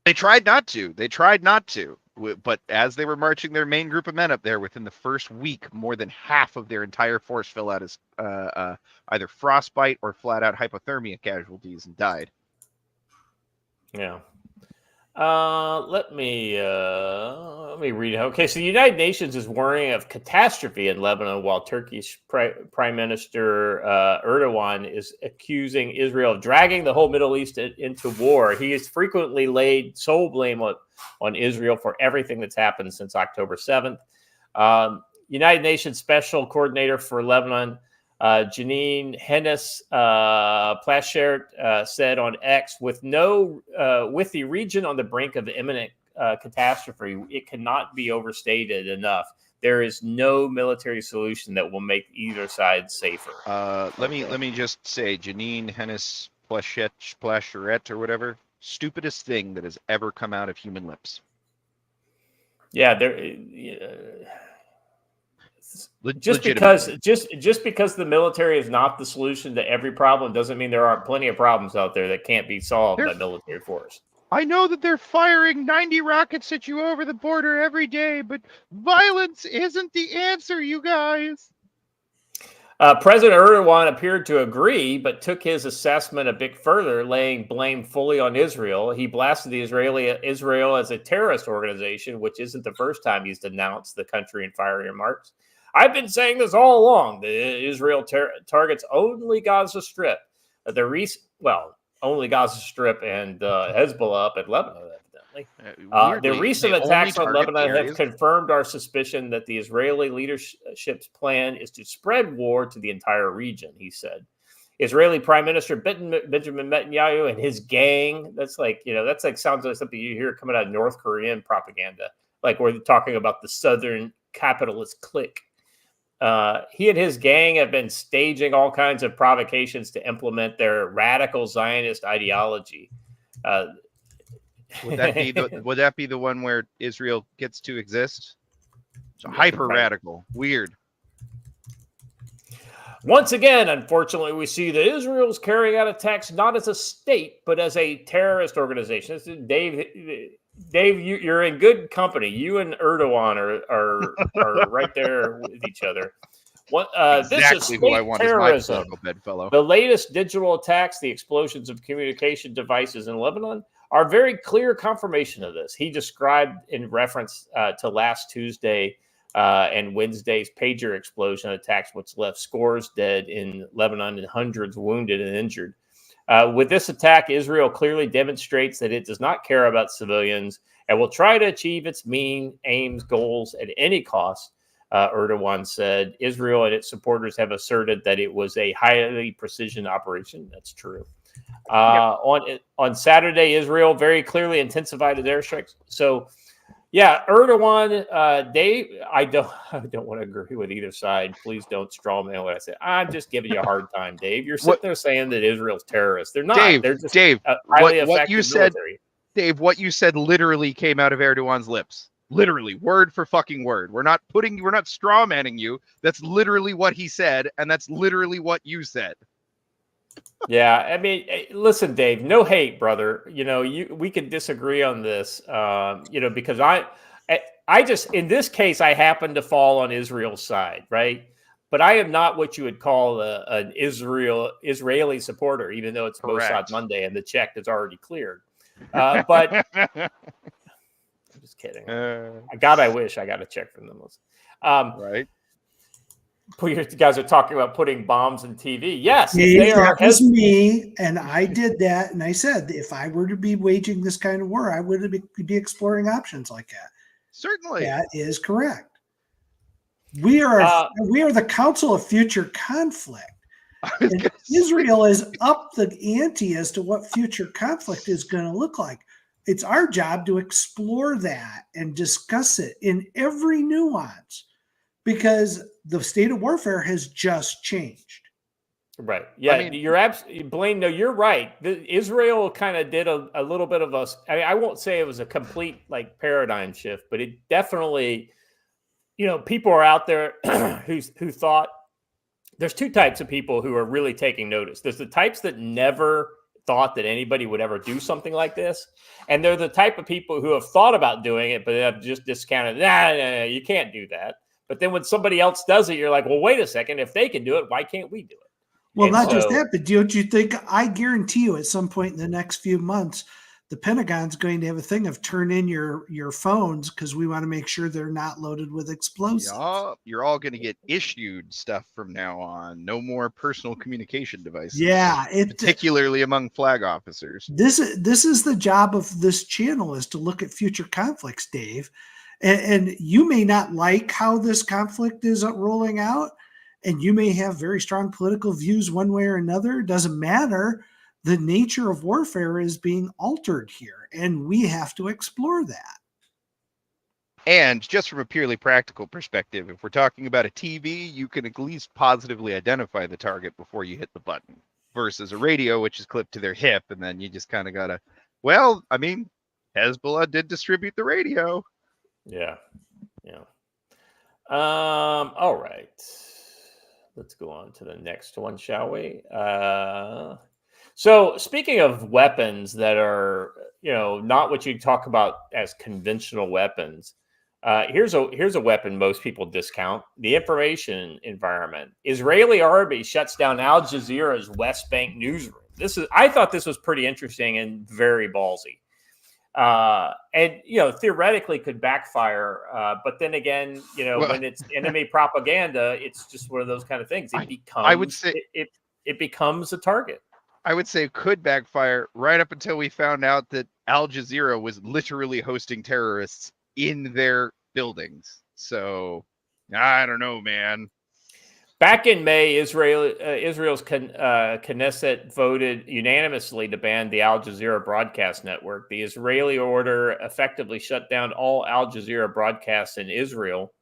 [SPEAKER 3] They tried not to. But as they were marching their main group of men up there, within the first week, more than half of their entire force fell out as either frostbite or flat out hypothermia casualties and died.
[SPEAKER 1] Yeah. Let me read it. Okay, so the United Nations is warning of catastrophe in Lebanon, while Turkey's Prime Minister Erdogan is accusing Israel of dragging the whole Middle East into war. He has frequently laid sole blame on Israel for everything that's happened since October 7th. United Nations Special Coordinator for Lebanon, Janine Hennis Plashert said on X, with the region on the brink of imminent catastrophe, it cannot be overstated enough. There is no military solution that will make either side safer.
[SPEAKER 3] Let me just say, Janine Hennis Plashert or whatever, stupidest thing that has ever come out of human lips.
[SPEAKER 1] Yeah, just because the military is not the solution to every problem doesn't mean there aren't plenty of problems out there that can't be solved by military force.
[SPEAKER 3] I know that they're firing 90 rockets at you over the border every day, but violence isn't the answer, you guys.
[SPEAKER 1] President Erdogan appeared to agree, but took his assessment a bit further, laying blame fully on Israel. He blasted Israel as a terrorist organization, which isn't the first time he's denounced the country in fiery remarks. I've been saying this all along. Israel targets only Gaza Strip. Only Gaza Strip and Hezbollah up in Lebanon, evidently. The recent attacks on Lebanon have confirmed our suspicion that the Israeli leadership's plan is to spread war to the entire region, he said. Israeli Prime Minister Benjamin Netanyahu and his gang, sounds like something you hear coming out of North Korean propaganda. Like we're talking about the Southern capitalist clique. He and his gang have been staging all kinds of provocations to implement their radical Zionist ideology.
[SPEAKER 3] Would that be the one where Israel gets to exist? So hyper radical, weird.
[SPEAKER 1] Once again, unfortunately, we see that Israel is carrying out attacks not as a state, but as a terrorist organization. This is Dave, you're in good company. You and Erdogan are right there with each other. This is
[SPEAKER 3] who I want
[SPEAKER 1] terrorism.
[SPEAKER 3] As my bedfellow.
[SPEAKER 1] The latest digital attacks, the explosions of communication devices in Lebanon, are very clear confirmation of this. He described in reference to last Tuesday and Wednesday's pager explosion attacks, which left scores dead in Lebanon and hundreds wounded and injured. With this attack, Israel clearly demonstrates that it does not care about civilians and will try to achieve its goals at any cost, Erdogan said. Israel and its supporters have asserted that it was a highly precision operation. That's true. On Saturday, Israel very clearly intensified its airstrikes. So, yeah, Erdogan, Dave, I don't want to agree with either side. Please don't straw man what I said. I'm just giving you a hard time, Dave. You're sitting there saying that Israel's terrorists. They're not.
[SPEAKER 3] Dave,
[SPEAKER 1] They're just
[SPEAKER 3] Dave,
[SPEAKER 1] highly
[SPEAKER 3] what
[SPEAKER 1] effective
[SPEAKER 3] you said,
[SPEAKER 1] military.
[SPEAKER 3] Dave, what you said literally came out of Erdogan's lips. Literally, word for fucking word. We're not straw manning you. That's literally what he said, and that's literally what you said.
[SPEAKER 1] Yeah, I mean, listen, Dave, no hate, brother. We could disagree on this, because I just, in this case, I happen to fall on Israel's side, right? But I am not what you would call an Israeli supporter, even though it's Mossad Monday and the check is already cleared. But I'm just kidding. God, I wish I got a check from them.
[SPEAKER 3] Right.
[SPEAKER 1] You guys are talking about putting bombs in TV. Yes,
[SPEAKER 4] that was me, and I did that. And I said, if I were to be waging this kind of war, I would be exploring options like that.
[SPEAKER 3] Certainly,
[SPEAKER 4] that is correct. We are the Council of Future Conflict. And Israel is up the ante as to what future conflict is going to look like. It's our job to explore that and discuss it in every nuance, because the state of warfare has just changed.
[SPEAKER 1] Right. Yeah, you're absolutely, Blaine. No, you're right. Israel kind of did a little bit of I won't say it was a complete paradigm shift, but it definitely, people are out there who thought there's two types of people who are really taking notice. There's the types that never thought that anybody would ever do something like this. And they're the type of people who have thought about doing it, but have just discounted, nah, you can't do that. But then when somebody else does it, you're like, well, wait a second. If they can do it, why can't we do it?
[SPEAKER 4] Well, not just that, but don't you think, I guarantee you at some point in the next few months, the Pentagon's going to have a thing of turn in your phones because we want to make sure they're not loaded with explosives.
[SPEAKER 3] You're all going to get issued stuff from now on. No more personal communication devices.
[SPEAKER 4] Yeah.
[SPEAKER 3] Particularly among flag officers.
[SPEAKER 4] This is the job of this channel, is to look at future conflicts, Dave. And you may not like how this conflict is rolling out, and you may have very strong political views one way or another. It doesn't matter. The nature of warfare is being altered here, and we have to explore that.
[SPEAKER 3] And just from a purely practical perspective, if we're talking about a TV, you can at least positively identify the target before you hit the button, versus a radio, which is clipped to their hip, and then you just kind of got to, Hezbollah did distribute the radio.
[SPEAKER 1] Yeah. All right. Let's go on to the next one, shall we? So speaking of weapons that are, not what you talk about as conventional weapons, here's a weapon most people discount: the information environment. Israeli army shuts down Al Jazeera's West Bank newsroom. I thought this was pretty interesting and very ballsy. And theoretically could backfire, but then again, when it's enemy propaganda, it's just one of those kind of things.
[SPEAKER 3] I would say
[SPEAKER 1] it becomes a target.
[SPEAKER 3] I would say it could backfire right up until we found out that Al Jazeera was literally hosting terrorists in their buildings. So I don't know, man.
[SPEAKER 1] Back in May, Israel's Knesset voted unanimously to ban the Al Jazeera broadcast network. The Israeli order effectively shut down all Al Jazeera broadcasts in Israel.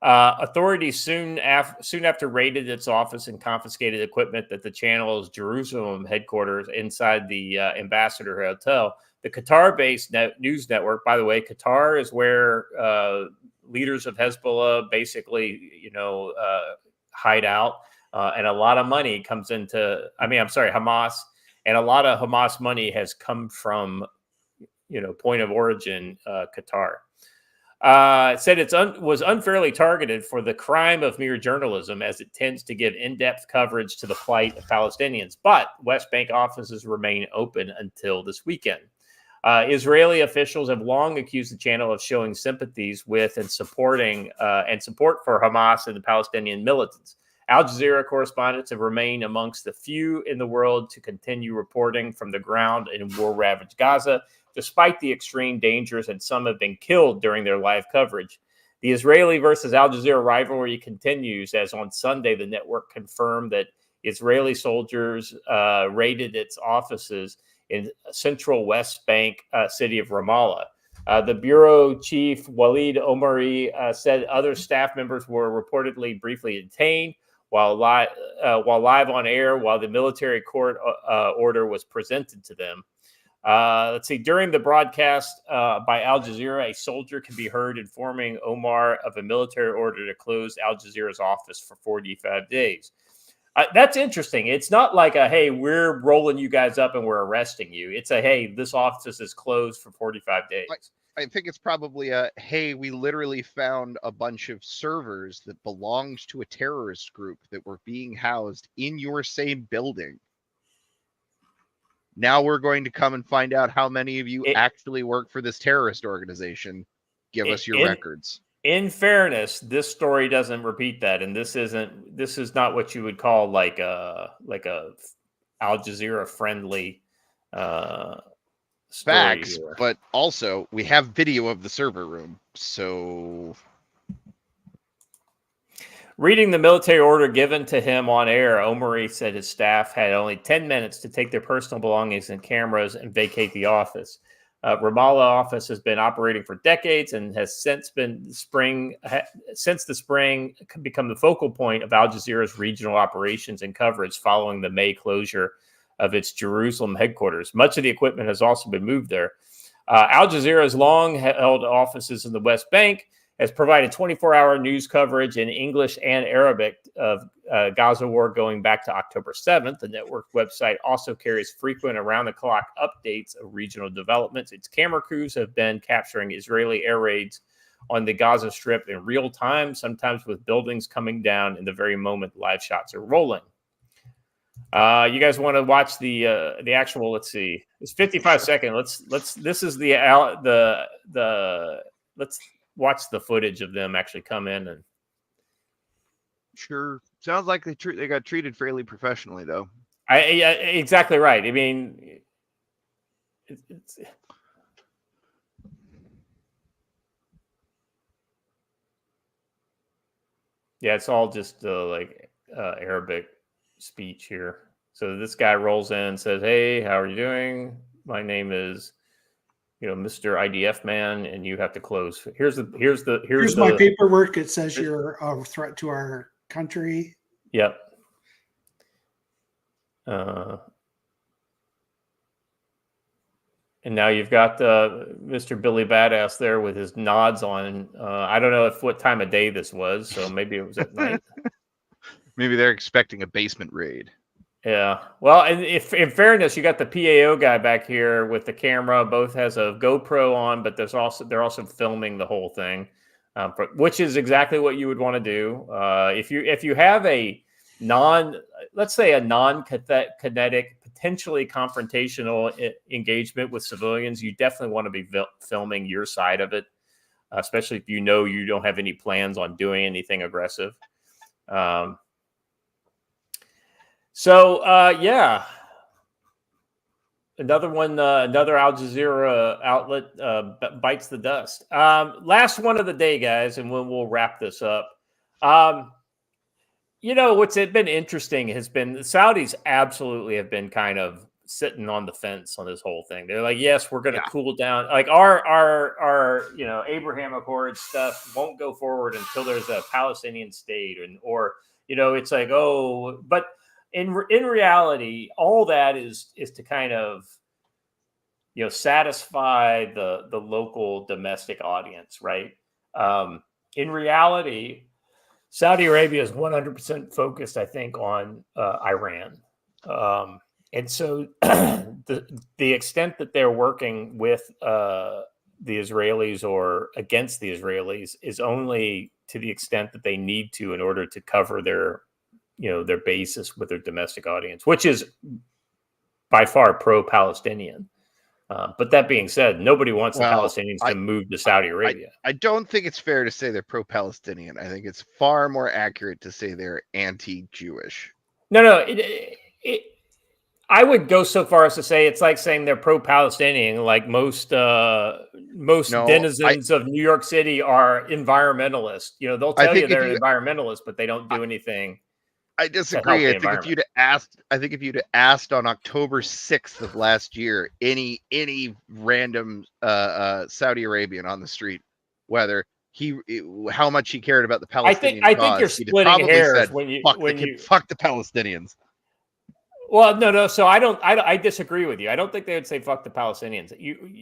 [SPEAKER 1] Authorities soon after raided its office and confiscated equipment at the channel's Jerusalem headquarters inside the Ambassador Hotel. The Qatar-based news network, by the way, Qatar is where leaders of Hezbollah basically, hide out, and a lot of money comes into. Hamas, and a lot of Hamas money has come from, point of origin, Qatar. It said it was unfairly targeted for the crime of mere journalism, as it tends to give in-depth coverage to the plight of Palestinians. But West Bank offices remain open until this weekend. Israeli officials have long accused the channel of showing sympathies with and support for Hamas and the Palestinian militants. Al Jazeera correspondents have remained amongst the few in the world to continue reporting from the ground in war-ravaged Gaza, despite the extreme dangers, and some have been killed during their live coverage. The Israeli versus Al Jazeera rivalry continues, as on Sunday the network confirmed that Israeli soldiers raided its offices in central West Bank city of Ramallah. The bureau chief, Walid Omari, said other staff members were reportedly briefly detained while live on air while the military court order was presented to them. Let's see. During the broadcast by Al Jazeera, a soldier can be heard informing Omar of a military order to close Al Jazeera's office for 45 days. That's interesting. It's not like a, hey, we're rolling you guys up and we're arresting you. It's a, hey, this office is closed for 45 days.
[SPEAKER 3] I think it's probably a, hey, we literally found a bunch of servers that belonged to a terrorist group that were being housed in your same building. Now we're going to come and find out how many of you actually work for this terrorist organization. Give us your records.
[SPEAKER 1] In fairness, this story doesn't repeat that, and this is not what you would call like a Al Jazeera friendly
[SPEAKER 3] facts
[SPEAKER 1] here.
[SPEAKER 3] But also we have video of the server room. So
[SPEAKER 1] reading the military order given to him on air, Omari said his staff had only 10 minutes to take their personal belongings and cameras and vacate the office. Ramallah office has been operating for decades and has since the spring become the focal point of Al Jazeera's regional operations and coverage following the May closure of its Jerusalem headquarters. Much of the equipment has also been moved there. Al Jazeera's long held offices in the West Bank has provided 24-hour news coverage in English and Arabic of Gaza war going back to October 7th. The network website also carries frequent around-the-clock updates of regional developments. Its camera crews have been capturing Israeli air raids on the Gaza Strip in real time, sometimes with buildings coming down in the very moment live shots are rolling. You guys want to watch the actual? Let's see. It's 55 seconds. Let's. This is let's watch the footage of them actually come in and.
[SPEAKER 3] Sure, sounds like they got treated fairly professionally, though.
[SPEAKER 1] Exactly right. I mean, it's all just Arabic speech here. So this guy rolls in and says, "Hey, how are you doing? My name is, Mr. IDF man, and you have to close. Here's
[SPEAKER 4] my paperwork. It says you're a threat to our country."
[SPEAKER 1] Yep. And now you've got Mr. Billy Badass there with his nods on. I don't know what time of day this was, so maybe it was at night.
[SPEAKER 3] Maybe they're expecting a basement raid.
[SPEAKER 1] Yeah. Well, and if in fairness, you got the PAO guy back here with the camera. Both has a GoPro on, but they're also filming the whole thing, which is exactly what you would want to do. If you have a non-kinetic, potentially confrontational engagement with civilians, you definitely want to be filming your side of it, especially if you know you don't have any plans on doing anything aggressive. Another one, another Al Jazeera outlet bites the dust. Last one of the day, guys, and we'll wrap this up. What's been interesting has been the Saudis absolutely have been kind of sitting on the fence on this whole thing. They're like, yes, we're going to cool down. Like our Abraham Accord stuff won't go forward until there's a Palestinian state, it's like, oh, but in reality, all that is to kind of, satisfy the local domestic audience, right? In reality, Saudi Arabia is 100% focused, I think, on Iran. And so the extent that they're working with the Israelis or against the Israelis is only to the extent that they need to in order to cover their basis with their domestic audience, which is by far pro-Palestinian. But that being said, nobody wants the Palestinians to move to Saudi Arabia.
[SPEAKER 3] I don't think it's fair to say they're pro-Palestinian. I think it's far more accurate to say they're anti-Jewish.
[SPEAKER 1] No. I would go so far as to say it's like saying they're pro-Palestinian. Like most denizens of New York City are environmentalists. They'll tell you they're environmentalists, but they don't do anything.
[SPEAKER 3] I disagree. I think if you'd asked on October 6th of last year, any random Saudi Arabian on the street, whether how much he cared about the Palestinian
[SPEAKER 1] I
[SPEAKER 3] cause,
[SPEAKER 1] think you're
[SPEAKER 3] he'd
[SPEAKER 1] splitting
[SPEAKER 3] probably
[SPEAKER 1] hairs
[SPEAKER 3] said,
[SPEAKER 1] when you
[SPEAKER 3] fuck the Palestinians.
[SPEAKER 1] Well, no. So I disagree with you. I don't think they would say fuck the Palestinians.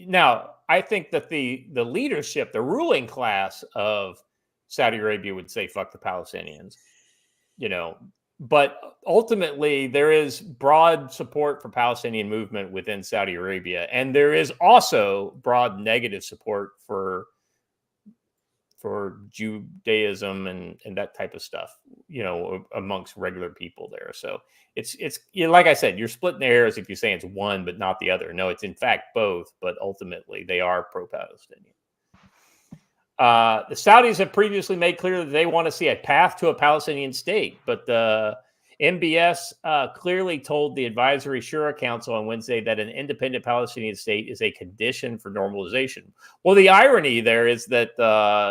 [SPEAKER 1] Now, I think that the leadership, the ruling class of Saudi Arabia would say fuck the Palestinians. But ultimately there is broad support for Palestinian movement within Saudi Arabia, and there is also broad negative support for Judaism and that type of stuff, amongst regular people there. So it's like I said, you're splitting the hairs if you say it's one but not the other. No, it's in fact both, but ultimately they are pro-Palestinian. The Saudis have previously made clear that they want to see a path to a Palestinian state, but the MBS clearly told the Advisory Shura Council on Wednesday that an independent Palestinian state is a condition for normalization. Well, the irony there is that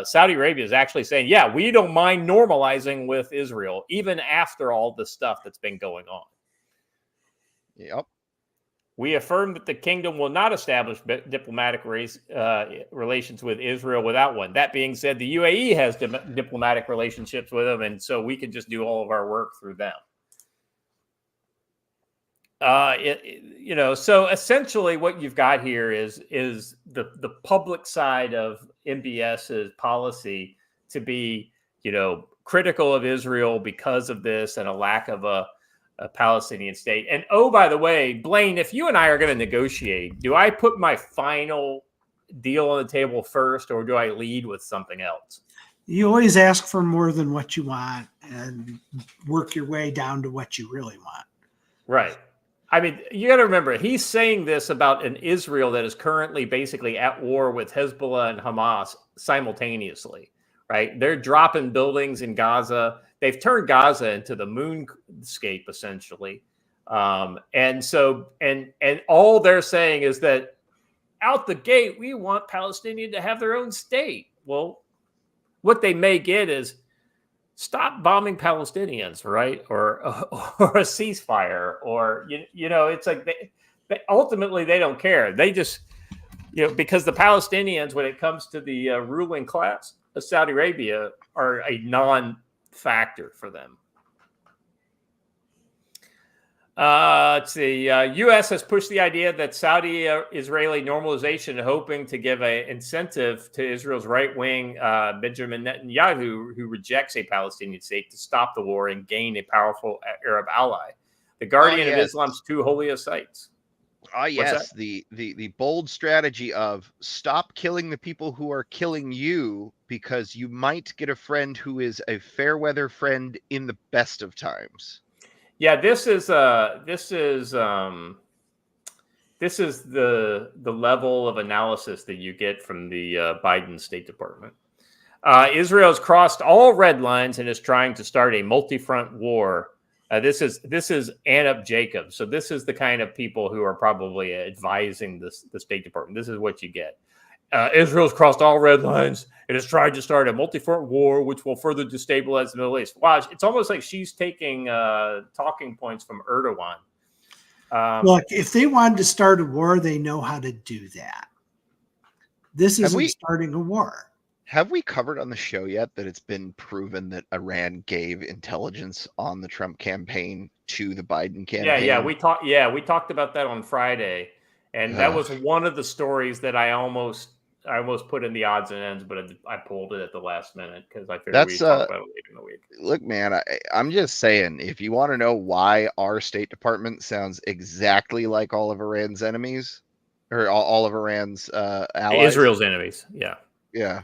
[SPEAKER 1] Saudi Arabia is actually saying, yeah, we don't mind normalizing with Israel, even after all the stuff that's been going on.
[SPEAKER 3] Yep.
[SPEAKER 1] We affirm that the kingdom will not establish diplomatic relations with Israel without one. That being said, the UAE has diplomatic relationships with them, and so we can just do all of our work through them. So essentially what you've got here is the public side of MBS's policy to be, critical of Israel because of this and a lack of a Palestinian state. And oh, by the way, Blaine, if you and I are going to negotiate, do I put my final deal on the table first, or do I lead with something else?
[SPEAKER 4] You always ask for more than what you want and work your way down to what you really want.
[SPEAKER 1] Right. I mean, you got to remember, he's saying this about an Israel that is currently basically at war with Hezbollah and Hamas simultaneously, right? They're dropping buildings in Gaza. They've turned Gaza into the moonscape, essentially. And all they're saying is that out the gate, we want Palestinians to have their own state. Well, what they may get is stop bombing Palestinians, right? Or a ceasefire, or, it's like they ultimately they don't care. They just, because the Palestinians, when it comes to the ruling class of Saudi Arabia, are a non-factor for them. Let's see. U.S. has pushed the idea that Saudi-Israeli normalization, hoping to give an incentive to Israel's right-wing Benjamin Netanyahu, who rejects a Palestinian state, to stop the war and gain a powerful Arab ally. The guardian of Islam's two holiest sites.
[SPEAKER 3] Yes, the bold strategy of stop killing the people who are killing you, because you might get a friend who is a fair weather friend in the best of times.
[SPEAKER 1] Yeah, this is the level of analysis that you get from the Biden State Department. Israel has crossed all red lines and is trying to start a multi-front war. This is Anup Jacob. So this is the kind of people who are probably advising the State Department. This is what you get. Israel's crossed all red lines. It has tried to start a multi-front war, which will further destabilize the Middle East. Wow, it's almost like she's taking talking points from Erdogan.
[SPEAKER 4] Look, if they wanted to start a war, they know how to do that. This isn't starting a war.
[SPEAKER 3] Have we covered on the show yet that it's been proven that Iran gave intelligence on the Trump campaign to the Biden campaign?
[SPEAKER 1] Yeah, we talked about that on Friday, and that was one of the stories that I almost put in the odds and ends, but I pulled it at the last minute because I figured we'd talk about it later in the week.
[SPEAKER 3] Look, man, I'm just saying, if you want to know why our State Department sounds exactly like all of Iran's enemies, or all of Iran's allies,
[SPEAKER 1] Israel's enemies,
[SPEAKER 3] yeah,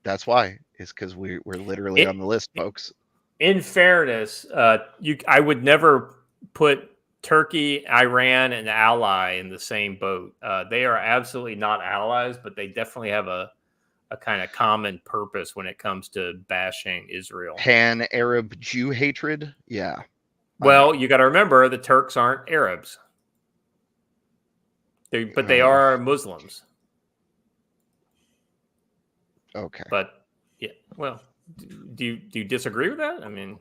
[SPEAKER 3] that's why. It's because we're literally on the list, folks.
[SPEAKER 1] In fairness, I would never put Turkey, Iran, and ally in the same boat. They are absolutely not allies, but they definitely have a kind of common purpose when it comes to bashing Israel.
[SPEAKER 3] Pan-Arab Jew hatred? Yeah.
[SPEAKER 1] Well, you got to remember, the Turks aren't Arabs. But they are Muslims.
[SPEAKER 3] Okay.
[SPEAKER 1] But, yeah, well, do you disagree with that? I mean...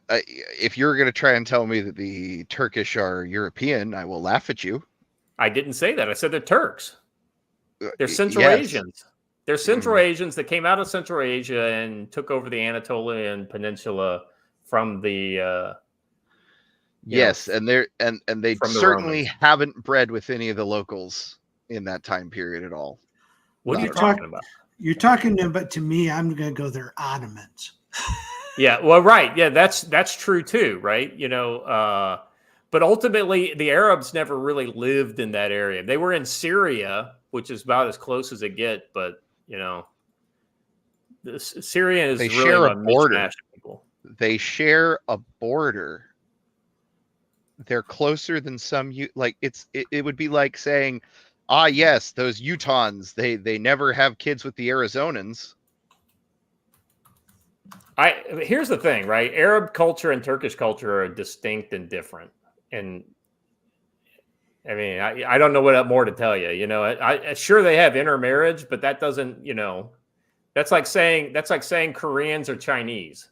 [SPEAKER 3] if you're going to try and tell me that the Turkish are European, I will laugh at you.
[SPEAKER 1] I didn't say that. I said they're Turks. They're Central
[SPEAKER 3] Yes.
[SPEAKER 1] Asians. They're Central Asians that came out of Central Asia and took over the Anatolian Peninsula from the
[SPEAKER 3] yes, and they certainly
[SPEAKER 1] Romans.
[SPEAKER 3] haven't bred with any of the locals in that time period at all.
[SPEAKER 1] What are you talking about?
[SPEAKER 4] You're talking about, to me, I'm going to go, they're Ottomans.
[SPEAKER 1] Yeah, well, right. Yeah, that's true too, right? But ultimately, the Arabs never really lived in that area. They were in Syria, which is about as close as it gets. But Syria is really a border. People.
[SPEAKER 3] They share a border. They're closer than some. It would be like saying, yes, those Utahns. They never have kids with the Arizonans.
[SPEAKER 1] Here's the thing, right? Arab culture and Turkish culture are distinct and different. And I mean, I don't know what more to tell you. Sure they have intermarriage, but that doesn't, that's like saying Koreans are Chinese.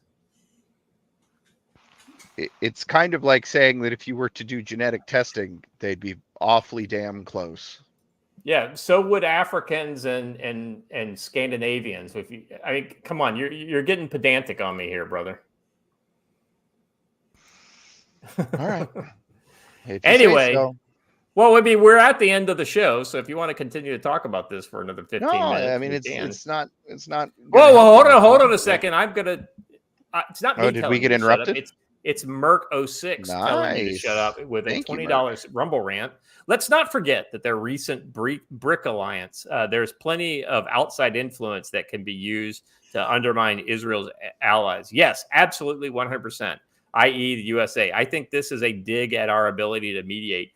[SPEAKER 3] It's kind of like saying that if you were to do genetic testing, they'd be awfully damn close.
[SPEAKER 1] Yeah, so would Africans and Scandinavians. Come on, you're getting pedantic on me here, brother.
[SPEAKER 3] All right.
[SPEAKER 1] Anyway, so. Well, I mean, we're at the end of the show, so if you want to continue to talk about this for another 15 minutes,
[SPEAKER 3] I mean, it's not.
[SPEAKER 1] Whoa, hold on a second. I'm gonna. It's not me.
[SPEAKER 3] Oh, did we get interrupted?
[SPEAKER 1] It's Merc06 telling me to shut up with a $20 Rumble rant. Let's not forget that their recent BRIC alliance, there's plenty of outside influence that can be used to undermine Israel's allies. Yes, absolutely 100%, i.e. the USA. I think this is a dig at our ability to mediate.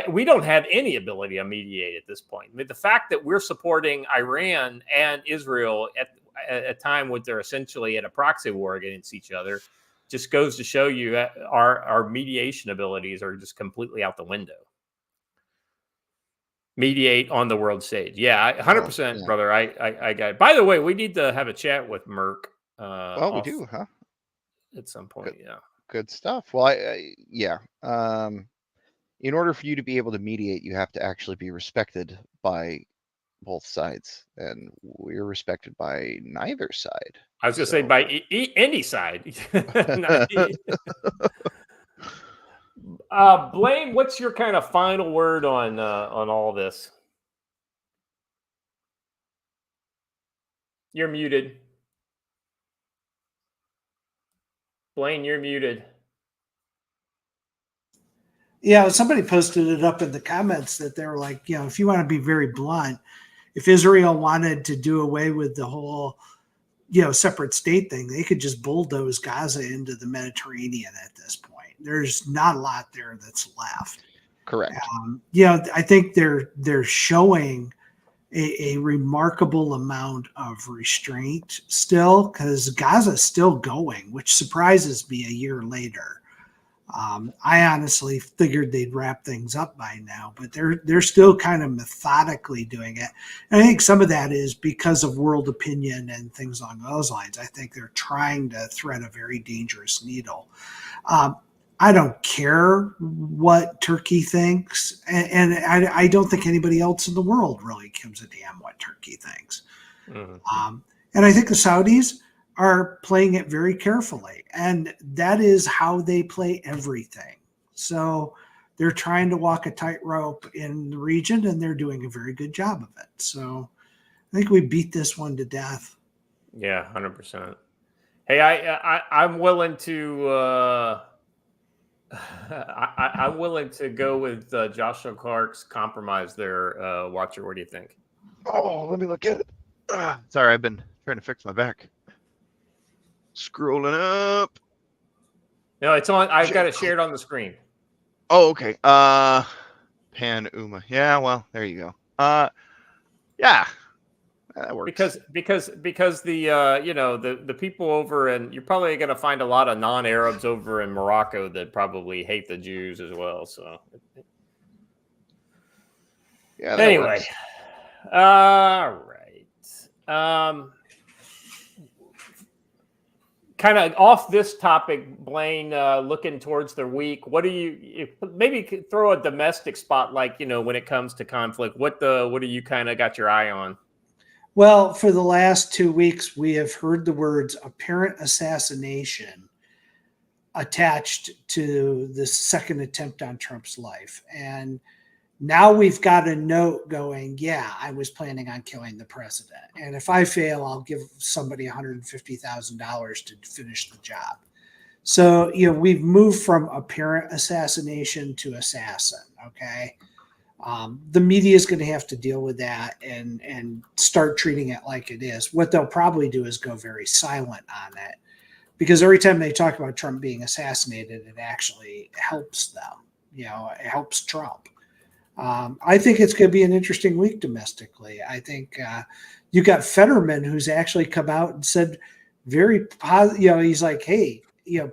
[SPEAKER 1] We don't have any ability to mediate at this point. I mean, the fact that we're supporting Iran and Israel at a time when they're essentially at a proxy war against each other just goes to show you our mediation abilities are just completely out the window. Mediate on the world stage. Yeah, 100%, brother. I got it. By the way, we need to have a chat with Merc.
[SPEAKER 3] We do, huh?
[SPEAKER 1] At some point, yeah.
[SPEAKER 3] Good stuff. Well, in order for you to be able to mediate, you have to actually be respected by both sides, and we're respected by neither side.
[SPEAKER 1] I was going to say by any side. Blaine, what's your kind of final word on all this? You're muted. Blaine, you're muted.
[SPEAKER 4] Yeah, somebody posted it up in the comments that they were like, if you want to be very blunt, if Israel wanted to do away with the whole separate state thing, they could just bulldoze Gaza into the Mediterranean at this point. There's not a lot there that's left.
[SPEAKER 3] Correct.
[SPEAKER 4] I think they're showing a remarkable amount of restraint still, because Gaza's still going, which surprises me a year later. I honestly figured they'd wrap things up by now, but they're still kind of methodically doing it. And I think some of that is because of world opinion and things along those lines. I think they're trying to thread a very dangerous needle. I don't care what Turkey thinks, and I don't think anybody else in the world really gives a damn what Turkey thinks. Mm-hmm. And I think the Saudis are playing it very carefully, and that is how they play everything. So they're trying to walk a tightrope in the region, and they're doing a very good job of it. So I think we beat this one to death.
[SPEAKER 1] Yeah, 100%. Hey, I'm willing to I'm willing to go with Joshua Clark's compromise there. Watcher, what do you think?
[SPEAKER 3] Oh, let me look at it. Sorry, I've been trying to fix my back. Scrolling up.
[SPEAKER 1] No, it's on. I've got it shared on the screen.
[SPEAKER 3] Oh, okay. Pan Ummah. Yeah, well, there you go. Yeah, that works.
[SPEAKER 1] Because the the people over, and you're probably going to find a lot of non-Arabs over in Morocco that probably hate the Jews as well. So
[SPEAKER 3] yeah.
[SPEAKER 1] Anyway, all right. kind of off this topic, Blaine, looking towards the week, what do you maybe throw a domestic spotlight, when it comes to conflict? What do you kind of got your eye on?
[SPEAKER 4] Well, for the last 2 weeks, we have heard the words apparent assassination attached to the second attempt on Trump's life. And now we've got a note going, yeah, I was planning on killing the president. And if I fail, I'll give somebody $150,000 to finish the job. So, we've moved from apparent assassination to assassin, okay? The media is going to have to deal with that and start treating it like it is. What they'll probably do is go very silent on it, because every time they talk about Trump being assassinated, it actually helps them. It helps Trump. I think it's going to be an interesting week domestically. I think you got Fetterman, who's actually come out and said very positive. He's like, hey,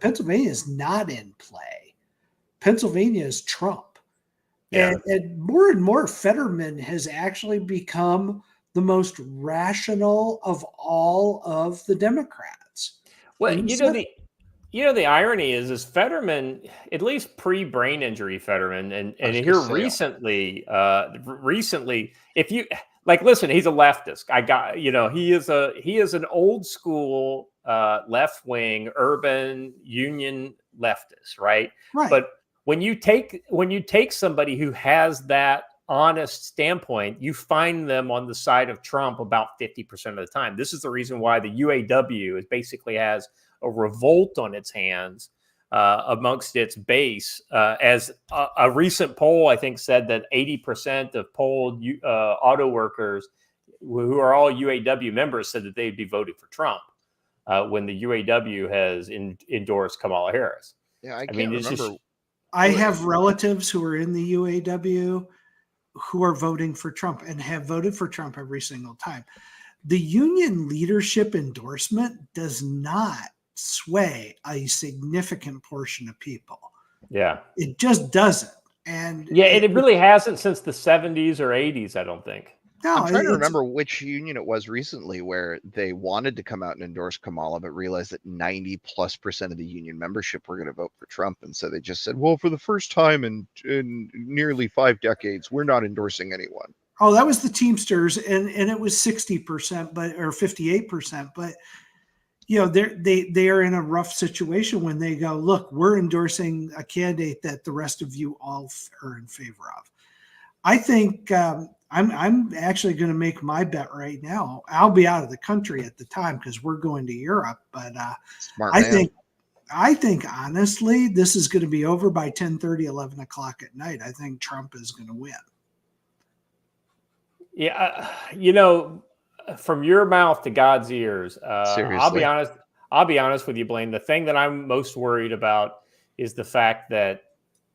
[SPEAKER 4] Pennsylvania is not in play. Pennsylvania is Trump. Yeah. And more Fetterman has actually become the most rational of all of the Democrats.
[SPEAKER 1] Well, the irony is Fetterman, at least pre-brain injury Fetterman, and here recently, if you listen, he's a leftist. He is an old school left wing urban union leftist, right?
[SPEAKER 4] Right.
[SPEAKER 1] But when you take somebody who has that honest standpoint, you find them on the side of Trump about 50% of the time. This is the reason why the UAW basically has a revolt on its hands amongst its base. As a recent poll, I think, said that 80% of polled auto workers who are all UAW members said that they'd be voting for Trump when the UAW has endorsed Kamala Harris.
[SPEAKER 3] Yeah, I can't remember.
[SPEAKER 4] I have relatives who are in the UAW who are voting for Trump and have voted for Trump every single time. The union leadership endorsement does not sway a significant portion of people.
[SPEAKER 1] Yeah.
[SPEAKER 4] It just doesn't. And
[SPEAKER 1] it really hasn't since the 70s or 80s, I don't think.
[SPEAKER 4] No,
[SPEAKER 3] I'm trying to remember which union it was recently where they wanted to come out and endorse Kamala, but realized that 90+% of the union membership were going to vote for Trump. And so they just said, well, for the first time in nearly 5 decades, we're not endorsing anyone.
[SPEAKER 4] Oh, that was the Teamsters, and it was 60%, or 58%. But they are in a rough situation when they go, look, we're endorsing a candidate that the rest of you all are in favor of. I think I'm actually going to make my bet right now. I'll be out of the country at the time because we're going to Europe. But I think honestly, this is going to be over by 10:30, 11 o'clock at night. I think Trump is going to win.
[SPEAKER 1] Yeah, from your mouth to God's ears.
[SPEAKER 3] Seriously.
[SPEAKER 1] I'll be honest with you, Blaine. The thing that I'm most worried about is the fact that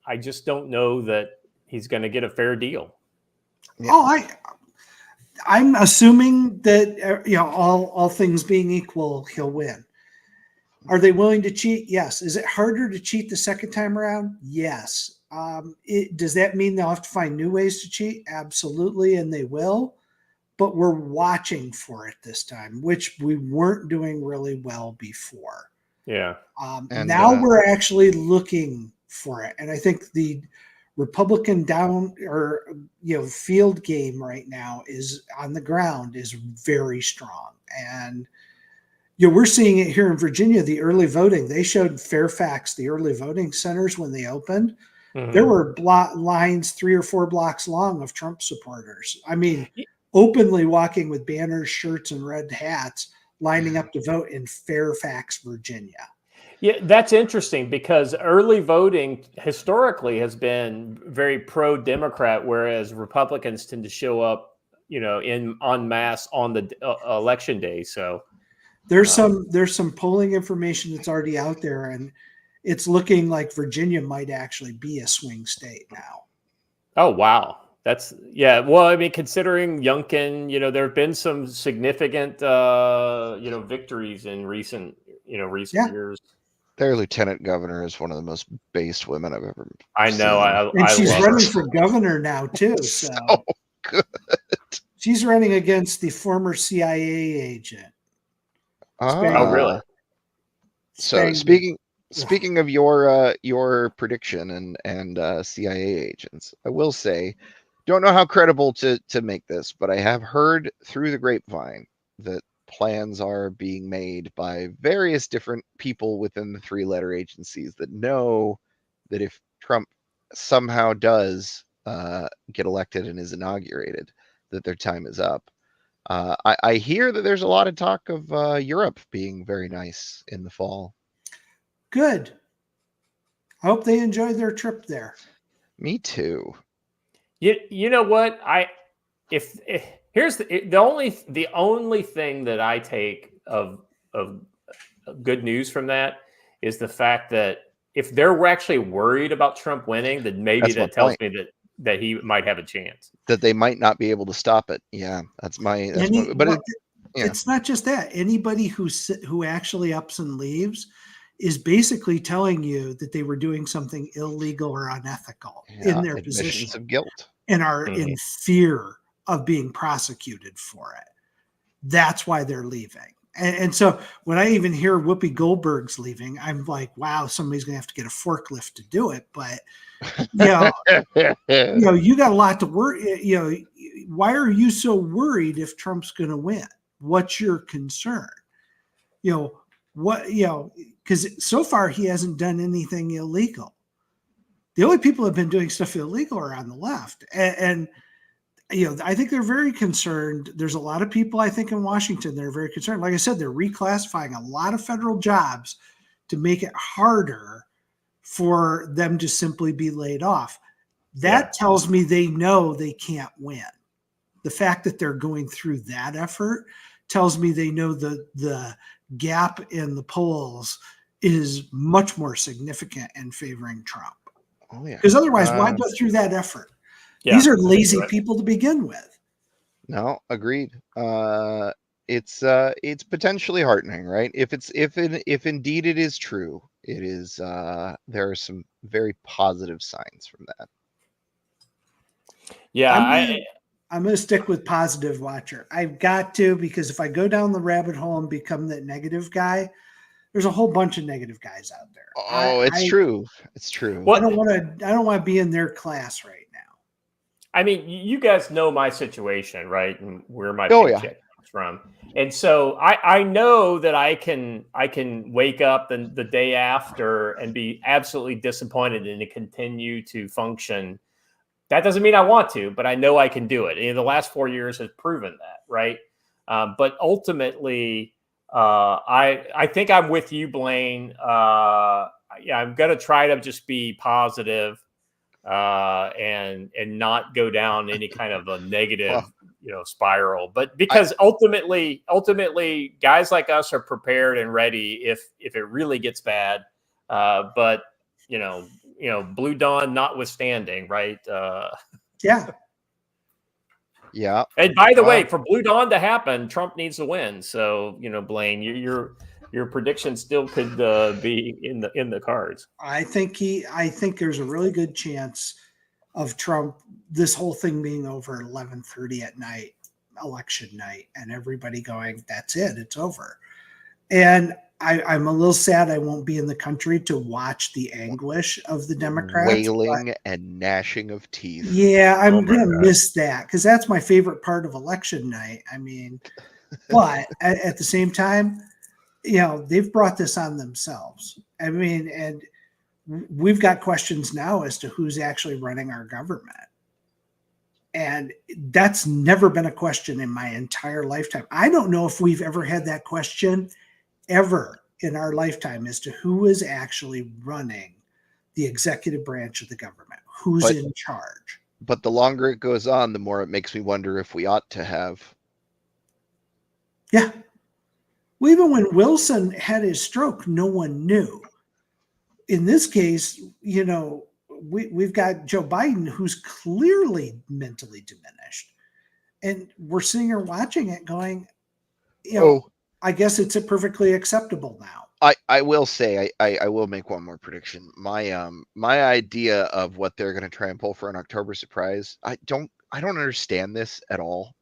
[SPEAKER 1] I just don't know that he's going to get a fair deal.
[SPEAKER 4] Yeah. Oh, I'm assuming that all things being equal, he'll win. Are they willing to cheat? Yes. Is it harder to cheat the second time around? Yes. Does that mean they'll have to find new ways to cheat? Absolutely, and they will. But we're watching for it this time, which we weren't doing really well before.
[SPEAKER 1] Yeah.
[SPEAKER 4] Now we're actually looking for it, and I think the Republican field game right now is on the ground is very strong. And we're seeing it here in Virginia, the early voting. They showed Fairfax, the early voting centers when they opened. Mm-hmm. There were lines 3 or 4 blocks long of Trump supporters. I mean, openly walking with banners, shirts, and red hats, lining up to vote in Fairfax, Virginia.
[SPEAKER 1] Yeah, that's interesting because early voting historically has been very pro-Democrat, whereas Republicans tend to show up, en masse on the election day. So
[SPEAKER 4] there's some polling information that's already out there, and it's looking like Virginia might actually be a swing state now.
[SPEAKER 1] Oh, wow. Well, I mean, considering Youngkin, there have been some significant, victories in recent years.
[SPEAKER 3] Their lieutenant governor is one of the most based women I've ever
[SPEAKER 1] seen. I know.
[SPEAKER 4] And she's
[SPEAKER 1] love
[SPEAKER 4] running
[SPEAKER 1] her.
[SPEAKER 4] for governor now, too. So
[SPEAKER 3] good.
[SPEAKER 4] She's running against the former CIA agent.
[SPEAKER 1] Oh, really?
[SPEAKER 3] So speaking of your prediction and CIA agents, I will say, don't know how credible to make this, but I have heard through the grapevine that plans are being made by various different people within the three-letter agencies that know that if Trump somehow does get elected and is inaugurated, that their time is up. I hear that there's a lot of talk of Europe being very nice in the fall.
[SPEAKER 4] Good. I hope they enjoy their trip there.
[SPEAKER 3] Me too.
[SPEAKER 1] You know what? Here's the only thing that I take of good news from that is the fact that if they're actually worried about Trump winning, then maybe that tells me that he might have a chance.
[SPEAKER 3] That they might not be able to stop it. Yeah, that's my. But
[SPEAKER 4] it's not just that. Anybody who actually ups and leaves is basically telling you that they were doing something illegal or unethical in their position
[SPEAKER 3] of guilt
[SPEAKER 4] and are in fear of being prosecuted for it. That's why they're leaving. And so when I even hear Whoopi Goldberg's leaving, I'm like, wow, somebody's going to have to get a forklift to do it. But, you got a lot to worry. Why are you so worried if Trump's going to win? What's your concern? Because so far he hasn't done anything illegal. The only people who have been doing stuff illegal are on the left. And I think they're very concerned. There's a lot of people, I think, in Washington that are very concerned. Like I said, they're reclassifying a lot of federal jobs to make it harder for them to simply be laid off. That tells me they know they can't win. The fact that they're going through that effort tells me they know the gap in the polls is much more significant in favoring Trump.
[SPEAKER 3] Oh, yeah.
[SPEAKER 4] Because otherwise, why go through that effort?
[SPEAKER 1] Yeah,
[SPEAKER 4] these are lazy people to begin with. No,
[SPEAKER 3] agreed. It's potentially heartening, right? If indeed it is true, it is. There are some very positive signs from that.
[SPEAKER 1] Yeah,
[SPEAKER 4] I'm going to stick with positive watcher. I've got to, because if I go down the rabbit hole and become that negative guy, there's a whole bunch of negative guys out there.
[SPEAKER 3] Oh, it's true. It's true.
[SPEAKER 4] I don't want to be in their class right now.
[SPEAKER 1] I mean, you guys know my situation, right? And where my paycheck comes from. And so I know that I can wake up the day after and be absolutely disappointed and to continue to function. That doesn't mean I want to, but I know I can do it. And the last 4 years has proven that, right? But ultimately, I think I'm with you, Blaine. I'm going to try to just be positive and not go down any kind of a negative, spiral. But because ultimately, guys like us are prepared and ready if it really gets bad. But Blue Dawn notwithstanding, right?
[SPEAKER 4] Yeah.
[SPEAKER 3] Yeah.
[SPEAKER 1] And by the way, for Blue Dawn to happen, Trump needs to win. So, Blaine, your prediction still could be in the cards.
[SPEAKER 4] I think there's a really good chance of Trump, this whole thing being over at 11:30 at night, election night, and everybody going, that's it, it's over. And I'm a little sad I won't be in the country to watch the anguish of the Democrats.
[SPEAKER 3] Wailing and gnashing of teeth.
[SPEAKER 4] Yeah, I'm going to miss that because that's my favorite part of election night. I mean, but at the same time, they've brought this on themselves. I mean, and we've got questions now as to who's actually running our government. And that's never been a question in my entire lifetime. I don't know if we've ever had that question ever in our lifetime as to who is actually running the executive branch of the government, who's in charge.
[SPEAKER 3] But the longer it goes on, the more it makes me wonder if we ought to have.
[SPEAKER 4] Yeah. Well, even when Wilson had his stroke, no one knew. In this case, we've got Joe Biden, who's clearly mentally diminished. And we're sitting here watching it going, I guess it's perfectly acceptable now.
[SPEAKER 3] I will say, I will make one more prediction. My idea of what they're going to try and pull for an October surprise, I don't understand this at all.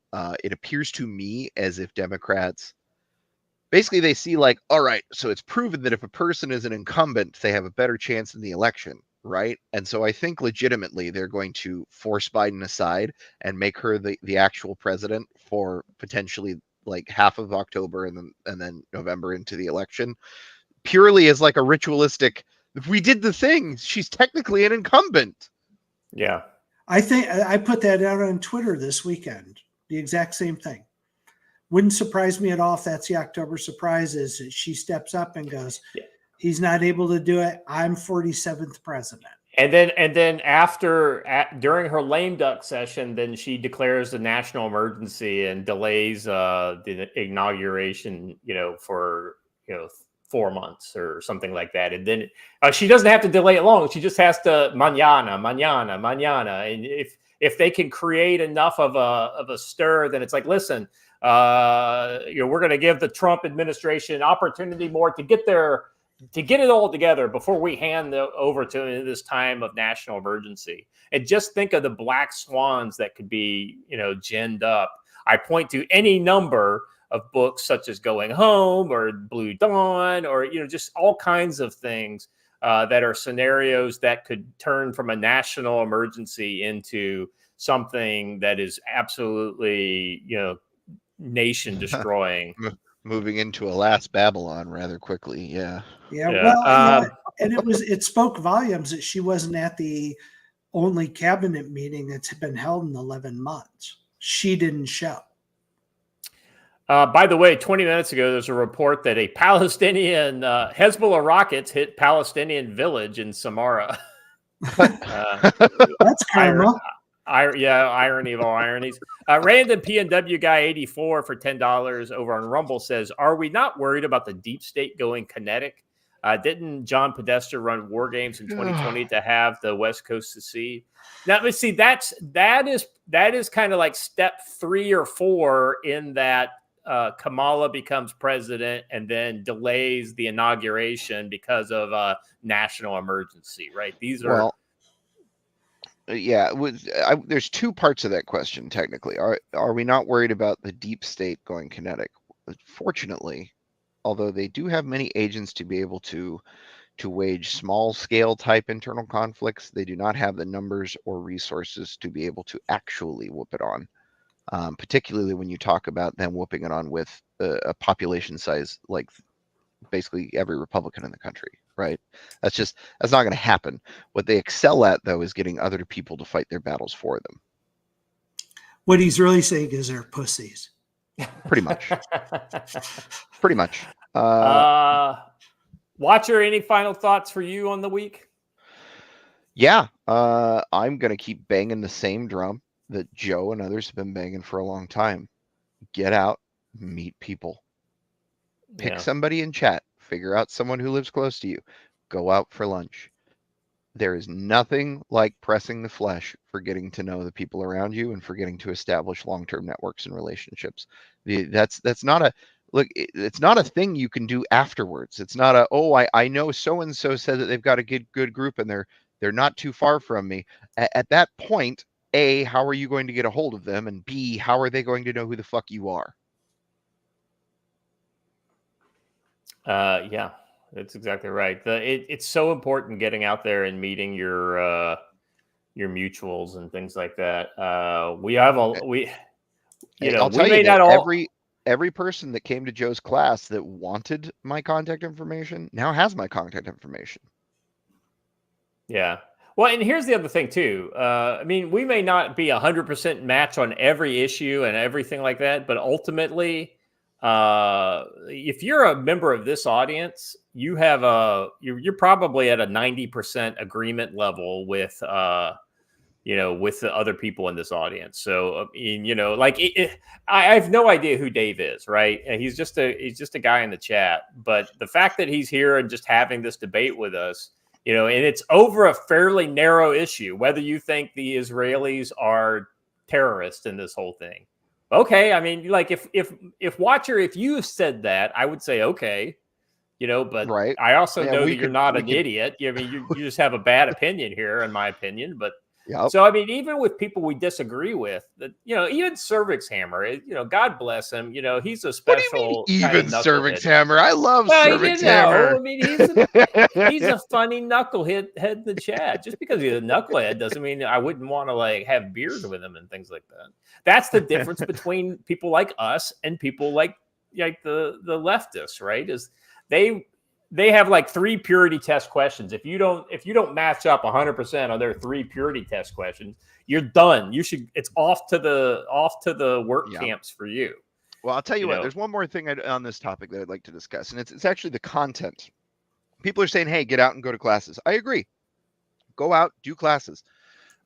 [SPEAKER 3] It appears to me as if Democrats basically they see like, all right, so it's proven that if a person is an incumbent, they have a better chance in the election, right? And so I think legitimately they're going to force Biden aside and make her the actual president for potentially like half of October and then November into the election, purely as like a ritualistic, if we did the thing, she's technically an incumbent.
[SPEAKER 1] Yeah.
[SPEAKER 4] I think I put that out on Twitter this weekend. The exact same thing. Wouldn't surprise me at all if that's the October surprise, is that she steps up and goes, he's not able to do it. I'm 47th president.
[SPEAKER 1] And then during her lame duck session, then she declares a national emergency and delays the inauguration, for 4 months or something like that. And then she doesn't have to delay it long. She just has to mañana. And if they can create enough of a stir, then it's like, listen, we're going to give the Trump administration opportunity more to get it all together before we hand over to this time of national emergency. And just think of the black swans that could be, ginned up. I point to any number of books such as Going Home or Blue Dawn or, just all kinds of things that are scenarios that could turn from a national emergency into something that is absolutely, nation destroying.
[SPEAKER 3] Moving into a last Babylon rather quickly. Yeah.
[SPEAKER 4] Well, and it spoke volumes that she wasn't at the only cabinet meeting that's been held in 11 months. She didn't show.
[SPEAKER 1] By the way, 20 minutes ago, there's a report that a Palestinian Hezbollah rockets hit Palestinian village in Samara.
[SPEAKER 4] That's karma.
[SPEAKER 1] Irony of all ironies. Random PNW guy 84 for $10 over on Rumble says, "Are we not worried about the deep state going kinetic? Didn't John Podesta run war games in 2020 to have the West Coast secede?" Now, let's see. That is kind of like step 3 or 4 in that Kamala becomes president and then delays the inauguration because of a national emergency. Right? These are.
[SPEAKER 3] There's 2 parts of that question. Technically, are we not worried about the deep state going kinetic? Fortunately, although they do have many agents to be able to wage small scale type internal conflicts, they do not have the numbers or resources to be able to actually whoop it on. Particularly when you talk about them whooping it on with a population size like basically every Republican in the country, right? That's not going to happen. What they excel at, though, is getting other people to fight their battles for them.
[SPEAKER 4] What he's really saying is they're pussies.
[SPEAKER 3] Pretty much. Pretty much.
[SPEAKER 1] Watcher, any final thoughts for you on the week?
[SPEAKER 3] Yeah. I'm going to keep banging the same drum that Joe and others have been banging for a long time. Get out, meet people. Pick somebody in chat. Figure out someone who lives close to you. Go out for lunch. There is nothing like pressing the flesh for getting to know the people around you and for getting to establish long-term networks and relationships. That's not a look. It's not a thing you can do afterwards. It's not I know so and so said that they've got a good group and they're not too far from me. At that point, A, how are you going to get a hold of them, and B, how are they going to know who the fuck you are?
[SPEAKER 1] Yeah, that's exactly right. It's so important getting out there and meeting your mutuals and things like that.
[SPEAKER 3] Every person that came to Joe's class that wanted my contact information now has my contact information.
[SPEAKER 1] Yeah. Well, and here's the other thing too. We may not be 100% match on every issue and everything like that, but ultimately, if you're a member of this audience, you're probably at a 90% agreement level with with the other people in this audience. So I have no idea who Dave is, right? And he's just a guy in the chat, but the fact that he's here and just having this debate with us, and it's over a fairly narrow issue, whether you think the Israelis are terrorists in this whole thing. Okay, if Watcher, if you said that, I would say okay, but
[SPEAKER 3] right.
[SPEAKER 1] I also know that you're not an idiot. You just have a bad opinion here, in my opinion. But
[SPEAKER 3] Yep.
[SPEAKER 1] So, I mean, even with people we disagree with, that, you know, even Cervix Hammer, you know, God bless him, you know, he's a special
[SPEAKER 3] What do you mean,
[SPEAKER 1] kind of
[SPEAKER 3] even Cervix
[SPEAKER 1] knucklehead.
[SPEAKER 3] Hammer? I love
[SPEAKER 1] Well,
[SPEAKER 3] Cervix
[SPEAKER 1] you know,
[SPEAKER 3] Hammer.
[SPEAKER 1] I mean, he's a funny knucklehead in the chat. Just because he's a knucklehead doesn't mean I wouldn't want to like have beers with him and things like that. That's the difference between people like us and people like the leftists, right? Is they have like 3 purity test questions. If you don't match up 100% on their 3 purity test questions, you're done. It's off to the work camps for you.
[SPEAKER 3] Well, I'll tell you what, there's one more thing on this topic that I'd like to discuss, and it's actually the content. People are saying, hey, get out and go to classes. I agree. Go out, do classes.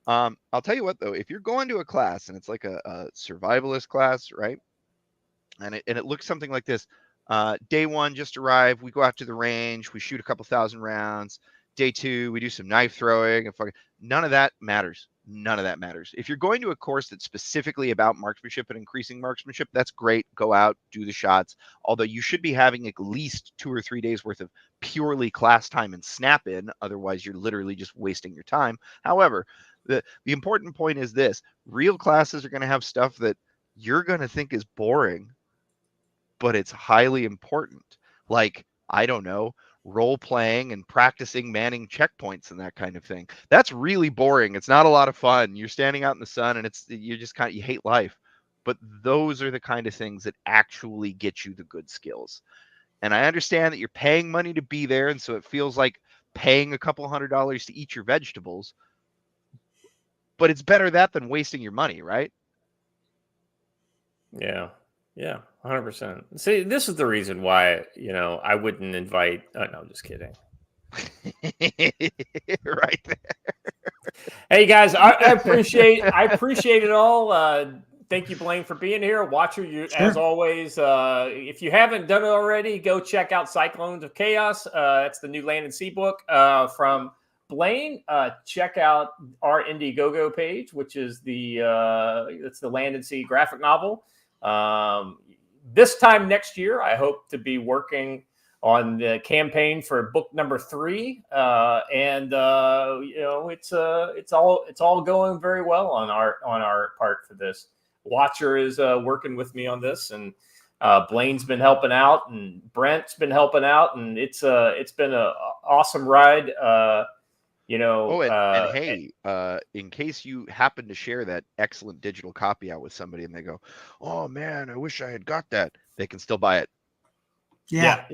[SPEAKER 3] I'll tell you what, though, if you're going to a class and it's like a survivalist class, right? And it looks something like this. Day 1, just arrived. We go out to the range. We shoot a couple thousand rounds. Day 2, we do some knife throwing. And none of that matters. None of that matters. If you're going to a course that's specifically about marksmanship and increasing marksmanship, that's great. Go out, do the shots. Although you should be having at least 2 or 3 days worth of purely class time and snap in. Otherwise, you're literally just wasting your time. However, the important point is this. Real classes are going to have stuff that you're going to think is boring, but it's highly important. Like, I don't know, role playing and practicing manning checkpoints and that kind of thing. That's really boring. It's not a lot of fun. You're standing out in the sun and you hate life. But those are the kind of things that actually get you the good skills. And I understand that you're paying money to be there, and so it feels like paying a couple $100 to eat your vegetables. But it's better that than wasting your money, right?
[SPEAKER 1] Yeah. Yeah, 100%. See, this is the reason why, I wouldn't invite. Oh, no, I'm just kidding.
[SPEAKER 3] Right there.
[SPEAKER 1] Hey guys, I appreciate it all. Thank you, Blaine, for being here. Watcher, as always. If you haven't done it already, go check out Cyclones of Chaos. That's the new Land and Sea book from Blaine. Check out our Indiegogo page, which is it's the Land and Sea graphic novel. This time next year, I hope to be working on the campaign for book number 3. It's all going very well on our part for this. Watcher is working with me on this, and Blaine's been helping out, and Brent's been helping out, and it's been an awesome ride.
[SPEAKER 3] Hey, in case you happen to share that excellent digital copy out with somebody and they go, oh man, I wish I had got that, they can still buy it.
[SPEAKER 1] Yeah.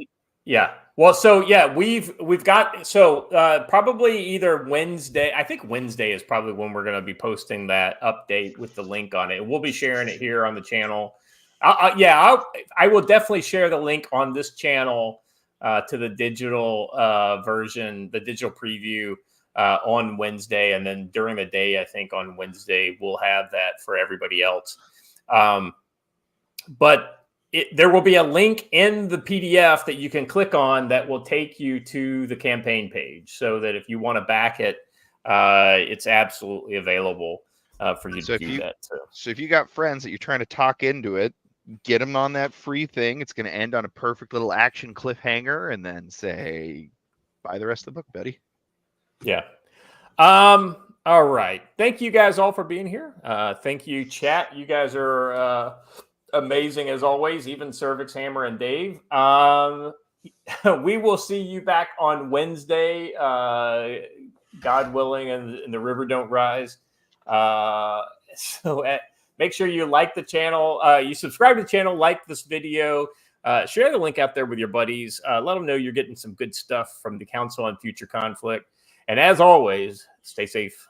[SPEAKER 1] Well, so yeah, we've got, probably either Wednesday. I think Wednesday is probably when we're going to be posting that update with the link on it. We'll be sharing it here on the channel. I will definitely share the link on this channel to the digital version, the digital preview on Wednesday. And then during the day, I think on Wednesday, we'll have that for everybody else. But there will be a link in the PDF that you can click on that will take you to the campaign page, so that if you want to back it, it's absolutely available for you to do that too.
[SPEAKER 3] So if you got friends that you're trying to talk into it, get them on that free thing. It's going to end on a perfect little action cliffhanger, and then say, buy the rest of the book, buddy.
[SPEAKER 1] Yeah. All right. Thank you guys all for being here. Thank you, chat. You guys are amazing as always, even Cervix Hammer and Dave. We will see you back on Wednesday, God willing, and the river don't rise. Make sure you like the channel, you subscribe to the channel, like this video, share the link out there with your buddies, let them know you're getting some good stuff from the Council on Future Conflict, and as always, stay safe.